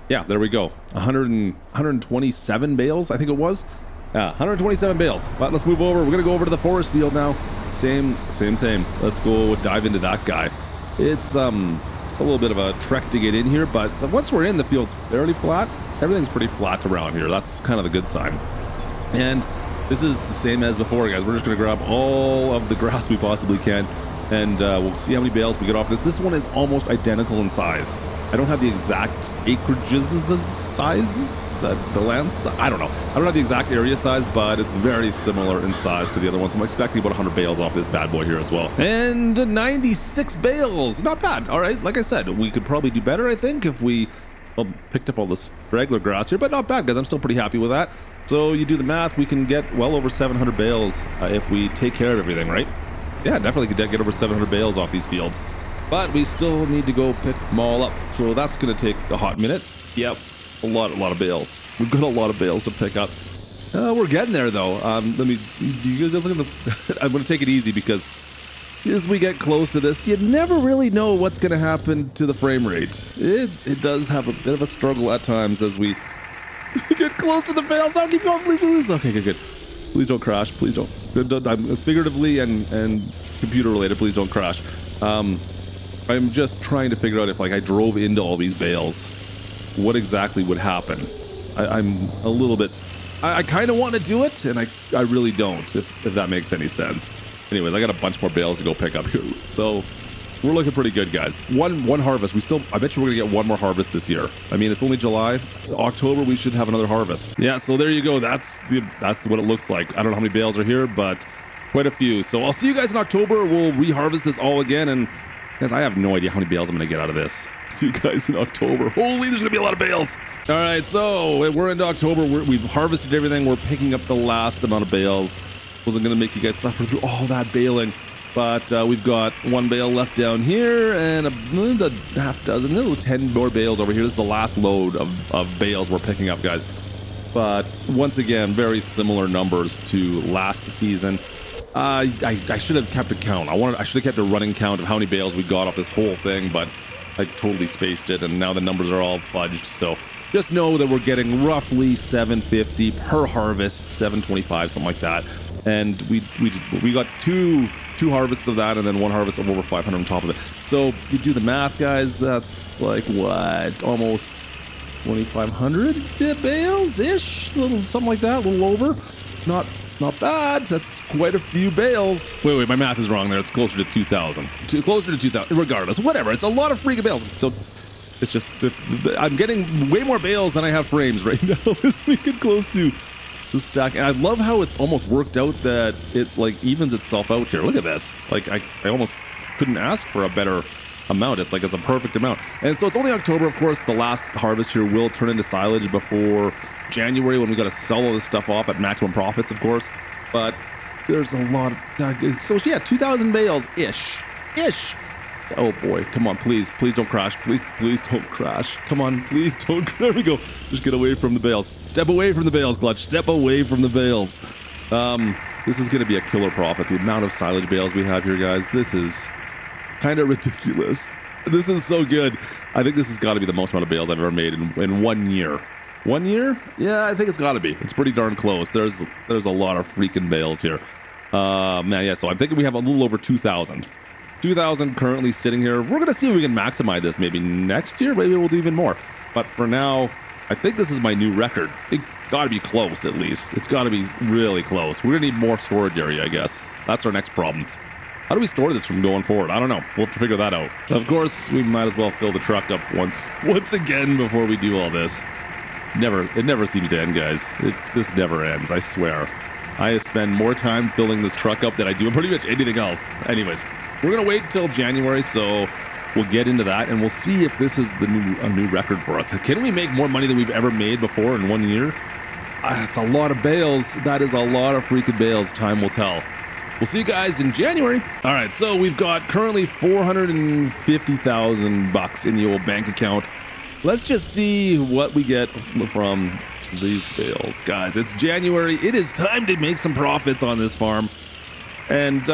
yeah, there we go. 127 bales, I think it was. 127 bales. But let's move over. We're gonna go over to the forest field now. Same thing. Let's go dive into that guy. It's a little bit of a trek to get in here, but once we're in, the field's fairly flat. Everything's pretty flat around here. That's kind of the good sign. And this is the same as before, guys. We're just going to grab all of the grass we possibly can, and we'll see how many bales we get off this. This one is almost identical in size. I don't have the exact acreages sizes, the land size. I don't know. I don't have the exact area size, but it's very similar in size to the other one. So I'm expecting about 100 bales off this bad boy here as well. And 96 bales. Not bad. All right. Like I said, we could probably do better, I think, if we picked up all this regular grass here, but not bad, guys. I'm still pretty happy with that. So you do the math, we can get well over 700 bales if we take care of everything, right? Yeah, definitely could get over 700 bales off these fields. But we still need to go pick them all up. So that's going to take a hot minute. Yep, a lot of bales. We've got a lot of bales to pick up. We're getting there, though. You guys look at the... I'm going to take it easy because as we get close to this, you never really know what's going to happen to the frame rate. It does have a bit of a struggle at times as we get close to the bales. Now keep going, please. Okay, good. Please don't crash. Please don't. I'm figuratively and computer related. Please don't crash. I'm just trying to figure out if, like, I drove into all these bales, what exactly would happen. I'm a little bit... I kind of want to do it, and I really don't, if that makes any sense. Anyways, I got a bunch more bales to go pick up here, so we're looking pretty good, guys. One harvest. I bet you we're gonna get one more harvest this year. I mean, it's only July. October, we should have another harvest. Yeah, so there you go. That's what it looks like. I don't know how many bales are here, but quite a few. So I'll see you guys in October. We'll reharvest this all again, and guys, I have no idea how many bales I'm gonna get out of this. See you guys in October. Holy, there's gonna be a lot of bales. All right, so we're into October. We've harvested everything. We're picking up the last amount of bales. Wasn't gonna make you guys suffer through all that baling, but we've got one bale left down here and a half dozen, no, 10 more bales over here. This is the last load of bales we're picking up, guys. But once again, very similar numbers to last season. I should have kept a count. I should have kept a running count of how many bales we got off this whole thing, but I totally spaced it, and now the numbers are all fudged. So just know that we're getting roughly 750 per harvest, 725, something like that. And we got two harvests of that, and then one harvest of over 500 on top of it. So you do the math, guys. That's like what, almost 2,500 bales ish, something like that, a little over. Not bad. That's quite a few bales. Wait, my math is wrong there. It's closer to 2,000. Closer to 2,000. Regardless, whatever. It's a lot of freaking bales. So it's just I'm getting way more bales than I have frames right now as we get close to the stack. And I love how it's almost worked out that it like evens itself out here. Look at this. Like I almost couldn't ask for a better amount. It's like it's a perfect amount. And so it's only October, of course. The last harvest here will turn into silage before January, when we got to sell all this stuff off at maximum profits, of course. But there's a lot of so yeah, 2,000 bales ish. Oh boy, come on, please don't crash. Please don't crash. Come on, please don't. There we go. Just get away from the bales. Step away from the bales, Klutch. Step away from the bales. This is going to be a killer profit. The amount of silage bales we have here, guys, this is kind of ridiculous. This is so good. I think this has got to be the most amount of bales I've ever made in 1 year. 1 year? Yeah, I think it's got to be. It's pretty darn close. There's a lot of freaking bales here. Man, yeah, so I'm thinking we have a little over 2,000. 2,000 currently sitting here. We're going to see if we can maximize this maybe next year. Maybe we'll do even more. But for now, I think this is my new record. It got to be close, at least. It's got to be really close. We're going to need more storage area, I guess. That's our next problem. How do we store this from going forward? I don't know. We'll have to figure that out. Of course, we might as well fill the truck up once again before we do all this. It never seems to end, guys. This never ends, I swear. I spend more time filling this truck up than I do pretty much anything else. Anyways, we're going to wait till January, so we'll get into that, and we'll see if this is a new record for us. Can we make more money than we've ever made before in 1 year? That's a lot of bales. That is a lot of freaking bales. Time will tell. We'll see you guys in January. All right, so we've got currently $450,000 in the old bank account. Let's just see what we get from these bales. Guys, it's January. It is time to make some profits on this farm. And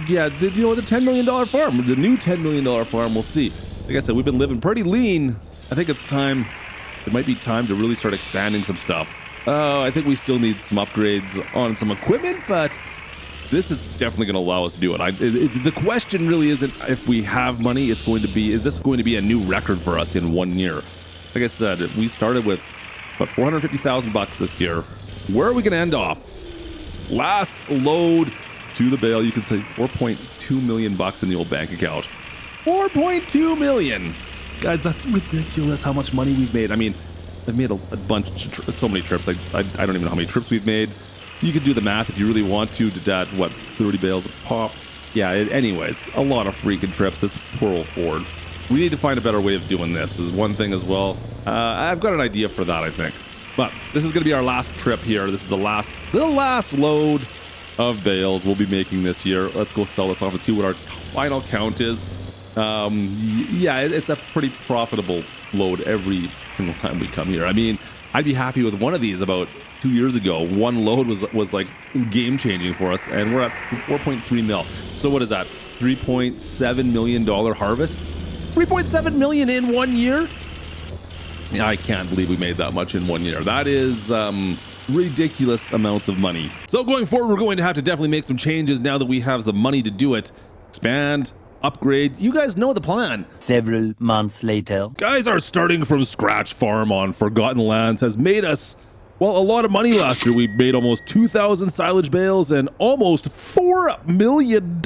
yeah, the $10 million farm, the new $10 million farm, we'll see. Like I said, we've been living pretty lean. I think it's time. It might be time to really start expanding some stuff. I think we still need some upgrades on some equipment, but this is definitely going to allow us to do it. The question really isn't if we have money. It's going to be, is this going to be a new record for us in 1 year? Like I said, we started with about $450,000 this year. Where are we going to end off? Last load to the bale, you can say $4.2 million in the old bank account. $4.2 million. Guys, that's ridiculous how much money we've made. I mean, I've made a bunch, so many trips. I don't even know how many trips we've made. You could do the math if you really want to. Did that, what, 30 bales a pop? Yeah, anyways, a lot of freaking trips. This poor old Ford. We need to find a better way of doing this is one thing as well. I've got an idea for that, I think. But this is going to be our last trip here. This is the last load of bales we'll be making this year. Let's go sell this off and see what our final count is. Yeah, it's a pretty profitable load every single time we come here. I mean, I'd be happy with one of these about 2 years ago. One load was like game changing for us, and we're at 4.3 mil. So what is that? $3.7 million harvest? 3.7 million in 1 year? Yeah, I can't believe we made that much in 1 year. That is ridiculous amounts of money. So going forward, we're going to have to definitely make some changes now that we have the money to do it. Expand, upgrade. You guys know the plan. Several months later. Guys, our starting from scratch farm on Forgotten Lands has made us, well, a lot of money last year. We made almost 2,000 silage bales and almost $4 million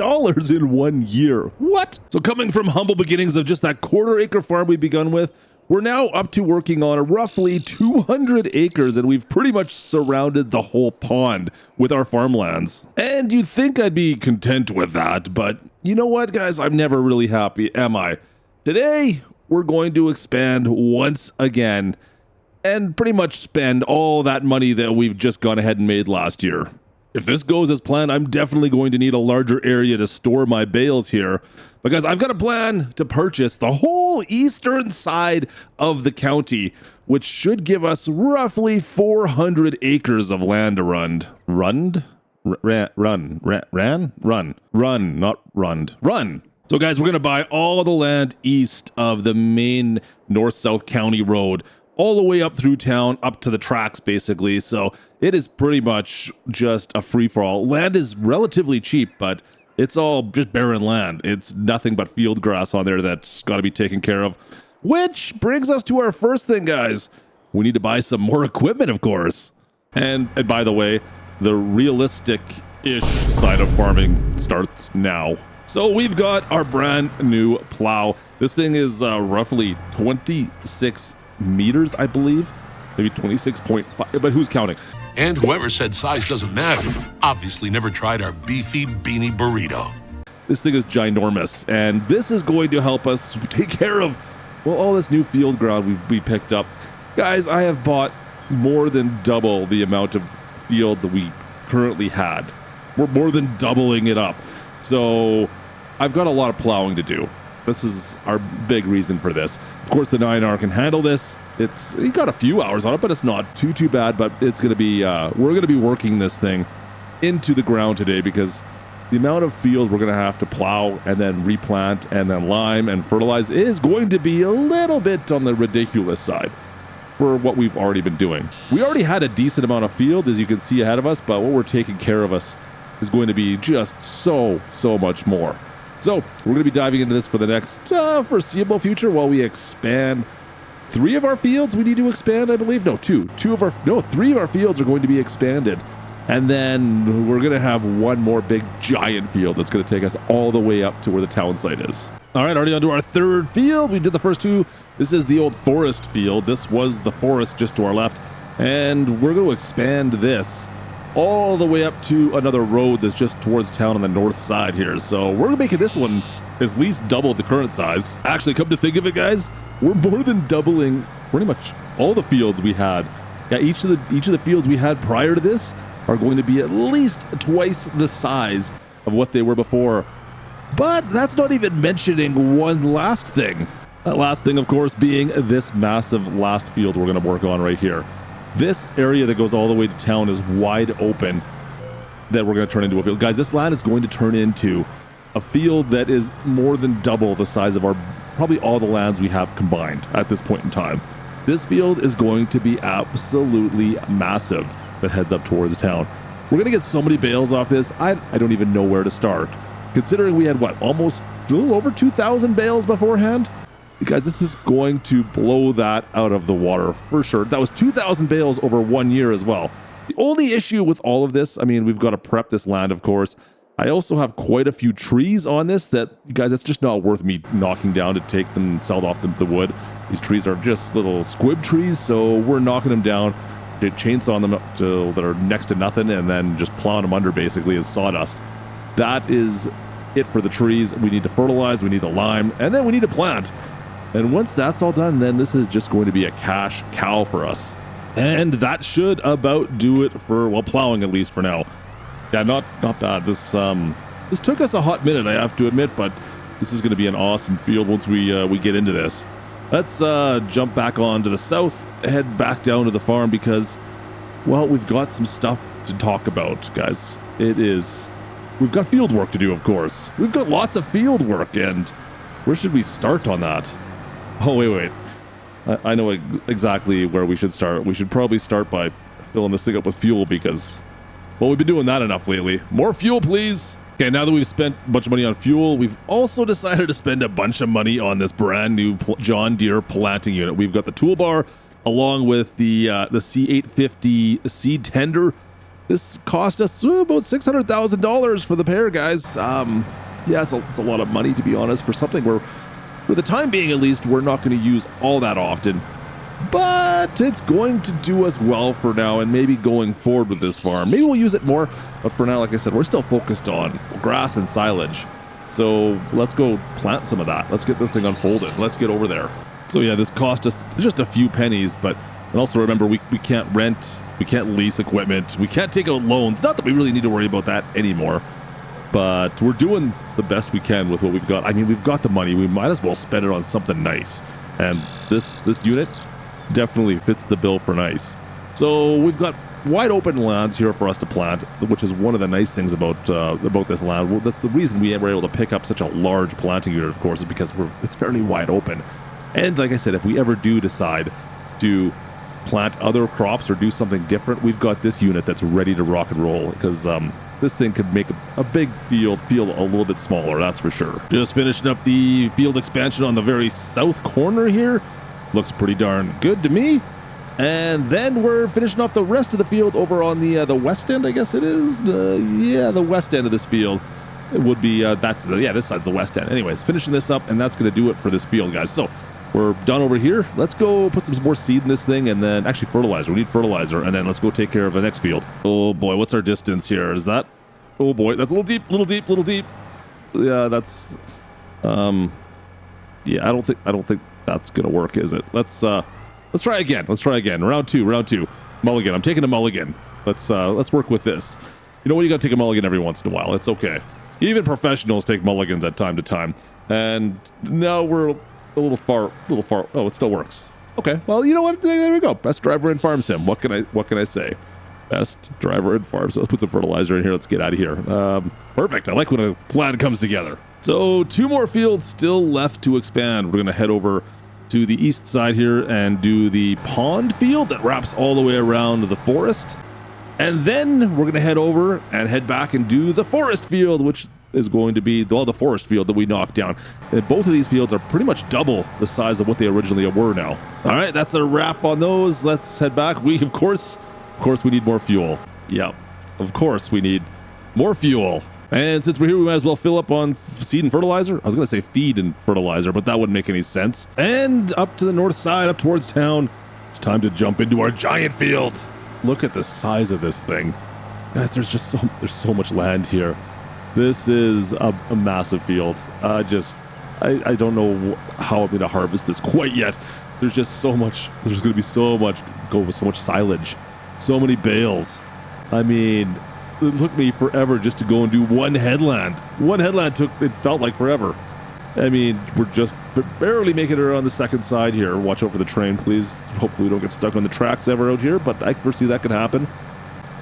in 1 year. What? So coming from humble beginnings of just that quarter-acre farm we begun with, we're now up to working on roughly 200 acres, and we've pretty much surrounded the whole pond with our farmlands. And you'd think I'd be content with that, but you know what, guys? I'm never really happy, am I? Today, we're going to expand once again and pretty much spend all that money that we've just gone ahead and made last year. If this goes as planned, I'm definitely going to need a larger area to store my bales here, because I've got a plan to purchase the whole eastern side of the county, which should give us roughly 400 acres of land to run. Run. So guys, we're going to buy all the land east of the main north-south county road, all the way up through town, up to the tracks, basically. So it is pretty much just a free-for-all. Land is relatively cheap, but it's all just barren land. It's nothing but field grass on there that's got to be taken care of. Which brings us to our first thing, guys. We need to buy some more equipment, of course. And by the way, the realistic-ish side of farming starts now. So we've got our brand new plow. This thing is roughly 26 meters, I believe. Maybe 26.5, but who's counting? And whoever said size doesn't matter obviously never tried our beefy beanie burrito. This thing is ginormous, and this is going to help us take care of, well, all this new field ground we picked up. Guys, I have bought more than double the amount of field that we currently had. We're more than doubling it up. So I've got a lot of plowing to do. This is our big reason for this. Of course, the 9R can handle this. You got a few hours on it, but it's not too bad. But it's going to be, we're going to be working this thing into the ground today, because the amount of field we're going to have to plow and then replant and then lime and fertilize is going to be a little bit on the ridiculous side for what we've already been doing. We already had a decent amount of field, as you can see ahead of us, but what we're taking care of us is going to be just so much more. So we're going to be diving into this for the next foreseeable future while we expand. 3 of our fields we need to expand, I believe. No, 3 of our fields are going to be expanded. And then we're going to have one more big giant field that's going to take us all the way up to where the town site is. All right, already on to our 3rd field. We did the first 2. This is the old forest field. This was the forest just to our left. And we're going to expand this all the way up to another road that's just towards town on the north side here. So we're making this one at least double the current size. Actually, come to think of it, guys, we're more than doubling pretty much all the fields we had. Yeah, each of the fields we had prior to this are going to be at least twice the size of what they were before. But that's not even mentioning one last thing. That last thing, of course, being this massive last field we're going to work on right here. This area that goes all the way to town is wide open that we're going to turn into a field. Guys, this land is going to turn into a field that is more than double the size of probably all the lands we have combined at this point in time. This field is going to be absolutely massive that heads up towards town. We're going to get so many bales off this, I don't even know where to start. Considering we had, what, almost a little over 2,000 bales beforehand? Guys, this is going to blow that out of the water for sure. That was 2,000 bales over 1 year as well. The only issue with all of this, I mean, we've got to prep this land, of course. I also have quite a few trees on this that, guys, it's just not worth me knocking down to take them and sell off the wood. These trees are just little squib trees, so we're knocking them down, chainsawing them up till they're next to nothing, and then just plowing them under basically as sawdust. That is it for the trees. We need to fertilize, we need to lime, and then we need to plant. And once that's all done, then this is just going to be a cash cow for us. And that should about do it for, well, plowing at least for now. Yeah, not bad. This took us a hot minute, I have to admit, but this is going to be an awesome field once we get into this. Let's jump back on to the south, head back down to the farm because, well, we've got some stuff to talk about, guys. We've got field work to do, of course. We've got lots of field work, and where should we start on that? Oh, wait. I know exactly where we should start. We should probably start by filling this thing up with fuel because, well, we've been doing that enough lately. More fuel, please. Okay, now that we've spent a bunch of money on fuel, we've also decided to spend a bunch of money on this brand new John Deere planting unit. We've got the toolbar along with the C850 seed tender. This cost us about $600,000 for the pair, guys. Yeah, it's a lot of money, to be honest, for something where, for the time being at least, we're not going to use all that often. But it's going to do us well for now, and maybe going forward with this farm. Maybe we'll use it more, but for now, like I said, we're still focused on grass and silage. So let's go plant some of that. Let's get this thing unfolded. Let's get over there. So yeah, this cost us just a few pennies, but and also remember, we can't rent, we can't lease equipment, we can't take out loans. Not that we really need to worry about that anymore. But we're doing the best we can with what we've got. I mean, we've got the money. We might as well spend it on something nice. And this unit definitely fits the bill for nice. So we've got wide open lands here for us to plant, which is one of the nice things about this land. Well, that's the reason we were able to pick up such a large planting unit, of course, is because it's fairly wide open. And like I said, if we ever do decide to plant other crops or do something different, we've got this unit that's ready to rock and roll because this thing could make a big field feel a little bit smaller, that's for sure. Just finishing up the field expansion on the very south corner here. Looks pretty darn good to me. And then we're finishing off the rest of the field over on the west end, I guess it is. Yeah, the west end of this field. It would be, this side's the west end. Anyways, finishing this up, and that's going to do it for this field, guys. So we're done over here. Let's go put some more seed in this thing, and then actually fertilizer. We need fertilizer, and then let's go take care of the next field. Oh boy, what's our distance here? Is that? Oh boy, that's a little deep, little deep. Yeah, that's. Yeah, I don't think that's gonna work, is it? Let's try again. Round two. Mulligan. I'm taking a mulligan. Let's work with this. You know what? You gotta take a mulligan every once in a while. It's okay. Even professionals take mulligans at time to time. And now we're a little far. Oh, it still works. Okay. Well, you know what? There we go. Best driver in farm sim. What can I say? Best driver in farm. So let's put some fertilizer in here. Let's get out of here. Perfect. I like when a plan comes together. So 2 more fields still left to expand. We're going to head over to the east side here and do the pond field that wraps all the way around the forest. And then we're going to head over and head back and do the forest field, which is going to be the forest field that we knocked down. And both of these fields are pretty much double the size of what they originally were now. All right, that's a wrap on those. Let's head back. We, of course, we need more fuel. Yeah, of course we need more fuel. And since we're here, we might as well fill up on seed and fertilizer. I was going to say feed and fertilizer, but that wouldn't make any sense. And up to the north side, up towards town, it's time to jump into our giant field. Look at the size of this thing. Guys, there's so much land here. This is a massive field. I don't know how I'm going to harvest this quite yet. There's just so much. There's going to be so much silage, so many bales. I mean, it took me forever just to go and do one headland. One headland it felt like forever. I mean, we're just barely making it around the second side here. Watch out for the train, please. Hopefully we don't get stuck on the tracks ever out here, but I foresee that can happen.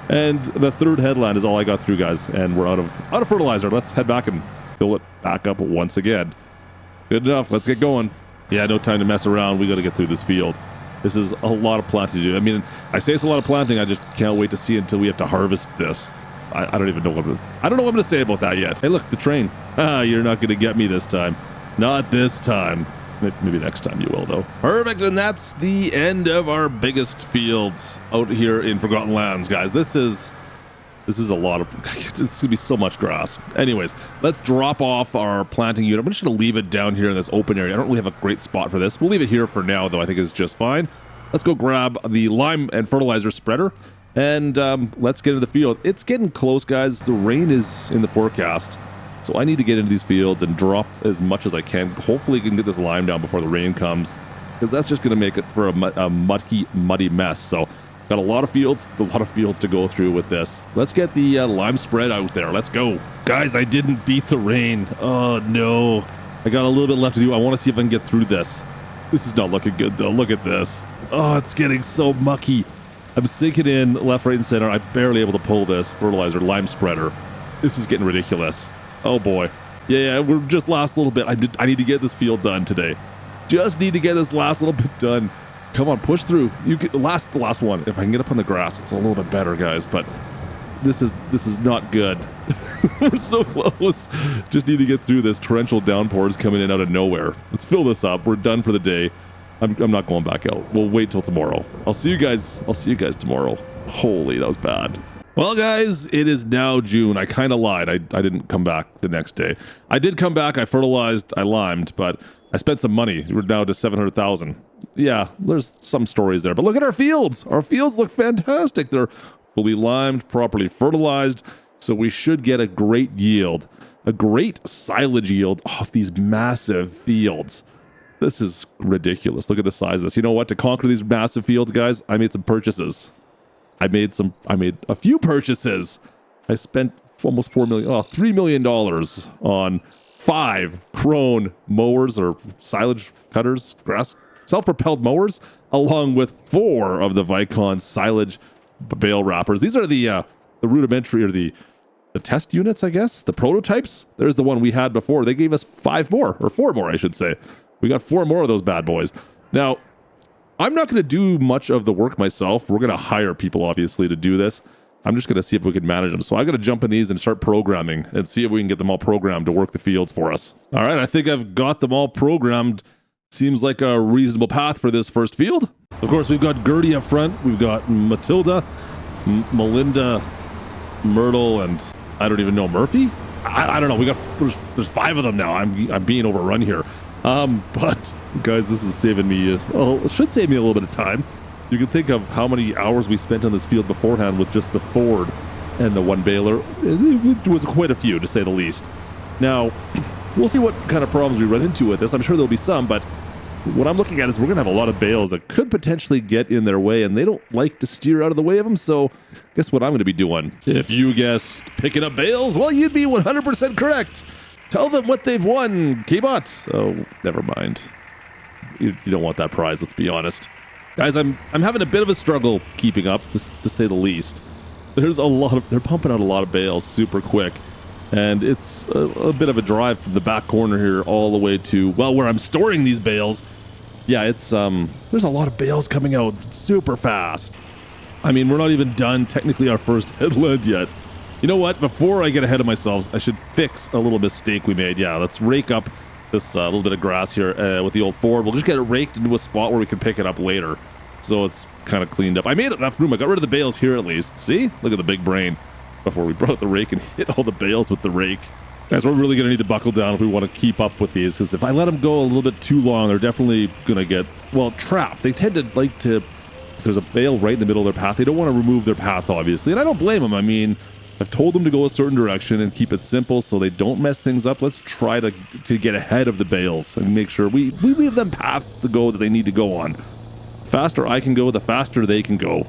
And the third headland is all I got through, guys, and we're out of fertilizer. Let's head back and fill it back up once again. Good enough. Let's get going. Yeah, no time to mess around. We got to get through this field. This is a lot of planting to do. I mean, I say it's a lot of planting. I just can't wait to see until we have to harvest this. I don't even know I don't know what I'm going to say about that yet. Hey, look, the train. You're not going to get me this time. Not this time. Maybe next time you will, though. Perfect, and that's the end of our biggest fields out here in Forgotten Lands, guys. This is a lot of... It's going to be so much grass. Anyways, let's drop off our planting unit. I'm just going to leave it down here in this open area. I don't really have a great spot for this. We'll leave it here for now, though. I think it's just fine. Let's go grab the lime and fertilizer spreader, and let's get into the field. It's getting close, guys. The rain is in the forecast, so I need to get into these fields and drop as much as I can. Hopefully, I can get this lime down before the rain comes, because that's just going to make it for a muddy mess. So, got a lot of fields to go through with this. Let's get the lime spread out there. Let's go. Guys, I didn't beat the rain. Oh, no. I got a little bit left to do. I want to see if I can get through this. This is not looking good, though. Look at this. Oh, it's getting so mucky. I'm sinking in left, right, and center. I'm barely able to pull this fertilizer lime spreader. This is getting ridiculous. Oh, boy. Yeah, we're just last little bit. I need to get this field done today. Just need to get this last little bit done. Come on, push through. You get the last one. If I can get up on the grass, it's a little bit better, guys. But this is not good. We're so close. Just need to get through this. Torrential downpours coming in out of nowhere. Let's fill this up. We're done for the day. I'm not going back out. We'll wait till tomorrow. I'll see you guys tomorrow. Holy, that was bad. Well, guys, it is now June. I kind of lied. I didn't come back the next day. I did come back. I fertilized. I limed, but I spent some money. We're now to 700,000. Yeah, there's some stories there. But look at our fields. Our fields look fantastic. They're fully limed, properly fertilized. So we should get a great yield, a great silage yield off these massive fields. This is ridiculous. Look at the size of this. You know what? To conquer these massive fields, guys, I made some purchases. I made a few purchases. I spent almost $3 million on 5 Krone mowers or silage cutters, grass self-propelled mowers, along with 4 of the Vicon silage bale wrappers. These are the rudimentary, or the test units, I guess, the prototypes. There's the one we had before. They gave us 5 more, or 4 more, I should say. We got 4 more of those bad boys. Now, I'm not going to do much of the work myself. We're going to hire people, obviously, to do this. I'm just going to see if we can manage them. So I got to jump in these and start programming and see if we can get them all programmed to work the fields for us. All right, I think I've got them all programmed. Seems like a reasonable path for this first field. Of course, we've got Gertie up front. We've got Matilda, Melinda, Myrtle, and I don't even know, Murphy? I don't know. There's 5 of them now. I'm being overrun here. But guys, this is saving me, it should save me a little bit of time. You can think of how many hours we spent on this field beforehand with just the Ford and the 1 baler. It was quite a few, to say the least. Now, we'll see what kind of problems we run into with this. I'm sure there'll be some, but what I'm looking at is we're going to have a lot of bales that could potentially get in their way, and they don't like to steer out of the way of them, so guess what I'm going to be doing? If you guessed picking up bales, well, you'd be 100% correct. Tell them what they've won, K-Bots. Oh, never mind. You don't want that prize, let's be honest. Guys, I'm having a bit of a struggle keeping up, to say the least. They're pumping out a lot of bales super quick. And it's a bit of a drive from the back corner here all the way to, well, where I'm storing these bales. Yeah, it's there's a lot of bales coming out super fast. I mean, we're not even done technically our first headland yet. You know what? Before I get ahead of myself, I should fix a little mistake we made. Yeah, let's rake up this little bit of grass here with the old Ford. We'll just get it raked into a spot where we can pick it up later. So it's kind of cleaned up. I made enough room. I got rid of the bales here at least. See? Look at the big brain. Before we brought the rake and hit all the bales with the rake. Guys, we're really going to need to buckle down if we want to keep up with these, because if I let them go a little bit too long, they're definitely going to get, well, trapped. They tend to like to If there's a bale right in the middle of their path, they don't want to remove their path, obviously. And I don't blame them. I mean, I've told them to go a certain direction and keep it simple so they don't mess things up. Let's try to get ahead of the bales and make sure we leave them paths to go that they need to go on. The faster I can go, the faster they can go.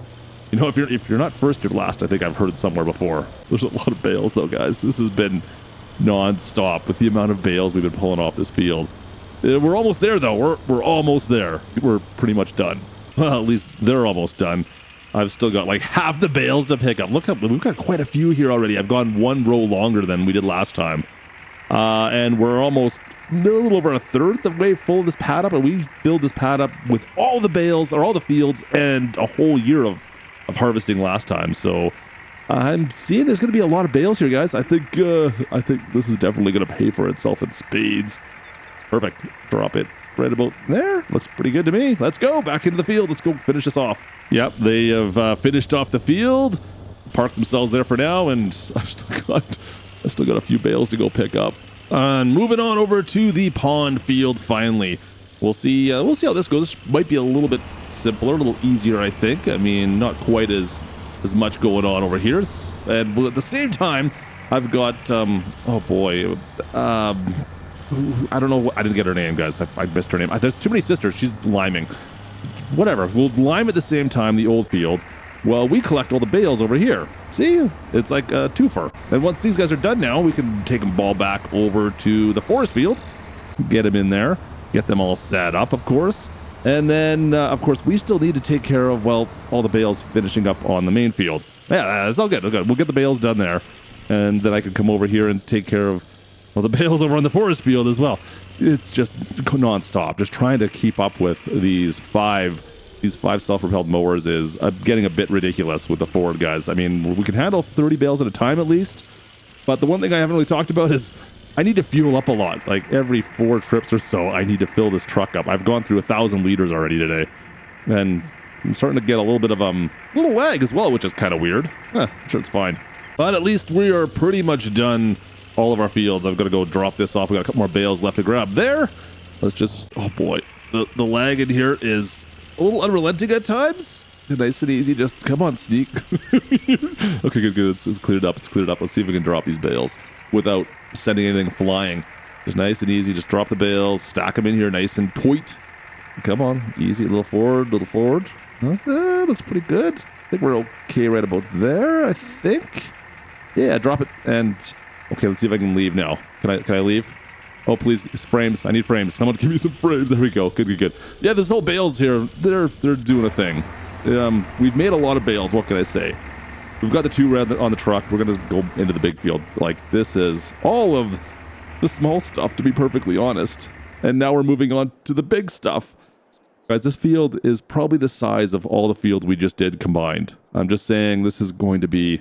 You know, if you're not first, you're last. I think I've heard somewhere before. There's a lot of bales though, guys. This has been non-stop with the amount of bales we've been pulling off this field. We're almost there though. We're almost there. We're pretty much done. Well, at least they're almost done. I've still got like half the bales to pick up. Look up, we've got quite a few here already. I've gone one row longer than we did last time. And we're almost a little over a third the way full of this pad up, and we filled this pad up with all the bales or all the fields and a whole year of harvesting last time. So I'm seeing there's going to be a lot of bales here, guys. I think this is definitely going to pay for itself in spades. Perfect. Drop it right about there. Looks pretty good to me. Let's go back into the field. Let's go finish this off. Yep, they have finished off the field, parked themselves there for now, and I've still got a few bales to go pick up. And moving on over to the pond field. Finally, we'll see how this goes. This might be a little bit simpler, a little easier, I think. I mean, not quite as much going on over here. And at the same time, I've got oh boy. I don't know. I didn't get her name, guys. I missed her name. There's too many sisters. She's liming. Whatever. We'll lime at the same time, the old field. Well, we collect all the bales over here. See? It's like a twofer. And once these guys are done now, we can take them ball back over to the forest field. Get them in there. Get them all set up, of course. And then, of course, we still need to take care of, well, all the bales finishing up on the main field. Yeah, that's all good. Okay, we'll get the bales done there. And then I can come over here and take care of the bales over on the forest field as well. It's just non-stop. Just trying to keep up with these five self-propelled mowers is getting a bit ridiculous with the Ford, guys. I mean, we can handle 30 bales at a time at least. But the one thing I haven't really talked about is I need to fuel up a lot. Like every 4 trips or so, I need to fill this truck up. I've gone through 1,000 liters already today. And I'm starting to get a little bit of little lag as well, which is kind of weird. I'm sure it's fine. But at least we are pretty much done all of our fields. I've got to go drop this off. We got a couple more bales left to grab there. Let's just, oh boy, the lag in here is a little unrelenting at times. Nice and easy. Just come on, sneak. Okay, good. It's cleared up. Let's see if we can drop these bales without sending anything flying. Just nice and easy. Just drop the bales, stack them in here nice and tight. Come on, easy. A little forward. Looks pretty good. I think we're okay right about there, I think. Yeah, drop it and okay, let's see if I can leave now. Can I leave? Oh, please, it's frames. I need frames. Someone give me some frames. There we go. Good. Yeah, this whole bales here, they're doing a thing. We've made a lot of bales. What can I say? We've got the 2 red on the truck. We're going to go into the big field. Like, this is all of the small stuff, to be perfectly honest. And now we're moving on to the big stuff. Guys, this field is probably the size of all the fields we just did combined. I'm just saying this is going to be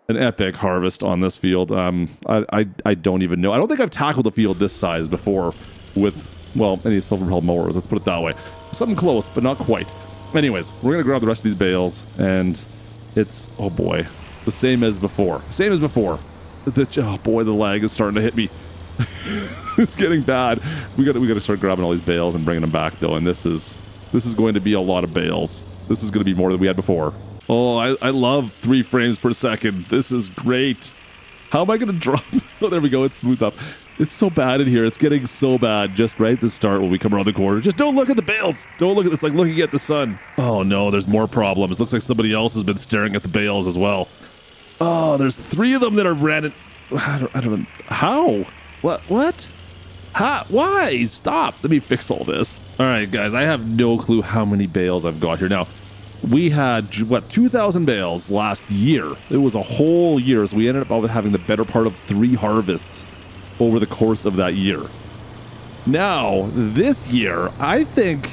an epic harvest on this field. I don't even know. I don't think I've tackled a field this size before with, well, any self-propelled mowers. Let's put it that way. Something close, but not quite. Anyways, we're going to grab the rest of these bales, and it's, oh boy, the same as before. Oh boy, the lag is starting to hit me. It's getting bad. We got to start grabbing all these bales and bringing them back, though, and this is going to be a lot of bales. This is going to be more than we had before. Oh, I love 3 frames per second. This is great. How am I going to drop? Oh, there we go. It's smooth up. It's so bad in here. It's getting so bad just right at the start when we come around the corner. Just don't look at the bales. Don't look at it's like looking at the sun. Oh, no, there's more problems. Looks like somebody else has been staring at the bales as well. Oh, there's 3 of them that are random. I don't know. How? What? How? Why? Stop. Let me fix all this. All right, guys. I have no clue how many bales I've got here now. We had, 2,000 bales last year. It was a whole year, so we ended up having the better part of 3 harvests over the course of that year. Now, this year, I think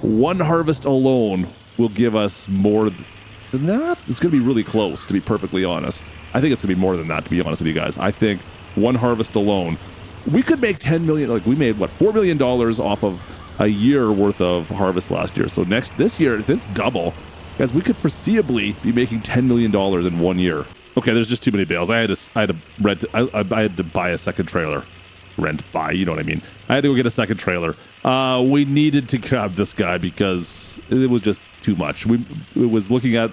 1 harvest alone will give us more than that. It's going to be really close, to be perfectly honest. I think it's going to be more than that, to be honest with you guys. I think 1 harvest alone, we could make 10 million, like we made, $4 million off of a year worth of harvest last year. So this year, if it's double, guys, we could foreseeably be making $10 million in 1 year. Okay, there's just too many bales. I had to buy a second trailer. You know what I mean. I had to go get a second trailer We needed to grab this guy because it was just too much. It was looking at.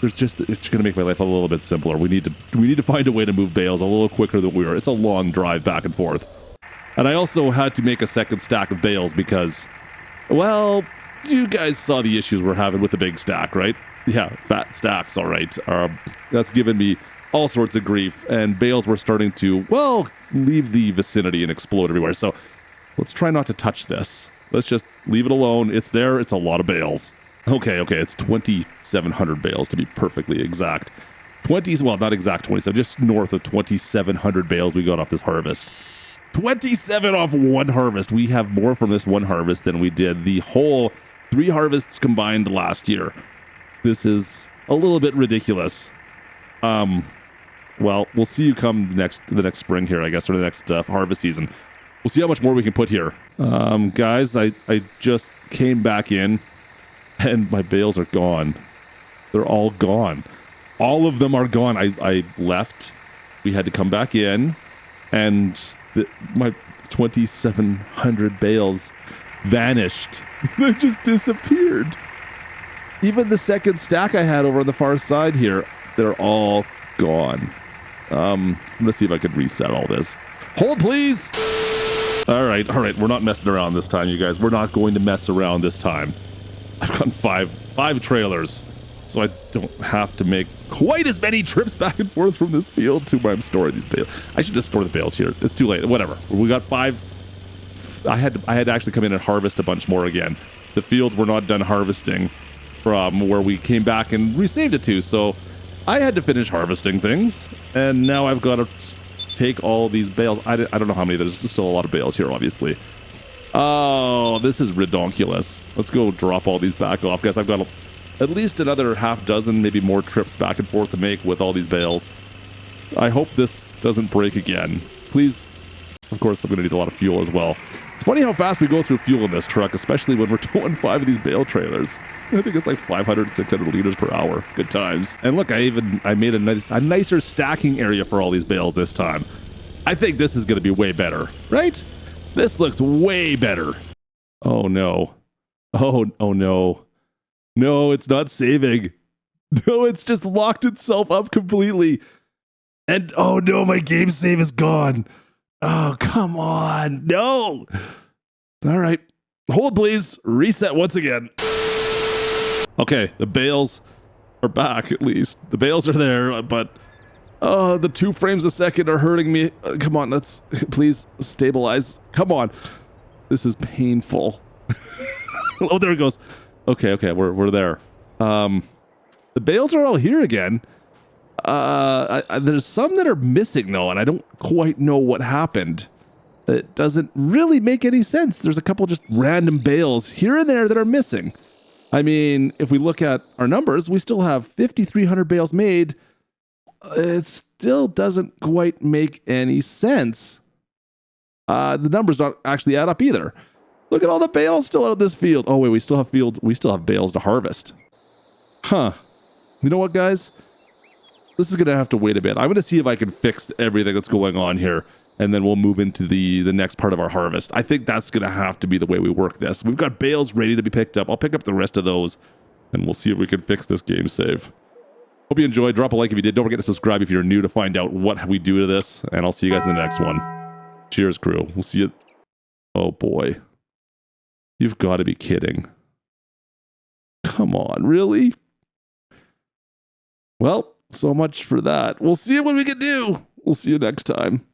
It's going to make my life a little bit simpler. We need to find a way to move bales a little quicker than we were. It's a long drive back and forth. And I also had to make a second stack of bales because, well, you guys saw the issues we're having with the big stack, right? Yeah, fat stacks, all right. That's given me all sorts of grief, and bales were starting to, well, leave the vicinity and explode everywhere. So let's try not to touch this. Let's just leave it alone. It's there. It's a lot of bales. Okay, it's 2,700 bales to be perfectly exact. Well, not exact 27, just north of 2,700 bales we got off this harvest. 27 off one harvest. We have more from this one harvest than we did the whole 3 harvests combined last year. This is a little bit ridiculous. Well, we'll see you come the next spring here, I guess, or the next harvest season. We'll see how much more we can put here. Guys, I just came back in. And my bales are gone. They're all gone. All of them are gone. I left. We had to come back in. And my 2,700 bales vanished. They just disappeared. Even the second stack I had over on the far side here, they're all gone. I'm going to see if I can reset all this. Hold, please. All right. We're not messing around this time, you guys. We're not going to mess around this time. I've gotten five trailers, so I don't have to make quite as many trips back and forth from this field to where I'm storing these bales. I should just store the bales here. It's too late. Whatever. We got 5. I had to actually come in and harvest a bunch more again. The fields were not done harvesting from where we came back and resaved it to, so I had to finish harvesting things, and now I've got to take all these bales. I don't know how many. There's still a lot of bales here, obviously. Oh, this is redonkulous. Let's go drop all these back off, guys. I've got at least another half dozen, maybe more trips back and forth to make with all these bales. I hope this doesn't break again. Please. Of course, I'm going to need a lot of fuel as well. It's funny how fast we go through fuel in this truck, especially when we're towing 5 of these bale trailers. I think it's like 500, 600 liters per hour. Good times. And look, I made a nicer stacking area for all these bales this time. I think this is going to be way better, right? This looks way better. Oh no. Oh no. No, it's not saving. No, it's just locked itself up completely. And oh no, my game save is gone. Oh, come on. No. All right. Hold, please. Reset once again. Okay, the bales are back at least. The bales are there, but the 2 frames a second are hurting me. Come on, let's please stabilize. Come on. This is painful. Oh, there it goes. Okay, we're there. The bales are all here again. There's some that are missing though, and I don't quite know what happened. It doesn't really make any sense. There's a couple just random bales here and there that are missing. I mean, if we look at our numbers, we still have 5,300 bales made. It still doesn't quite make any sense. The numbers don't actually add up either. Look at all the bales still out in this field. Oh wait, we still have fields. We still have bales to harvest. Huh. You know what, guys? This is going to have to wait a bit. I'm going to see if I can fix everything that's going on here, and then we'll move into the next part of our harvest. I think that's going to have to be the way we work this. We've got bales ready to be picked up. I'll pick up the rest of those, and we'll see if we can fix this game save. Hope you enjoyed. Drop a like if you did. Don't forget to subscribe if you're new to find out what we do to this, and I'll see you guys in the next one. Cheers, crew. We'll see you. Oh, boy. You've got to be kidding. Come on, really? Well, so much for that. We'll see what we can do. We'll see you next time.